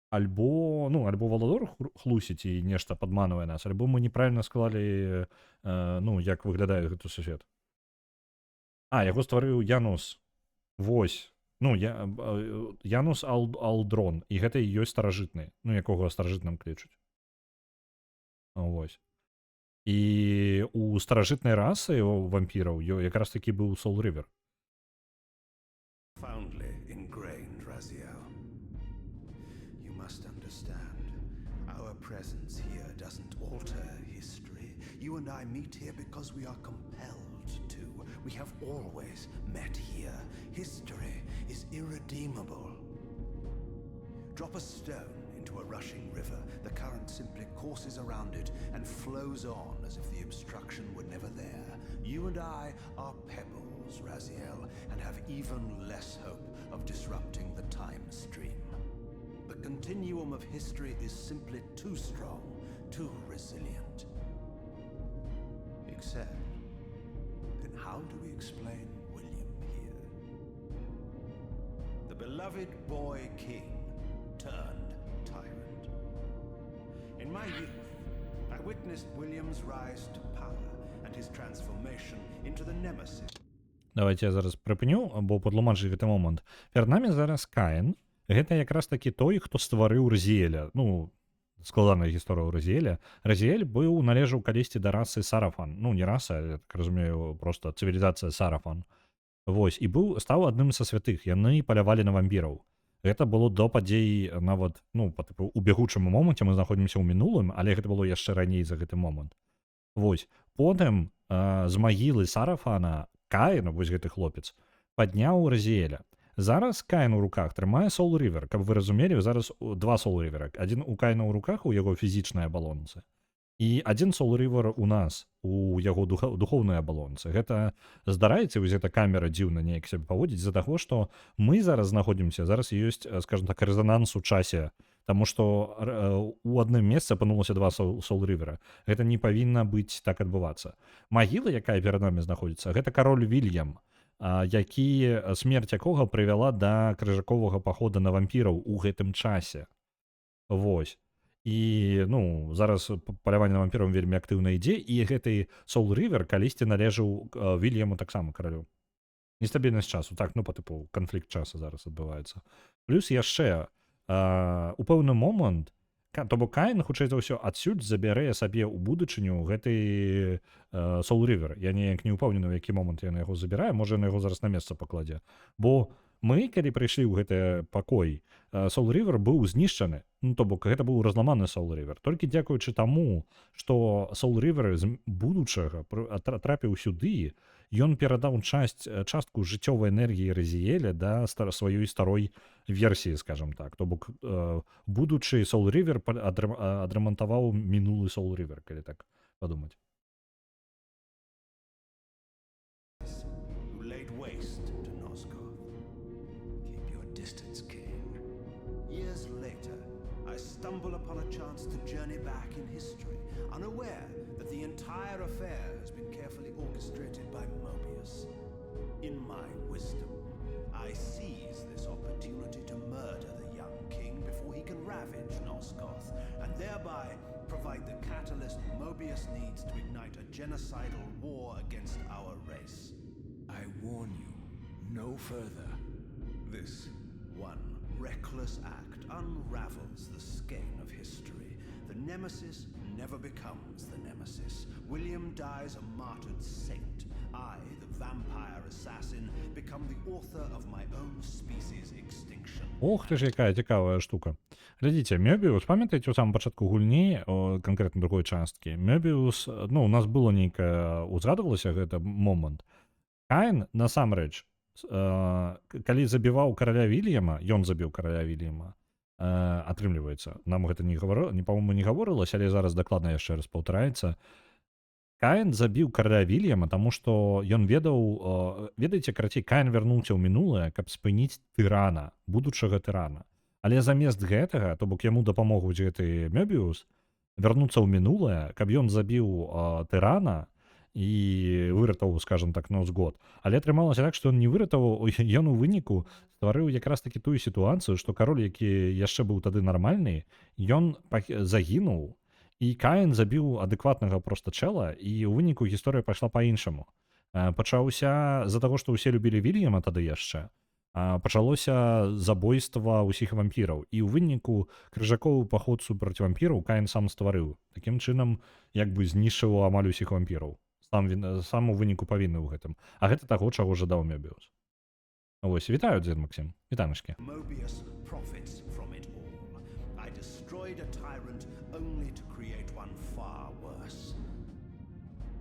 альбо Валадор хлусіць і нешта падманвае нас, альбо мы неправільна склалі, як выглядае гэты сусвет. Яго стварыў Янус. Вось. Янус Алдрон. І гэта і ёсць старажытны. Ну, якога старажытным клічуць. Вось. І у старажытнай расы вампіраў якраз такі быў Soul River. Profoundly ingrained, Raziel. You must understand, our presence here doesn't alter history. You and I meet here because we are compelled to. We have always met here. History is irredeemable. Drop a stone into a rushing river. The current simply courses around it and flows on as if the obstruction were never there. You and I are pebbles, Raziel, and have even less hope of disrupting the time stream. The continuum of history is simply too strong, too resilient. Except, then how do we explain William here? The beloved boy king turned tyrant. In my youth, I witnessed William's rise to power and his transformation into the nemesis. Давайте я зараз прыпыню, або падлумачыць гэты момант. Перад намі зараз Каін. Гэта якраз такі той, хто стварыў Разіэля. Ну, складаная гісторыя ў Разіэля. Разіэль быў належаў калісьці да расы Сарафан. Ну, не раса, я так разумею, просто цывілізацыя Сарафан. Вось, і стаў адным са святых. Яны палявалі на вампіраў. Гэта было до падзей нават, ну, у бягучым моманце мы знаходзімся ў мінулым, але гэта было яшчэ раней за гэты момант. Вось, потым з магілы Сарафана Каін, вось гэты хлопец, падняў Разіэля. Зараз Каін у руках трымае Soul River. Каб вы разумелі, зараз два Soul River. Адзін у Каіна ў руках у яго фізічнай абалонцы. І адзін Soul River у нас, у яго духоўнай абалонцы. Гэта, здараецца, вось эта камера дзіўна неяк сябе паводзіць з-за таго, што мы зараз знаходзімся, зараз ёсць, скажем так, рэзананс у часе, таму што у адным месцы апынулася два Soul River. Гэта не павінна быць так адбывацца. Магіла, якая перад намі знаходзіцца, гэта кароль Вільям, смерць якога прывяла да крыжаковага пахода на вампіраў у гэтым часе. Вось. І, ну, зараз паляванне на вампіраў вельмі актыўна ідзе, і гэты Soul River калісьці належаў Вільяму таксама каралю. Нестабільнасць часу, так, ну, па тыпу канфлікт часу зараз адбываецца. Плюс яшчэ у пэўны момант, то бок Каін, хутчэй за ўсё, адсюль забярэ сабе ў будучыню гэты Soul River. Я неяк не ўпэўнены, у які момант яна яго забірае, можа, яна яго зараз на месца пакладзе. Бо мы, калі прыйшлі ў гэты пакой, Soul River быў знішчаны, ну, то бок гэта быў разламаны Soul River. Толькі дзякуючы таму, што Soul River з будучага трапіў сюды, ён перадаў частку жыццёвай энергіі Разіэля да сваёй старой версіі, скажем так. То бок будучы Soul River адрамантаваў мінулы Soul River, калі так падумаць. Stumble upon a chance to journey back in history, unaware that the entire affair has been carefully orchestrated by Mobius. In my wisdom, I seize this opportunity to murder the young king before he can ravage Nosgoth, and thereby provide the catalyst Mobius needs to ignite a genocidal war against our race. I warn you, no further. This one reckless act unravels the skein of history. The nemesis never becomes the nemesis. William dies a martyred saint. I, the vampire assassin, become the author of my own species' extinction. Ох, ты ж якая цікавая штука. Глядзіце, Мёбіус, памятаеце, у самым пачатку гульні, канкрэтна другой часткі, Мёбіус, ну, у нас было нейкае, узгадывалася гэта момант. Каін, насамрэч, калі забіваў караля Вільяма, ён забіў караля Вільяма, атрымліваецца, нам гэта по-моему, не гаворылася, але зараз дакладна яшчэ раз паўтараецца. Каін забіў караля Вільяма, таму што ён ведаў, ведаеце, карацей, Каін вярнуўся ў мінулае, каб спыніць тырана, будучага тырана. Але замест гэтага, то бок яму дапамогуць гэты Мёбіус, вярнуцца ў мінулае, каб ён забіў тырана, і выратаваў, скажем так, Nosgoth. Але атрымалася так, што ён не выратаваў, ён у выніку стварыў якраз такі тую сітуацыю, што кароль, які яшчэ быў тады нармальны, ён загінуў, і Каін забіў адэкватнага проста чэла, і ў выніку гісторыя пайшла па-іншаму. Пачаўся з-за таго, што ўсе любілі Вільяма тады яшчэ, пачалося забойства ўсіх вампіраў, і ў выніку крыжаковы паход супраць вампіраў Каін сам стварыў. Такім чынам, як бы знішчыў амаль усіх вампіраў. Сам у выніку павінны ў гэтым. А гэта таго, чаго жадаў Мёбіус. Вось, вітаю, дзед Максим. Вітанышкі. Mobius profits from it all. I destroyed a tyrant only to create one far worse.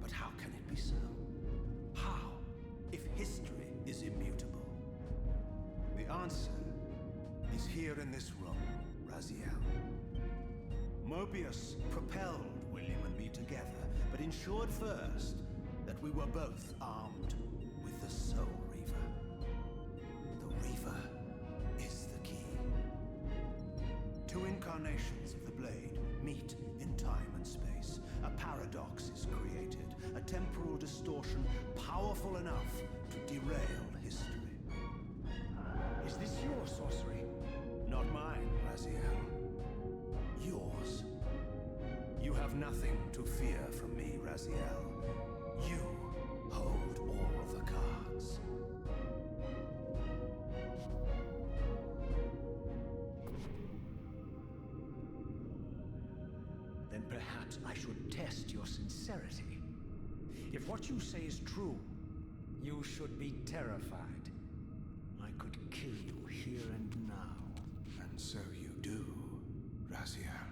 But how can it be so? How? history is immutable? The answer is here in this room, Raziel. Mobius propelled William and me together, but ensured first that we were both armed with the Soul Reaver. The Reaver is the key. Two incarnations of the blade meet in time and space. A paradox is created, a temporal distortion powerful enough to derail history. Is this your sorcery? Not mine, Raziel. Yours. You have nothing to fear from me, Raziel. You hold all the cards. Then perhaps I should test your sincerity. If what you say is true, you should be terrified. I could kill you here and now. And so you do, Raziel.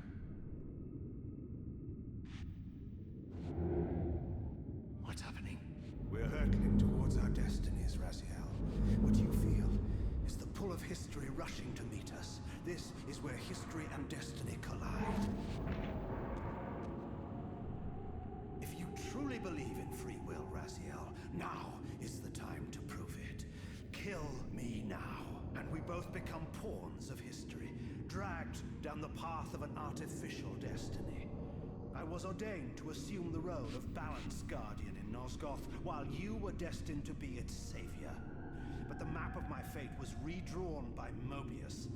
What's happening? We're hurtling towards our destinies, Raziel. What you feel is the pull of history rushing to meet us. This is where history and destiny collide. If you truly believe in free will, Raziel, now is the time to prove it. Kill me now, and we both become pawns of history, dragged down the path of an artificial destiny. I was ordained to assume the role of Balance Guardian in Nosgoth, while you were destined to be its savior. But the map of my fate was redrawn by Mobius,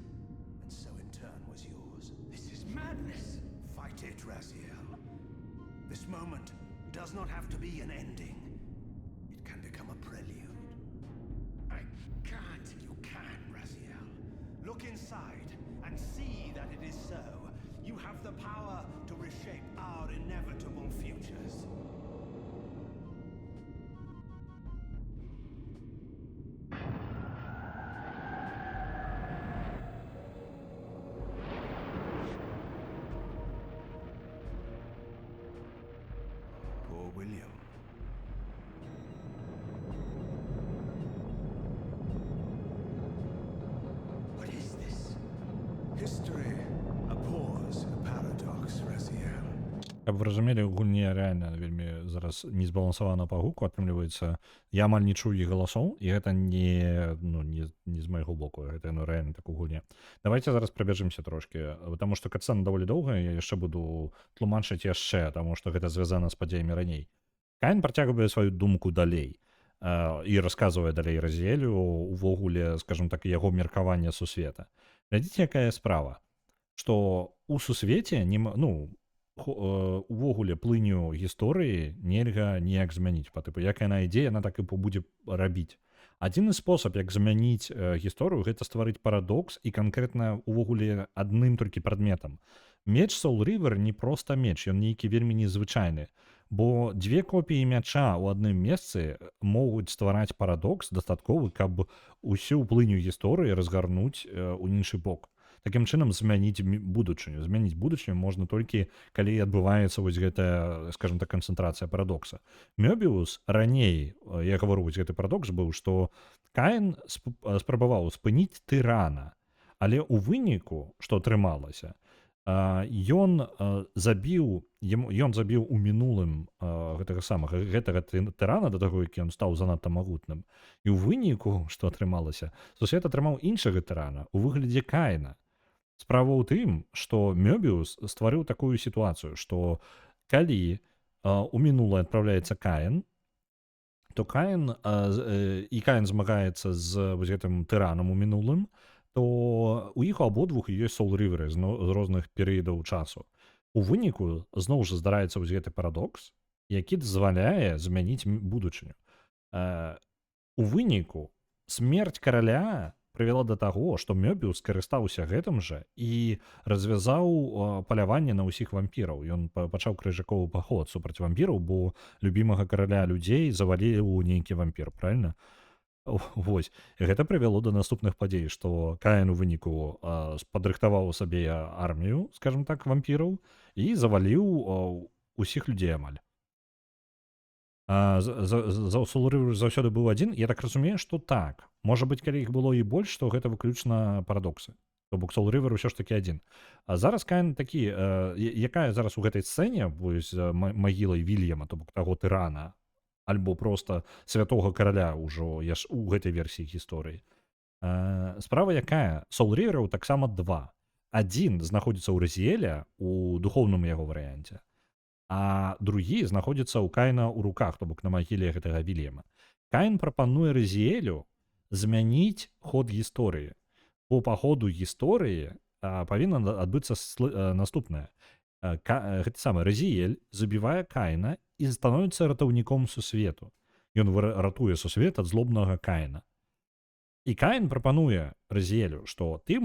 and so in turn was yours. This is madness! Fight it, Raziel. This moment does not have to be an ending. It can become a prelude. I can't. You can, Raziel. Look inside and see that it is so. You have the power to reshape our inevitable futures. Poor William. What is this? History, a pause, a paradox, Raziel. Каб вы разумелі, у гульні рэальна вельмі зараз не збалансавана па гуку, атрымліваецца, я амаль не чую іх галасоў, і гэта не з майго боку, гэта рэальна так у гульні. Давайте зараз прабяжымся трошкі, потому што катсцэна даволі доўгая, я яшчэ буду тлумачыць яшчэ, таму што гэта звязана з падзеямі раней. Каін працягвае сваю думку далей і расказвае далей Разіэлю увогуле, скажем так, яго меркаванне сусвета. Глядзіце, якая справа, што у сусвеце увогуле плыню гісторыі нельга ніяк змяніць, па тыпу, як яна ідзе, яна так і будзе рабіць. Адзіны спосаб, як змяніць гісторыю, гэта стварыць парадокс і канкрэтна увогуле адным толькі прадметам. Меч Soul Reaver не проста меч, ён нейкі вельмі незвычайны, бо дзве копіі мяча ў адным месцы могуць ствараць парадокс дастатковы, каб усю плыню гісторыі разгарнуць у іншы бок. Такім чынам змяніць будучыню. Змяніць будучыню можна толькі, калі адбываецца вось гэтая, скажем так, канцэнтрацыя парадокса. Мёбіус раней, я гавару, вось гэты парадокс быў, што Каін спрабаваў спыніць тырана, але ў выніку, што атрымалася, ён забіў у мінулым гэтага тырана да таго, які ён стаў занадта магутным. І ў выніку, што атрымалася, сусвет атрымаў іншага тырана у выглядзе Каіна. Справа ў тым, што Мёбіус стварыў такую сітуацыю, што калі у мінулае адпраўляецца Каін, то Каін змагаецца з гэтым тыранам у мінулым, то у іх абодвух ёсць Soul Reaver з розных перыядаў часу. У выніку зноў жа здараецца вось гэты парадокс, які дазваляе змяніць будучыню. У выніку смерць караля прывяла да таго, што Мёбіус карыстаўся гэтым жа і развязаў паляванне на ўсіх вампіраў. Ён пачаў крыжаковы паход супраць вампіраў, бо любімага караля людзей заваліў нейкі вампір, правильно? Вось. І гэта прывяло да наступных падзей, што Каін у выніку падрыхтаваў сабе армію, скажем так, вампіраў і заваліў усіх людзей амаль. За Soul River заўсёды быў адзін. Я так разумею, што так. Можа быць, калі іх было і больш, то гэта выключна парадоксы. То бок Soul River ўсё ж такі адзін. А зараз Каін такі, якая зараз у гэтай сцэне, вось магілай Вільяма, то бок таго тырана, альбо проста святога караля ўжо у гэтай версіі гісторыі. Справа якая? Soul River'аў таксама два. Адзін знаходзіцца ў Разіэля у духоўным яго варыянце, а другі знаходзіцца ў Каіна ў руках, то бок на магіле гэтага Вільяма. Каін прапануе Разіэлю змяніць ход гісторыі. Па ходу гісторыі павінна адбыцца наступнае. Гэты самы Разіэль забівае Каіна і становіцца ратаўніком сусвету. Ён ратуе сусвет ад злобнага Каіна. І Каін прапануе Разіэлю, што ты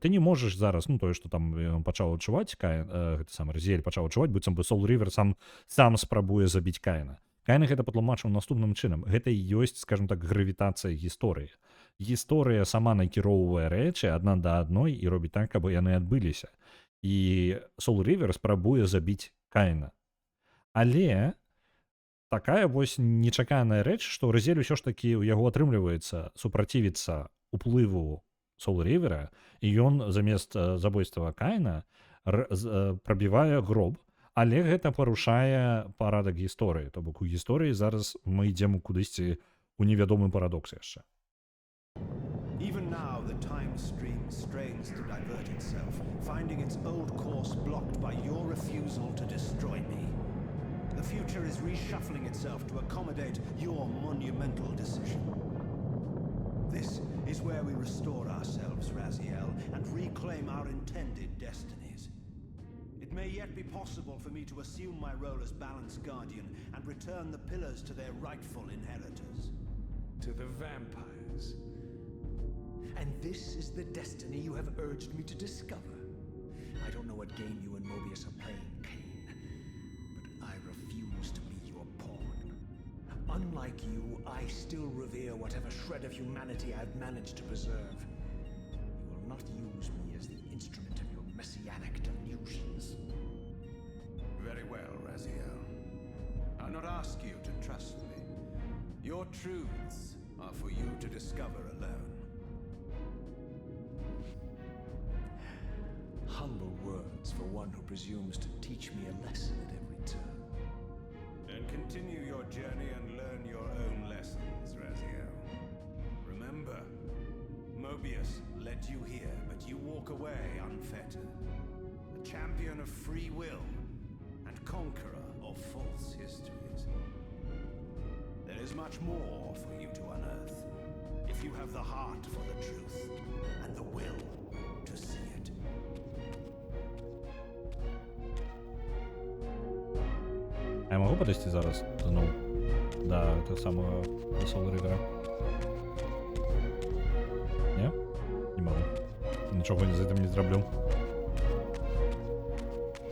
не можаш зараз, ну тое, што там ён пачаў адчуваць, гэты самы Разіэль пачаў адчуваць, быццам бы Soul River сам спрабуе забіць Каіна. Каін гэта патлумачыў наступным чынам. Гэта і ёсць, скажем так, гравітацыя гісторыі. Гісторыя сама накіроўвае рэчы адна да адной і робіць так, каб яны адбыліся. І Soul River спрабуе забіць Каіна. Але такая вось нечаканая рэч, што Разіэль усё ж такі ў яго атрымліваецца супрацівіцца уплыву Soul River'a, і ён замест забойства Каіна прабівае гроб, але гэта парушае парадак гісторыі. То бок у гісторыі зараз мы ідзем кудысьці у невядомы парадокс яшчэ. Even now, the time stream strains to divert itself, finding its old course blocked by your refusal to destroy me. The future is reshuffling itself to accommodate your monumental decision. This is where we restore ourselves, Raziel, and reclaim our intended destinies. It may yet be possible for me to assume my role as Balance Guardian and return the pillars to their rightful inheritors. To the vampires. And this is the destiny you have urged me to discover. I don't know what game you and Mobius are playing, Cain, but I refuse to be your pawn. Unlike you, I still revere whatever shred of humanity I've managed to preserve. You will not use me as the instrument of your messianic delusions. Very well, Raziel. I'll not ask you to trust me. Your truths are for you to discover alone. Humble words for one who presumes to teach me a lesson at every turn. Then continue your journey and learn your own lessons, Raziel. Remember, Mobius led you here, but you walk away unfettered. A champion of free will and conqueror of false histories. There is much more for you to unearth, if you have the heart for the truth and the will to see it. А я могу подойти зараз знову до того самого Soul River'a? Ні? Не могу. Нічого з цим не зроблю.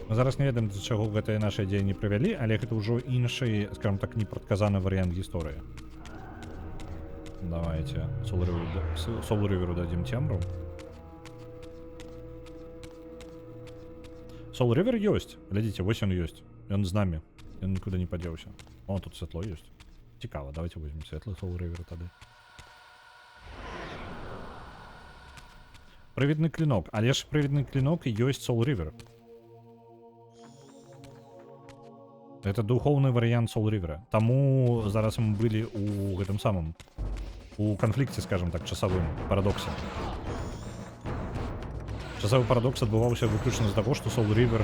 Мы зараз не ведаем, до чаго гэтыя нашы ідеі не прывялі, але гэта ўжо іншы, скажем так, непрадказаны варыянт гісторыі. Давайте Soul River'у дадзім цемру. Soul River ёсць. Глядзіце, вось ён ёсць. Ён з намі. Ён нікуды не падзеўся. О, тут святло ёсць. Цікава, давайте возьмем светлый Soul River тады. Праведны клинок. Але ж праведны клинок і ёсць Soul River. Это духовный вариант Soul River'a. Таму зараз мы былі у гэтым самым, у канфлікце, скажем так, часовым парадоксе. Часовы парадокс адбываўся выключна з таго, што Soul River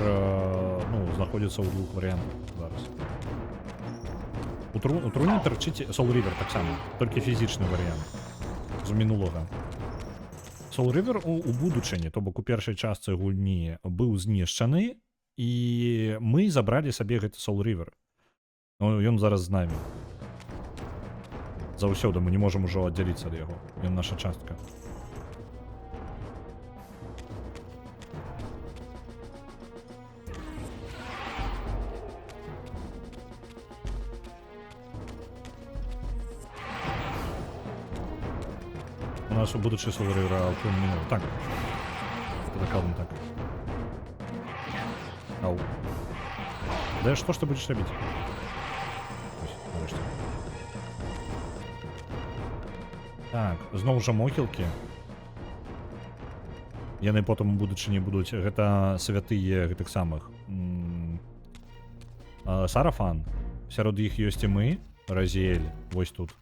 знаходзіцца ў двух варыянтах зараз. У труне тарчыць Soul River таксама, толькі фізічны варыянт з мінулага. Soul River у будучыні, то бок у першай частцы гульні быў знішчаны, і мы забралі сабе гэты Soul River. Ён зараз з намі. Заўсёды мы не можам ужо аддзяліцца ад яго. Ён наша частка. У нас у будучи Soul River алкоголь минул. Так. Докладно так. Ау. Да что ж ты будешь робить? Ось. Так, зноў жа могілкі. Яны потым у будучыні будуць, гэта святыя гэтых самых. Сарафан. Сярод іх ёсць і мы, Разіэль, вось тут.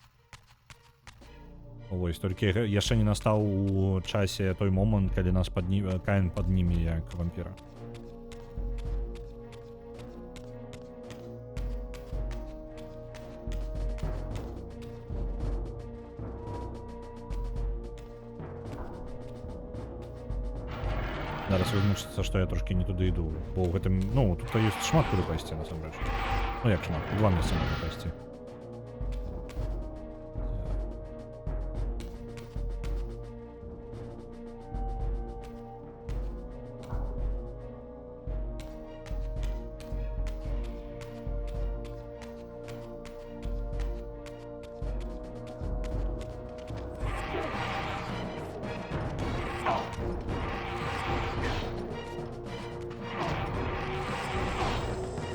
Вось, толькі яшчэ не настаў у часе той момант, калі нас Каін падніме як вампіра. Зараз вызначыцца, што я трошкі не туды іду, бо ў гэтым, ну, тут ёсць шмат куды пайсці, насамрэч. Ну як шмат, два месца можна пайсці.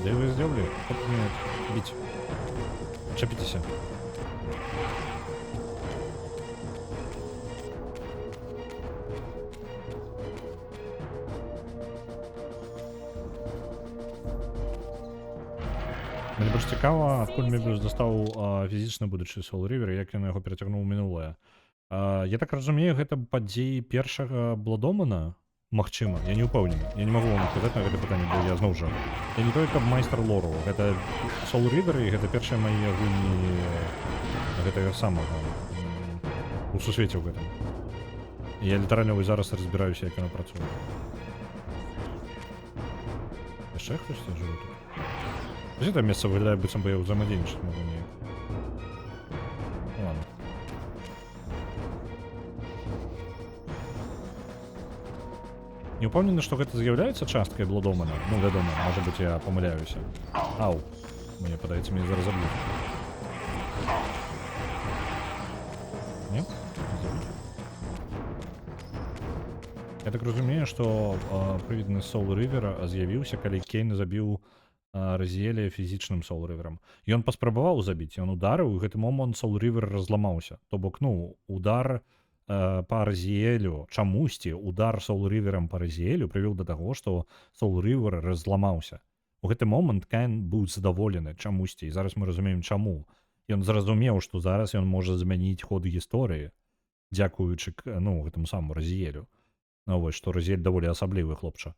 Да вы сделали? Как мне бить? Чепитесь. Мені больш цікава, адкуль Мебіус дастаў фізічна будучы Soul River, як ён яго перацягнуў у мінулае. Я так разумею, гэта падзеі першага Бладомана? Магчыма, я не ўпэўнены. Я не магу вам адказаць на гэта пытанне, бо я зноў жа. Я не той, каб майстар лору. Гэта Soul River і гэта першыя мае гульні гэтага самага у сусвеце ў гэтым. І я літаральна вось зараз разбіраюся, як яна працуе. Яшчэ хтосьці жыве тут? Вось гэта месца выглядае, быццам бы я ўзаемадзейнічаць магу неяк. Ладно. Не ўпэўнены, што гэта з'яўляецца часткай Бладомана? Ну, вядома, можа быць, я памыляюся. Ау. Мне падаецца, мяне зараз заб'юць. Не? Я так разумею, што прывідны Soul River з'явіўся, калі Кейн забіў Разіэля фізічным Soul River'ам. Ён паспрабаваў забіць, ён ударыў, і гэты момант Soul River разламаўся. То бок, ну, удар па Разіэлю, чамусьці удар Soul River'ам па Разіэлю прывёў да таго, што Soul River разламаўся. У гэты момант Каін быў задаволены чамусьці, і зараз мы разумеем чаму. Ён зразумеў, што зараз ён можа змяніць ход гісторыі, дзякуючы, ну, гэтаму самому Разіэлю. Ну, вось, што Разіэль даволі асаблівы хлопча.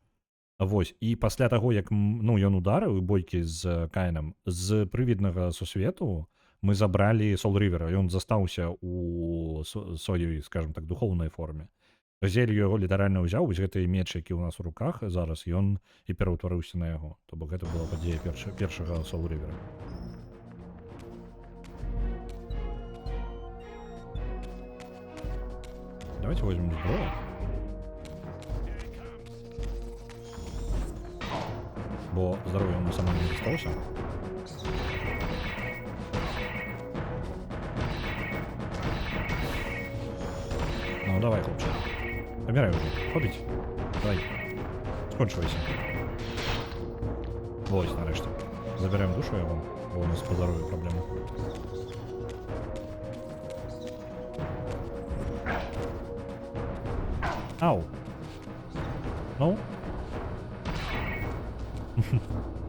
Вось, і пасля таго, як, ну, ён ударыў бойкі з Каінам, з прывіднага сусвету, мы забралі Soul River, ён застаўся у сваёй, скажем так, духоўнай форме. Разіэль яго літаральна ўзяў, вось гэты меч, які ў нас у руках зараз, ён і пераўтварыўся на яго. То бок гэта была падзея першага Soul River. Давайте возьмем зброю. Бо здоров'я йому самому не дісталося. Ну, давай, хлопче. Помирай уже. Ходить. Давай. Скончивайся. Ось, нарешті. Заберемо душу його, бо у нас по здоров'ю проблеми. Ау. Ну?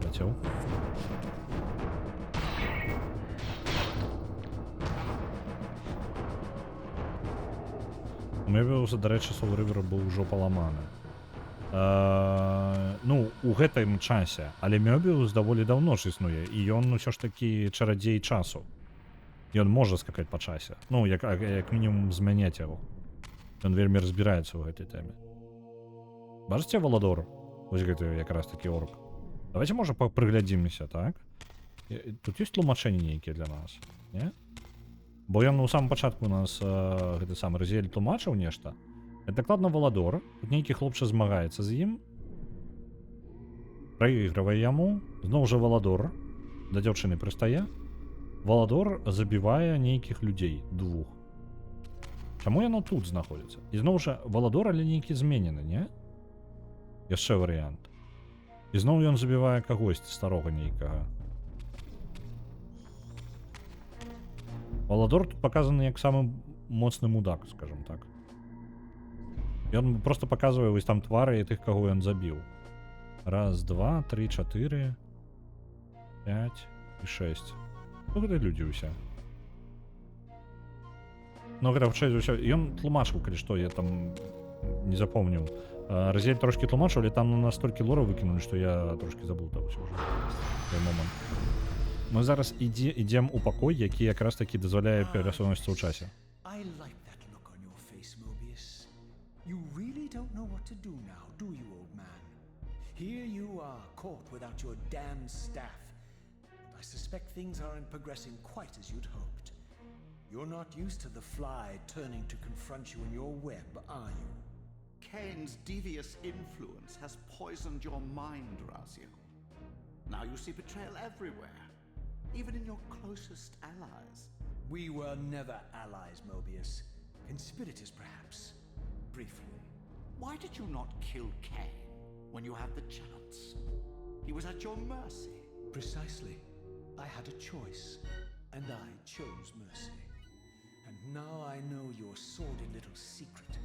Летел. Мебіус, до речі, Soul River був ужо паламаны. Ну, у гэтым часе, але Мёбіус даволі даўно ж існуе, і ён усё ж такі чарадзей часу. Ён можа скакаць па часе. Ну, як мінімум змяняць яго. Ён вельмі разбіраецца ў гэтай тэме. Бачыце Валадор? Вось гэты якраз такі орк. Давайте, можа, прыглядзімся, так? Тут ёсць тлумачэнні нейкія для нас, не? Бо ён у самом пачатку у нас гэты самы Разіэль тлумачыў нешта. Это дакладна Валадор. Тут нейкі хлопча змагаецца з ім. Праігрывае яму. Зноў жа Валадор. Да дзяўчыны прыстае. Валадор забівае нейкіх людзей. Двух. Чаму яно тут знаходзіцца? І зноў жа Валадор, але нейкі зменены, не? Яшчэ варыянт. І зноў ён забівае кагосьці старога нейкага. Валадор тут показаны як самы моцны мудак, скажем так. Ён просто паказвае вось там твары тых, каго ён забіў. Раз, два, три, 4, 5 і 6. Ну гэта людзі ўсе. Ну гэта хутчэй за ўсё. Ён тлумачыў, калі што, я там не запомніў. Разель трошки тлумачыў, але там настолькі лора выкінулі, што я трошки заблудаўся ўжо. Той момант. Мы зараз ідзем у пакой, які якраз такі дазваляе перасунуцца ў часе. I like that look on your face, Mobius. You really don't know what to do now, do you, old man? Here you are, caught without your damned staff. And I suspect things aren't progressing quite as you'd hoped. You're not used to the fly turning to confront you in your web, are you? Kane's devious influence has poisoned your mind, Raziel. Now you see betrayal everywhere, even in your closest allies. We were never allies, Mobius. Conspirators, perhaps. Briefly. Why did you not kill Kane when you had the chance? He was at your mercy. Precisely. I had a choice, and I chose mercy. And now I know your sordid little secret.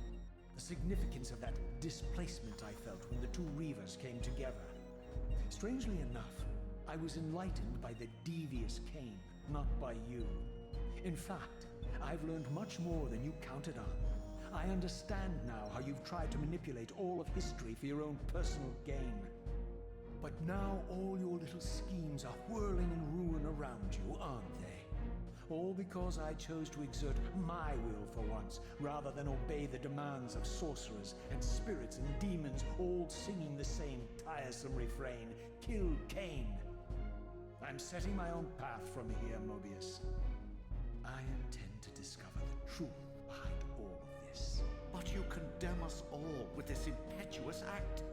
The significance of that displacement I felt when the two Reavers came together. Strangely enough, I was enlightened by the devious Kane, not by you. In fact, I've learned much more than you counted on. I understand now how you've tried to manipulate all of history for your own personal gain. But now all your little schemes are whirling in ruin around you, aren't they? All because I chose to exert my will for once, rather than obey the demands of sorcerers and spirits and demons, all singing the same tiresome refrain, kill Kane. I'm setting my own path from here, Mobius. I intend to discover the truth behind all of this. But you condemn us all with this impetuous act.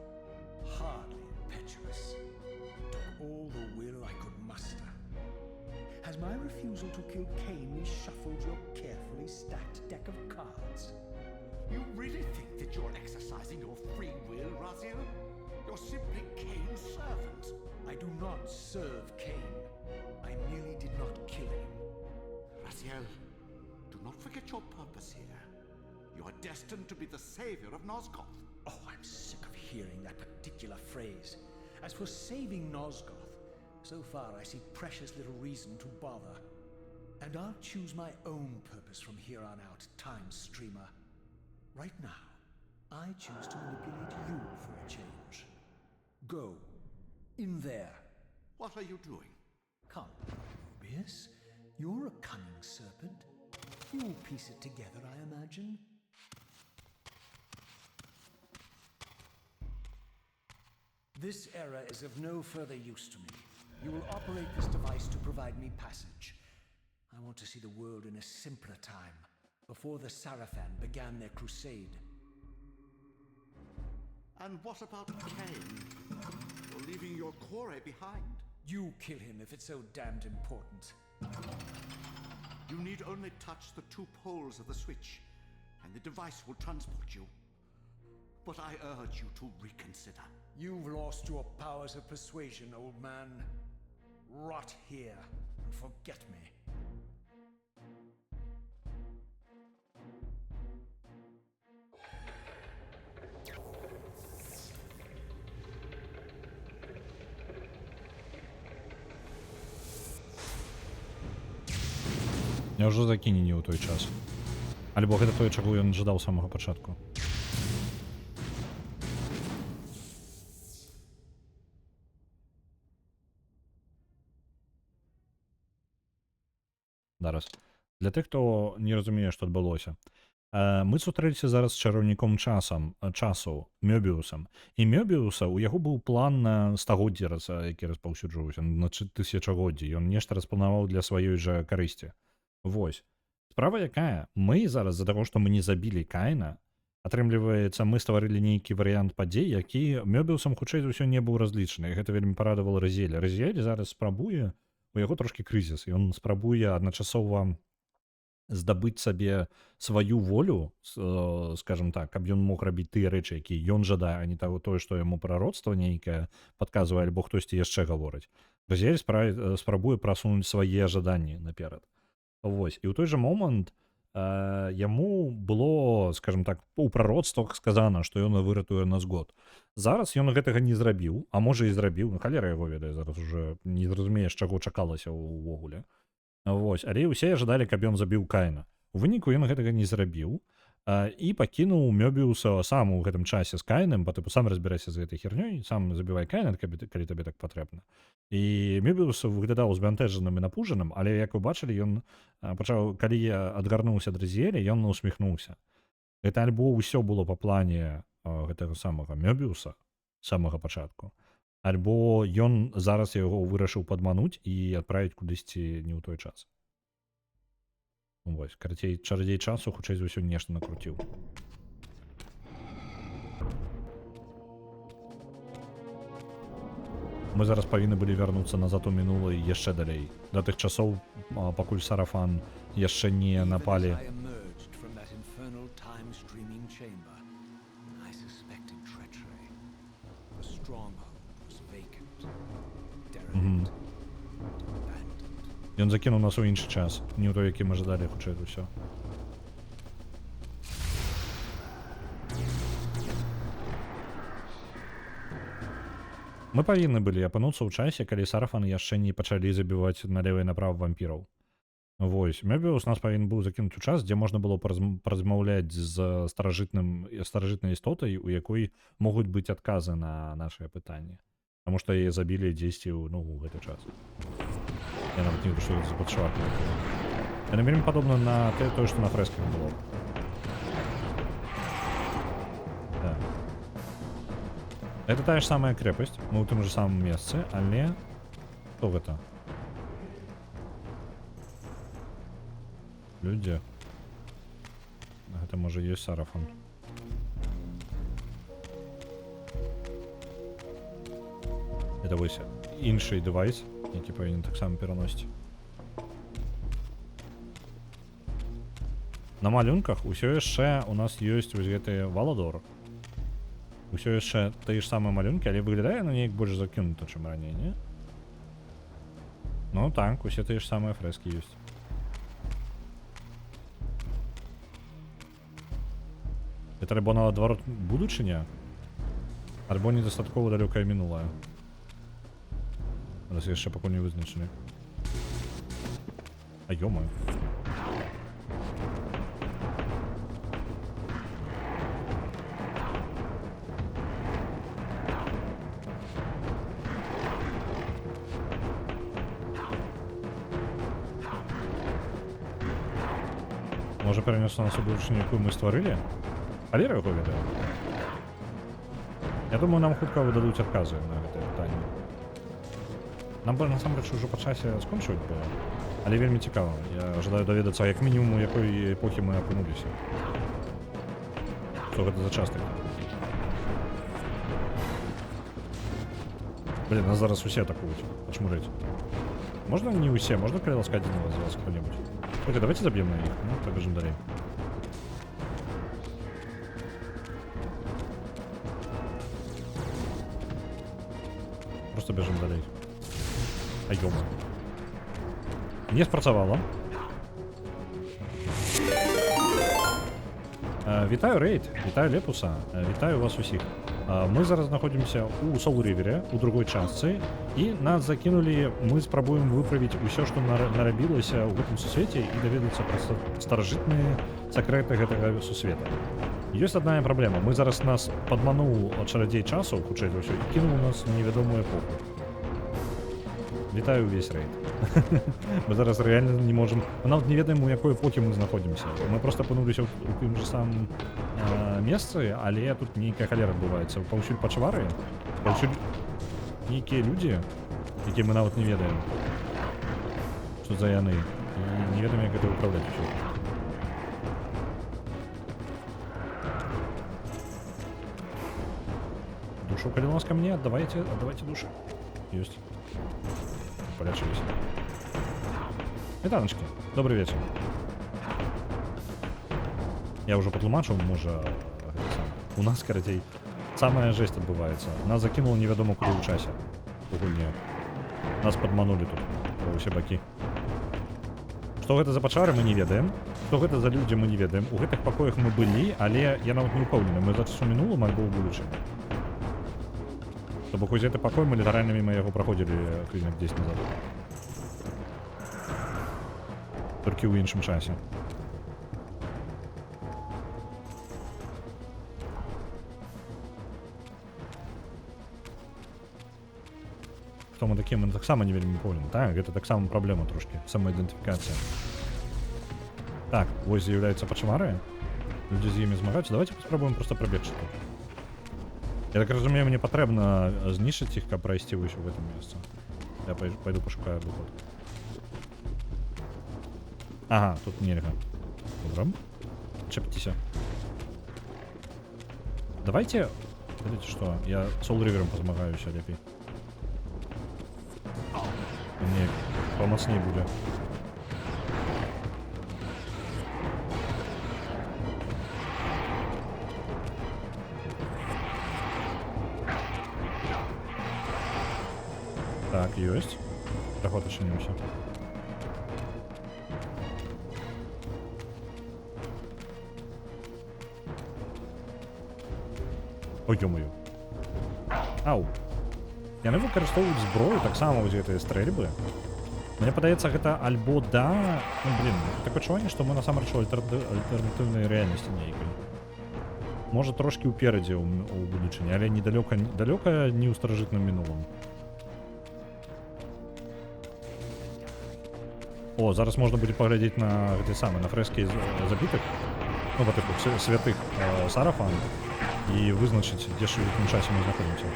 Hardly impetuous. Took all the will I could muster. Has my refusal to kill Kane reshuffled your carefully stacked deck of cards? You really think that you're exercising your free will, Raziel? You're simply Kane's servant. I do not serve Kane. I merely did not kill him. Raziel, do not forget your purpose here. You are destined to be the savior of Nosgoth. Oh, I'm sick of hearing that particular phrase. As for saving Nosgoth, so far I see precious little reason to bother. And I'll choose my own purpose from here on out, Time Streamer. Right now, I choose to manipulate you for a change. Go. In there. What are you doing? Come, Mobius. You're a cunning serpent. You'll piece it together, I imagine. This era is of no further use to me. You will operate this device to provide me passage. I want to see the world in a simpler time, before the Sarafan began their crusade. And what about Kane? You're leaving your core behind. You kill him if it's so damned important. You need only touch the two poles of the switch, and the device will transport you. But I urge you to reconsider. You've lost your powers of persuasion, old man. Rot here and forget me. Я ўжо закінені ў той час. Альбо гэта тое, чаго ён жадаў з самага пачатку. Зараз. Для тых, хто не разумее, што адбылося. Мы сустрэліся зараз з чараўніком часу, Мёбіусам. І Мёбіуса, у яго быў план на стагоддзі, які распаўсюджваўся, на тысячагоддзі. Ён нешта распланаваў для сваёй жа карысці. Вось. Справа якая? Мы зараз з-за таго, што мы не забілі Каіна, атрымліваецца, мы стварылі нейкі варыянт падзей, які Мёбіусам хутчэй за ўсё не быў разлічаны. Гэта вельмі парадавала Разеля. Разель зараз спрабуе, у яго трошкі крызіс, ён спрабуе адначасова здабыць сабе сваю волю, скажем так, каб ён мог рабіць тыя рэчы, якія ён жадае, а не тое, што яму прароцтва нейкае падказвае, альбо хтосьці яшчэ гаворыць. Разель спрабуе прасунуць свае жаданні наперад. Вось. І ў той жа момант яму было, скажем так, у прароцтвах сказана, што ён выратуе нас год. Зараз ён гэтага не зрабіў, а можа і зрабіў, халера яго ведае, зараз уже не зразумееш, чаго чакалася ўвогуле. Вось, але ўсе жадалі, каб ён забіў Каіна. У выніку ён гэтага не зрабіў і пакінуў Мёбіуса сам у гэтым часе з Каінам, па тыпу сам разбірайся з гэтай хернёй, сам забівай Каіна, калі табе так патрэбна. І Мёбіус выглядаў збянтэжаным і напужаным, але як вы бачылі, ён пачаў, калі я адгарнуўся ад Разіэля, ён усміхнуўся. Гэта альбо ўсё было па плане гэтага самага Мёбіуса з самага пачатку, альбо ён зараз яго вырашыў падмануць і адправіць кудысьці не ў той час. Вось, карацей, чарадзей часу хутчэй за ўсё нешта накруціў. Мы зараз павінны былі вярнуцца назад у мінулае яшчэ далей. Да тых часоў, пакуль Сарафан яшчэ не напалі. I emerged from that infernal time-streaming chamber, I suspected treachery. The stronghold was vacant, derelict, abandoned. Ён закінуў нас у іншы час, не ў той, які мы жадалі, хутчэй за ўсё. Мы павінны былі апынуцца ў часе, калі Сарафан яшчэ не пачалі забіваць налева і направа вампіраў. Вось, Мёбіус нас павінен быў закінуць у час, дзе можна было паразмаўляць з старажытнай істотай, у якой могуць быць адказы на нашыя пытанні. Таму што яе забілі дзесьці ў гэты час. Я нават не ведаю, што за падшвак. Яна вельмі падобна на тое, што на фрэсках было. Так. Это тая ж самая крэпасць, мы ў тым же самым месцы, але што гэта? Людзі. Гэта можа ёсць Сарафан. Это вось іншы дэвайс, які павінен таксама пераносіць. На малюнках усё яшчэ у нас ёсць вось гэты Валадор. Усё яшчэ тыя ж самыя малюнкі, але выглядае на неяк больш закінута, чым раней, не? Ну так, усе тыя ж самыя фрэскі ёсць. Это альбо наадварот будучыня, альбо недастаткова далёкае мінулае. Раз яшчэ пакуль не вызначылі. А ё-моё. Можа перанесла нас у будучыню, якую мы стварылі? Халера яго ведае. Я думаю, нам хутка выдадуць адказы на гэтае пытанне. Нам бы насамрэч ужо па часе скончыць было, але вельмі цікава. Я жадаю даведацца, як мінімум, у якой эпохі мы апынуліся. Што гэта за час такі? Блин, нас зараз усе атакуюць. Пачмурыць. Можна не усе? Можна калі ласка адзін з вас хто-небудзь? Слухайте, давайте забьем на них, ну, побежим далее. Просто бежим далее. А ёма. Не спрацавала. Вітаю Рейд, вітаю Лепуса, вітаю вас усіх. Мы зараз знаходзімся ў Соул-Ривере, у другой частцы, і нас закінулі, мы спрабуем выправіць усё, што нарабілася ў гэтым сусвеце і даведацца пра старажытныя сакрэты гэтага сусвета. Ёсць адна праблема, мы зараз нас падмануў чарадзей часу, хутчэй за ўсё, і кінуў нас у невядомую эпоху. Вітаю увесь Рейд. Мы зараз рэальна не можам... Мы нават не ведаем, у якой эпохі мы знаходзімся. Мы проста апынуліся ў тым же самым месцы, але тут нейкая халера адбываецца. Паўсюль пачвары, паўсюль нейкія людзі, якія мы нават не ведаем, што за яны. І не ведаем, як гэта ўпраўляць усё. Душу, калі ласка мне, отдавайте души. Ёсць. Полечились. Вітаночки, добрый вечер. Я уже потлумачыў, можа, у нас, карацей, самая жесть адбываецца. Нас закінула невядома куды ў часе. У гульне. Нас падманулі тут, па ўсе бакі. Што гэта за пачвары, мы не ведаем. Што гэта за людзі, мы не ведаем. У гэтых пакоях мы былі, але я нават не ўпэўнены, мы зараз у мінулым альбо ў будучым. То бок вось гэты пакой мы літаральна міма яго праходзілі хвілінак 10 назад. Толькі ў іншым часе. Хто мы такія, мы таксама не вельмі пэўнены. Так, гэта таксама праблема трошкі, самаідэнтыфікацыя. Так, вось з'яўляюцца пачвары. Людзі з імі змагаюцца. Давайте паспрабуем проста прабегчы тут. Я так разумею, мне патрэбна знішчыць іх, каб прайсці вось у гэтым месцы. Я пайду пашукаю выход. Ага, тут нельга. Добра. Чапціся. Давайте, видите што, я Soul River'ом пазмагаюся лепей. Мне помацней будзе. Так, ёсць. Проход адчыніўся. Ой, ё-моё. Ау. Яны выкарыстоўваюць зброю таксама вось гэтыя стрэльбы. Мне падаецца, гэта альбо да... Ну, блин, такое адчуванне, што мы насамрэч у альтэрнатыўнай рэальнасці нейкай. Можа, трошкі ўперадзе ў будучыні, але недалёка не ў старажытным мінулым. О, зараз можна будзе паглядзець на гэты самы, на фрэскі забітых, ну, па тыпу святых Сарафан, і вызначыць, дзе ж у якім часе мы знаходзімся.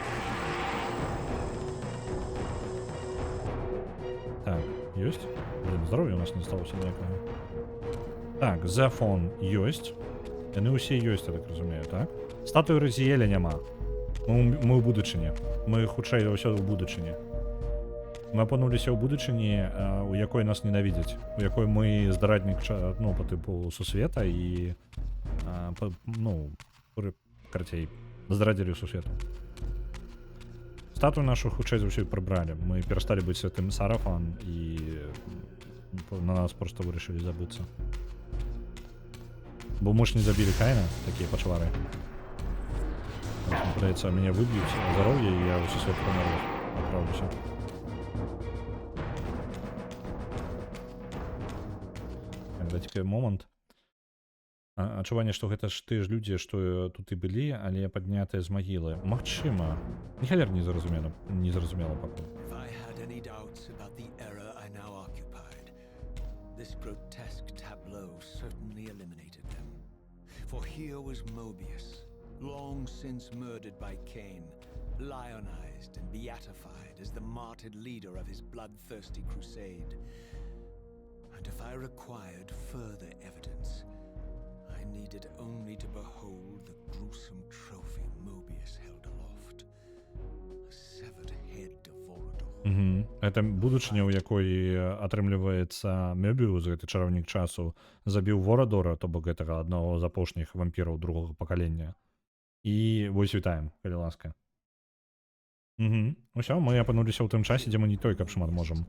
Так, ёсць? Блин, здароўя у нас не сталося ніякага. Так, Зефон ёсць. Яны ўсе ёсць, я так разумею, так? Статуі Разіэля няма. Мы ў будучыні. Мы хутчэй за ўсё ў будучыні. Мы апынуліся ў будучыні, у якой нас ненавідзяць, у якой мы здраднік, ну, по тыпу сусвета і, ну, карацей, здрадзілі сусвету. Статую нашу хутчэй за ўсё прыбралі. Мы перасталі быць святым Сарафан і на нас проста вырашылі забыцца. Бо мы ж не забілі Каіна, такія пачвары. Падаецца, мяне выб'юць здароўе, і я ў сусвет памерлых адпраўлюся. Дайце момант. Адчуванне, што гэта ж тыя ж людзі, што тут і былі, але паднятыя з магілы. Магчыма. Ніхалер не зразумела пакуль. If I had any doubts about the era I now occupied, this grotesque tableau certainly eliminated them. For here was Mobius, long since murdered by Cain, lionized and beatified as the martyred leader of his bloodthirsty crusade. And if I required further evidence, I needed only to behold the gruesome trophy Mobius held aloft. A severed head of Vorador. Это будучыня, у якой атрымліваецца Мёбіус, гэты чараўнік часу, забіў Ворадора, то бок гэтага аднаго з апошніх вампіраў другога пакалення. І вось вітаем, калі ласка. Усё, мы апынуліся ў тым часе, дзе мы не той, каб шмат можам.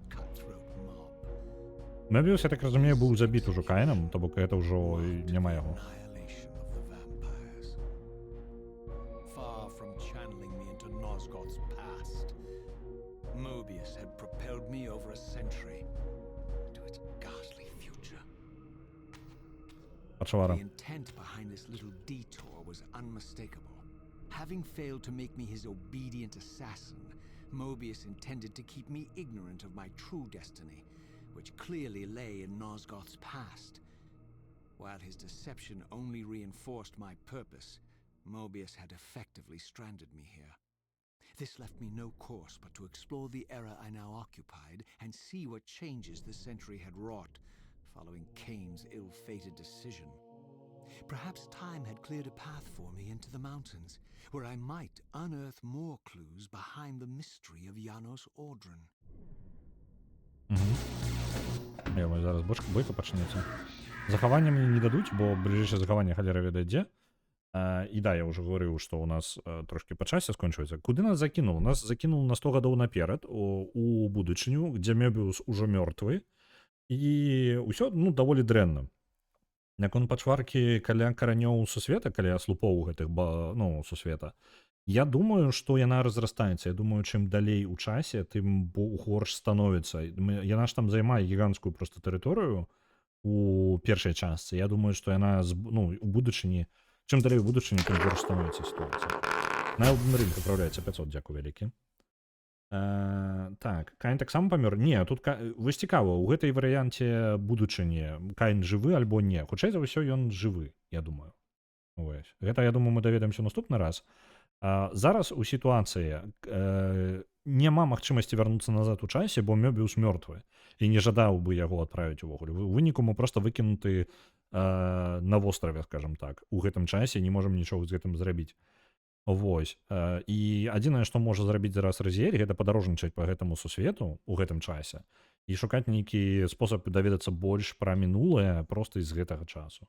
Мёбіус, я так разумею, быў забіт ужо Каінам, то бок гэта ўжо няма яго. Far from channeling me into Nosgoth's past, Mobius had propelled me over a century to its ghastly future. Пачвара. The intent behind this little detour was unmistakable. Having failed to make me his obedient assassin, Mobius intended to keep me ignorant of my true destiny, which clearly lay in Nosgoth's past. While his deception only reinforced my purpose, Mobius had effectively stranded me here. This left me no course but to explore the era I now occupied and see what changes the century had wrought following Cain's ill-fated decision. Perhaps time had cleared a path for me into the mountains, where I might unearth more clues behind the mystery of Janos Audron. Зараз бойка пачнецца. Захавання мне не дадуць, бо бліжэйшае захаванне халера ведае дзе. І да, я ўжо гаварыў, што ў нас трошкі па часе скончваецца. Куды нас закінуў? Нас закінуў на 100 гадоў наперад у будучыню, дзе Мёбіус ужо мёртвы. І ўсё, ну, даволі дрэнна. Наконт пачваркі каля каранёў сусвета, каля слупоў гэтых, ну, сусвета, я думаю, што яна разрастаецца. Я думаю, чым далей у часе, тым горш становіцца. Яна ж там займае гіганцкую проста тэрыторыю у першай частцы. Я думаю, што яна, ну, у будучыні, чым далей у будучыні, тым горш становіцца сітуацыя. На Elden Ring апраўляецца 500, дзякую вялікі. Так, Каін таксама памёр. Не, тут вось цікава, у гэтай варыянце будучыні Каін жывы альбо не. Хутчэй за ўсё ён жывы, я думаю. Вось. Гэта, я думаю, мы даведаемся наступны раз. Зараз у сітуацыі няма магчымасці вярнуцца назад у часе, бо Мёбіус мёртвы і не жадаў бы яго адправіць увогуле. У выніку мы проста выкінуты на востраве, скажем так. У гэтым часе не можам нічога з гэтым зрабіць. Вось. І адзінае, што можа зрабіць зараз Разіэль, гэта падарожнічаць па гэтаму сусвету у гэтым часе і шукаць нейкі спосаб даведацца больш пра мінулае проста з гэтага часу.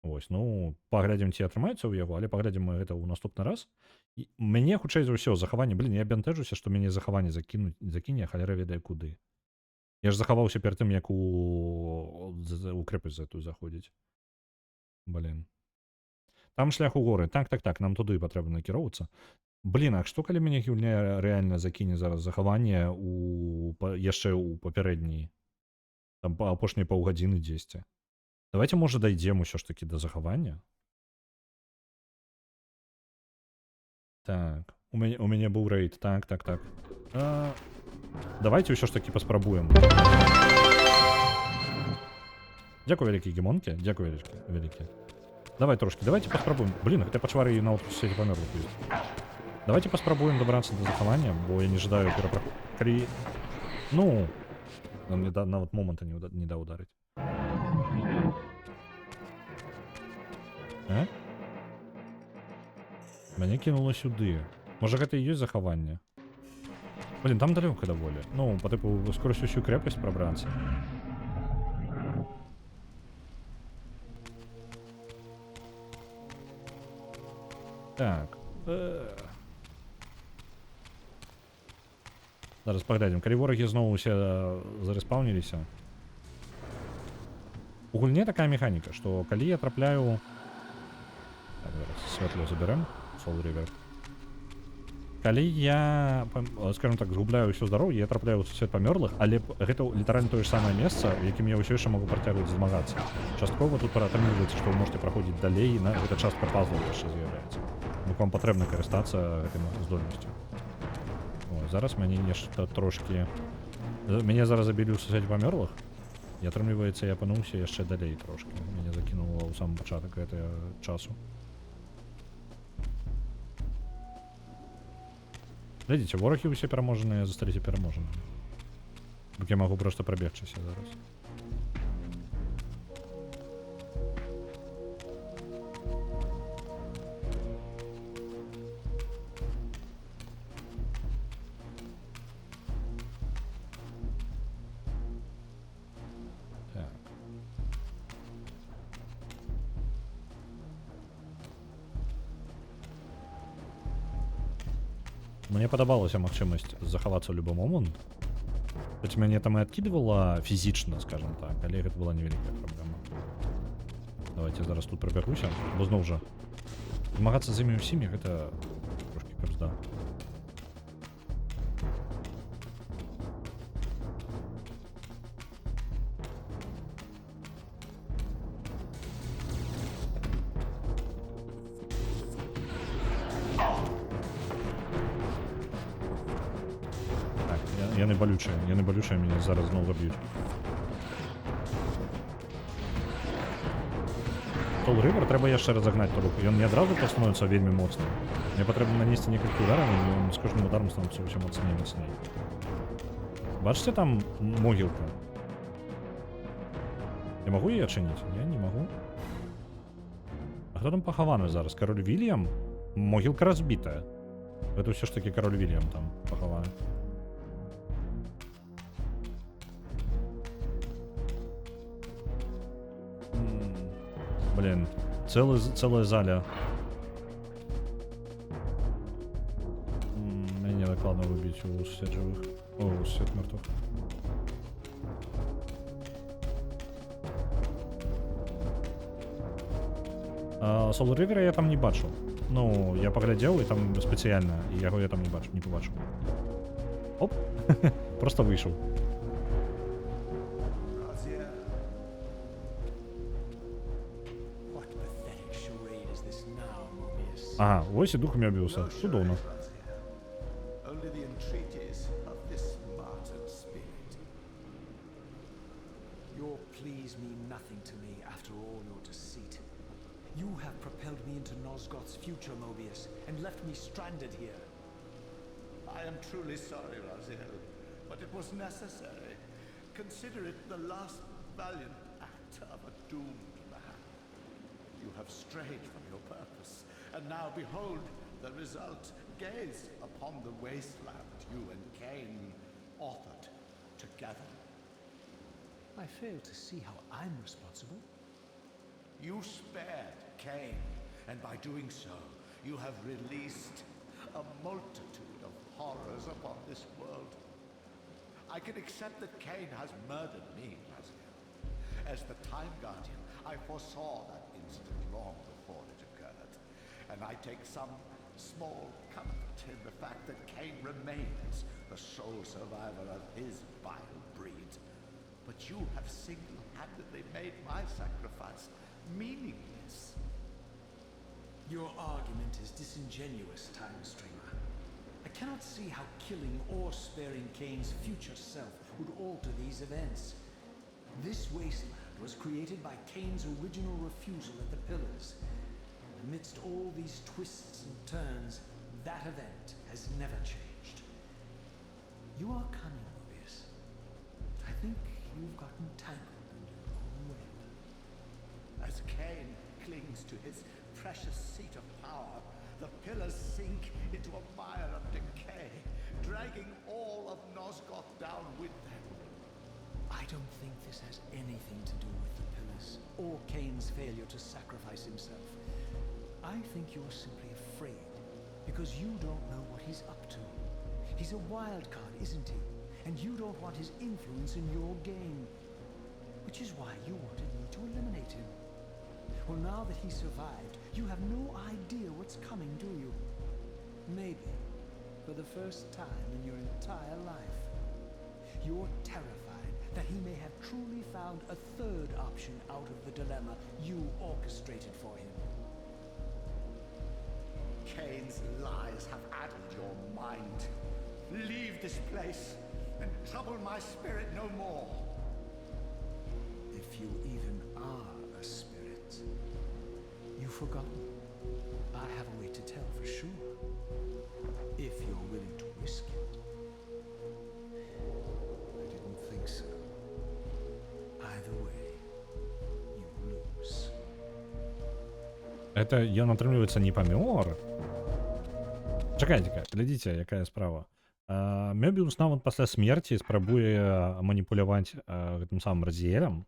Вось, ну, паглядзім, ці атрымаецца ў яго, але паглядзім мы гэта ў наступны раз. І мяне, хутчэй за ўсё, захаванне, я бянтэжуся, што мяне захаванне закіне, халера ведае куды. Я ж захаваўся перад тым, як у крэпасць гэтую заходзіць. Там шлях у горы. Так, нам туды патрэбна накіроўвацца. А што калі мяне гульня рэальна закіне зараз захаванне яшчэ ў папярэдняй, там апошняй паўгадзіны дзесьці? Давайте, можа, дайдзем усё ж такі да захавання. Так, у мяне быў рэйд. Так. Давайте ўсё ж такі паспрабуем. Дзякую вялікі гемонкі, дзякую вялікі. Давайте паспрабуем. Гэта пачвары і нават усе памёрлых ёсць. Давайте паспрабуем дабрацца да захавання, бо я не жадаю перапраходзіць. Ну, мне нават моманта не даў ударыць. Мяне кінула сюды. Можа, гэта і ёсць захаванне? Там далёка даволі. Ну, па тыпу, скорасць усю крэпасць прабрацца. Так. Зараз паглядзім. Калі ворагі зноў усе зарэспаўніліся. У гульне такая механіка, што калі я трапляю... Так, зараз святло заберем. Soul River. Калі я, скажем так, згубляю ўсё здароўе, я трапляю ў свет памёрлых, але гэта літаральна тое ж самае месца, у якім я ўсё яшчэ магу працягваць змагацца. Часткова тут атрымліваецца, што вы можете праходзіць далей, і гэта частка пазлаў яшчэ з'яўляецца. Вам патрэбна карыстацца гэтай здольнасцю. Зараз мяне нешта трошкі... Мяне зараз забілі ў свеце памёрлых, і атрымліваецца, я апынуўся яшчэ далей трошкі. Мяне закінула ў самы пачатак гэтага часу. Глядзіце, ворагі ўсе пераможаныя засталіся пераможанымі. Я магу проста прабегчыся зараз. Мне падабалася магчымасць захавацца ў любы момант. Хоць мяне там і адкідвала фізічна, скажем так, але гэта была невялікая праблема. Давайте зараз тут прабягуся, бо зноў жа змагацца з імі ўсімі гэта трошкі капзда. Яны балючыя, мяне зараз зноў заб'юць. Soul River трэба яшчэ разагнаць туру. Ён не адразу становіцца вельмі моцным. Мне патрэбна нанесці некалькі удараў, і ён з кожным ударам становіцца ўсё мацней і мацней. Бачыце там могілка? Я магу яе адчыніць? Не магу. А хто там пахаваны зараз? Кароль Вільям? Могілка разбітая. Гэта ўсё ж такі кароль Вільям там пахаваны. Целая заля. Мне докладно выбить у свет живых. О, у свет мертвых. Soul River я там не бачыў. Ну, я паглядзеў і там спецыяльна, і яго я там не побачыў. Оп, просто выйшаў. Raziel, What pathetic charade is this now, Mobius? Ага, ось і дух Мёбіуса. Цудоўна. Raziel. Only the entreaties of this martyred spirit. Your pleas mean nothing to me after all your deceit. You have propelled me into Nosgoth's future, Mobius, and left me stranded here. I am truly sorry, Raziel, but it was necessary. Consider it the last valiant act of a doomed man. You have strayed from your purpose, and now behold the result. Gaze upon the wasteland you and Cain authored together. I fail to see how I'm responsible. You spared Cain, and by doing so, you have released a multitude of horrors upon this world. I can accept that Cain has murdered me, Raziel. As the Time Guardian, I foresaw that incident long before it occurred, and I take some small comfort in the fact that Cain remains the sole survivor of his vile breed. But you have single-handedly made my sacrifice meaningless. Your argument is disingenuous, Time Streamer. I cannot see how killing or sparing Cain's future self would alter these events. This wasteland was created by Cain's original refusal at the Pillars. Amidst all these twists and turns, that event has never changed. You are cunning, Mobius. I think you've gotten tangled in your own web. As Cain clings to his precious seat of power, the pillars sink into a mire of decay, dragging all of Nosgoth down with them. I don't think this has anything to do with the Pillars or Cain's failure to sacrifice himself. I think you're simply afraid because you don't know what he's up to. He's a wild card, isn't he? And you don't want his influence in your game. Which is why you wanted me to eliminate him. Well, now that he survived, you have no idea what's coming, do you? Maybe, for the first time in your entire life, you're terrified that he may have truly found a third option out of the dilemma you orchestrated for him. Cain's lies have addled your mind. Leave this place and trouble my spirit no more. If you even are a spirit, you've forgotten. I have a way to tell for sure. If you're willing to risk it. I didn't think so. Either way, you lose. Это ён атрымліваецца не памёр. Чакайце-ка, глядзіце, якая справа. Мёбіус нават пасля смерці спрабуе маніпуляваць гэтым самым Разіэлем.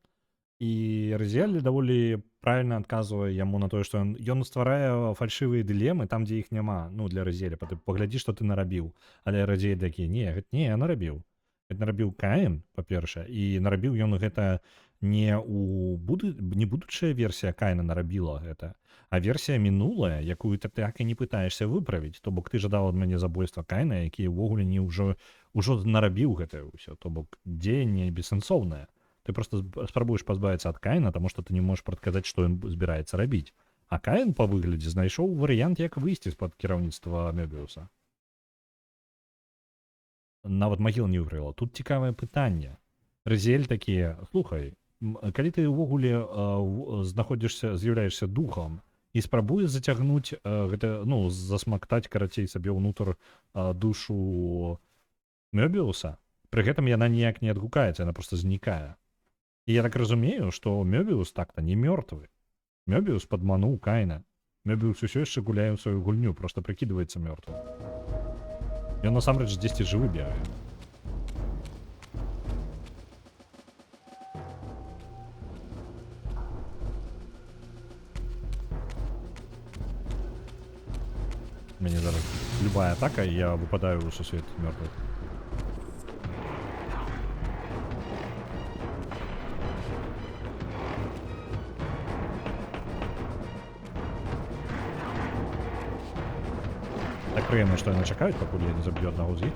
І Разіэль даволі правільна адказвае яму на тое, што ён стварае фальшывыя дылемы там, дзе іх няма. Ну, для Разіэля. Паглядзі, што ты нарабіў. Але Разіэль такі: не, я нарабіў. Гэта нарабіў Каін, па-першае, і нарабіў ён гэта не будучая версія Каіна нарабіла гэта, а версія мінулая, якую ты так і не пытаешся выправіць. То бок ты жадаў ад мяне забойства Каіна, які ўвогуле не ўжо нарабіў гэтае ўсё. То бок дзеянне бессэнсоўнае. Ты просто спрабуеш пазбавіцца ад Каіна, таму што ты не можаш прадказаць, што ён збіраецца рабіць. А Каін па выглядзе знайшоў варыянт, як выйсці з-пад кіраўніцтва Мёбіуса. Нават магіл не ўгрыла. Тут цікавае пытанне. Разіэль такі: слухай, калі ты ўвогуле з'яўляешся духам і спрабуеш зацягнуць гэта, ну, засмактаць, карацей, сабе ўнутр душу Мёбіуса, пры гэтым яна ніяк не адгукаецца, яна проста знікае. І я так разумею, што Мёбіус так-то не мёртвы. Мёбіус падмануў Каіна. Мёбіус усё яшчэ гуляе ў сваю гульню, проста прыкідваецца мёртвым. Ён насамрэч дзесьці жывы бегае. У мяне зараз любая атака, і я выпадаю ў сусвет мёртвых. Прыемна, што яны чакаюць, пакуль я не заб'ю аднаго з іх.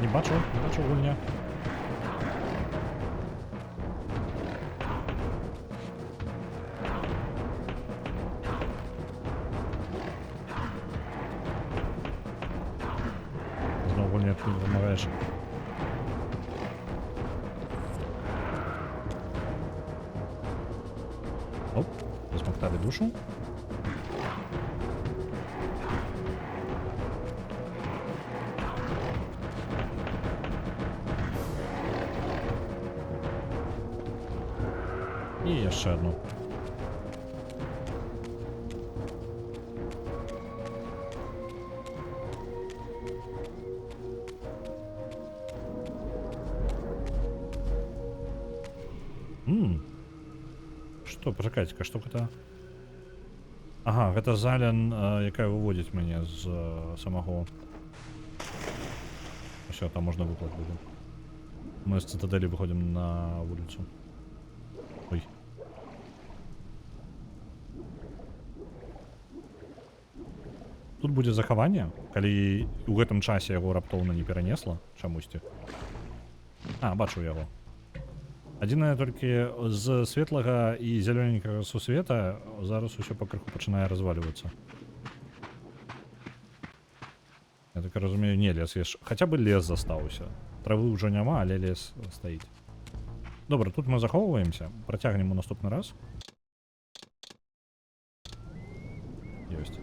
Не бачу гульня. Знову гульня тут вимагаєш. Оп, засмоктали душу. І ще одну. Што, пачакайце-ка, што гэта? Ага, гэта зален, якая выводзіць мяне з самого. Усё, там можна выплаць будзе. Мы з цитадэлі выходзім на вуліцу. Ой. Тут будзе захаванне, калі ў гэтым часе яго раптоўна не перанесла чамусьці. А, бачу яго. Адзінае толькі з светлага і зялёненькага сусвета зараз усё пакрыху пачынае развалівацца. Я так разумею, не, лес яшчэ. Хаця бы лес застаўся. Травы ўжо няма, але лес стаіць. Добра, тут мы захоўваемся, працягнем у наступны раз. Ёсць.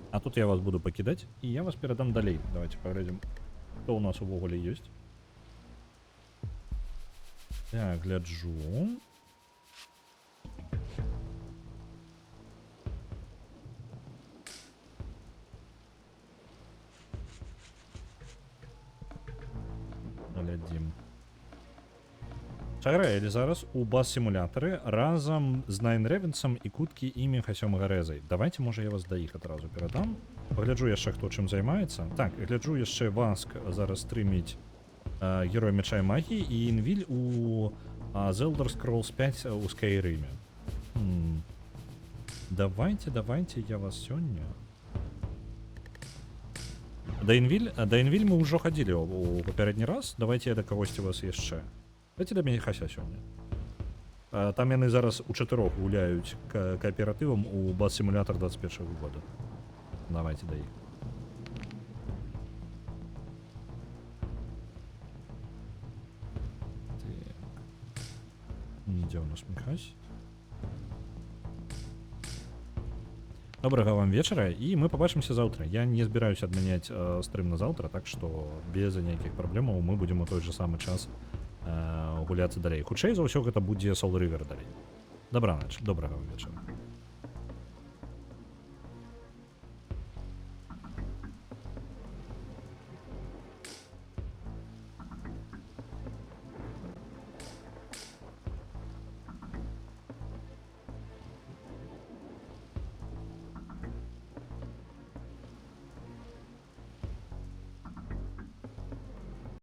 А тут я вас буду пакідаць, і я вас перадам далей. Давайте паглядзім, што ў нас увогуле ёсць. Так, гляджу. Глядзім. Чаграэлі зараз у бас-сімулятары разам з Nine Ravens'ам і куткі імі Хасёмага Рэзай. Давайте, можа, я вас да іх адразу перадам. Пагляджу яшчэ, хто чым займаецца. Так, гляджу яшчэ Васк зараз стрыміць Герой Мяча і Магіі і Інвіль у The Elder Scrolls 5 у Скайрыме. Давайте я вас сёння. Да Інвіль мы ўжо хадзілі у папярэдні раз. Давайте я да кагосьці вас яшчэ. Давайте да мяне Хася сёння. Там яны зараз у чатырох гуляюць кааператывам у бас-сімулятар 21 года. Давайте да іх. Дзе ў нас Міхась? Добрага вам вечара, і мы пабачымся заўтра. Я не збіраюся адмяняць стрым на заўтра, так што без ніякіх праблемаў мы будзем у той же самы час гуляцца далей. Хутчэй за ўсё гэта будзе Soul River далей. Добранач, добрага вам вечара.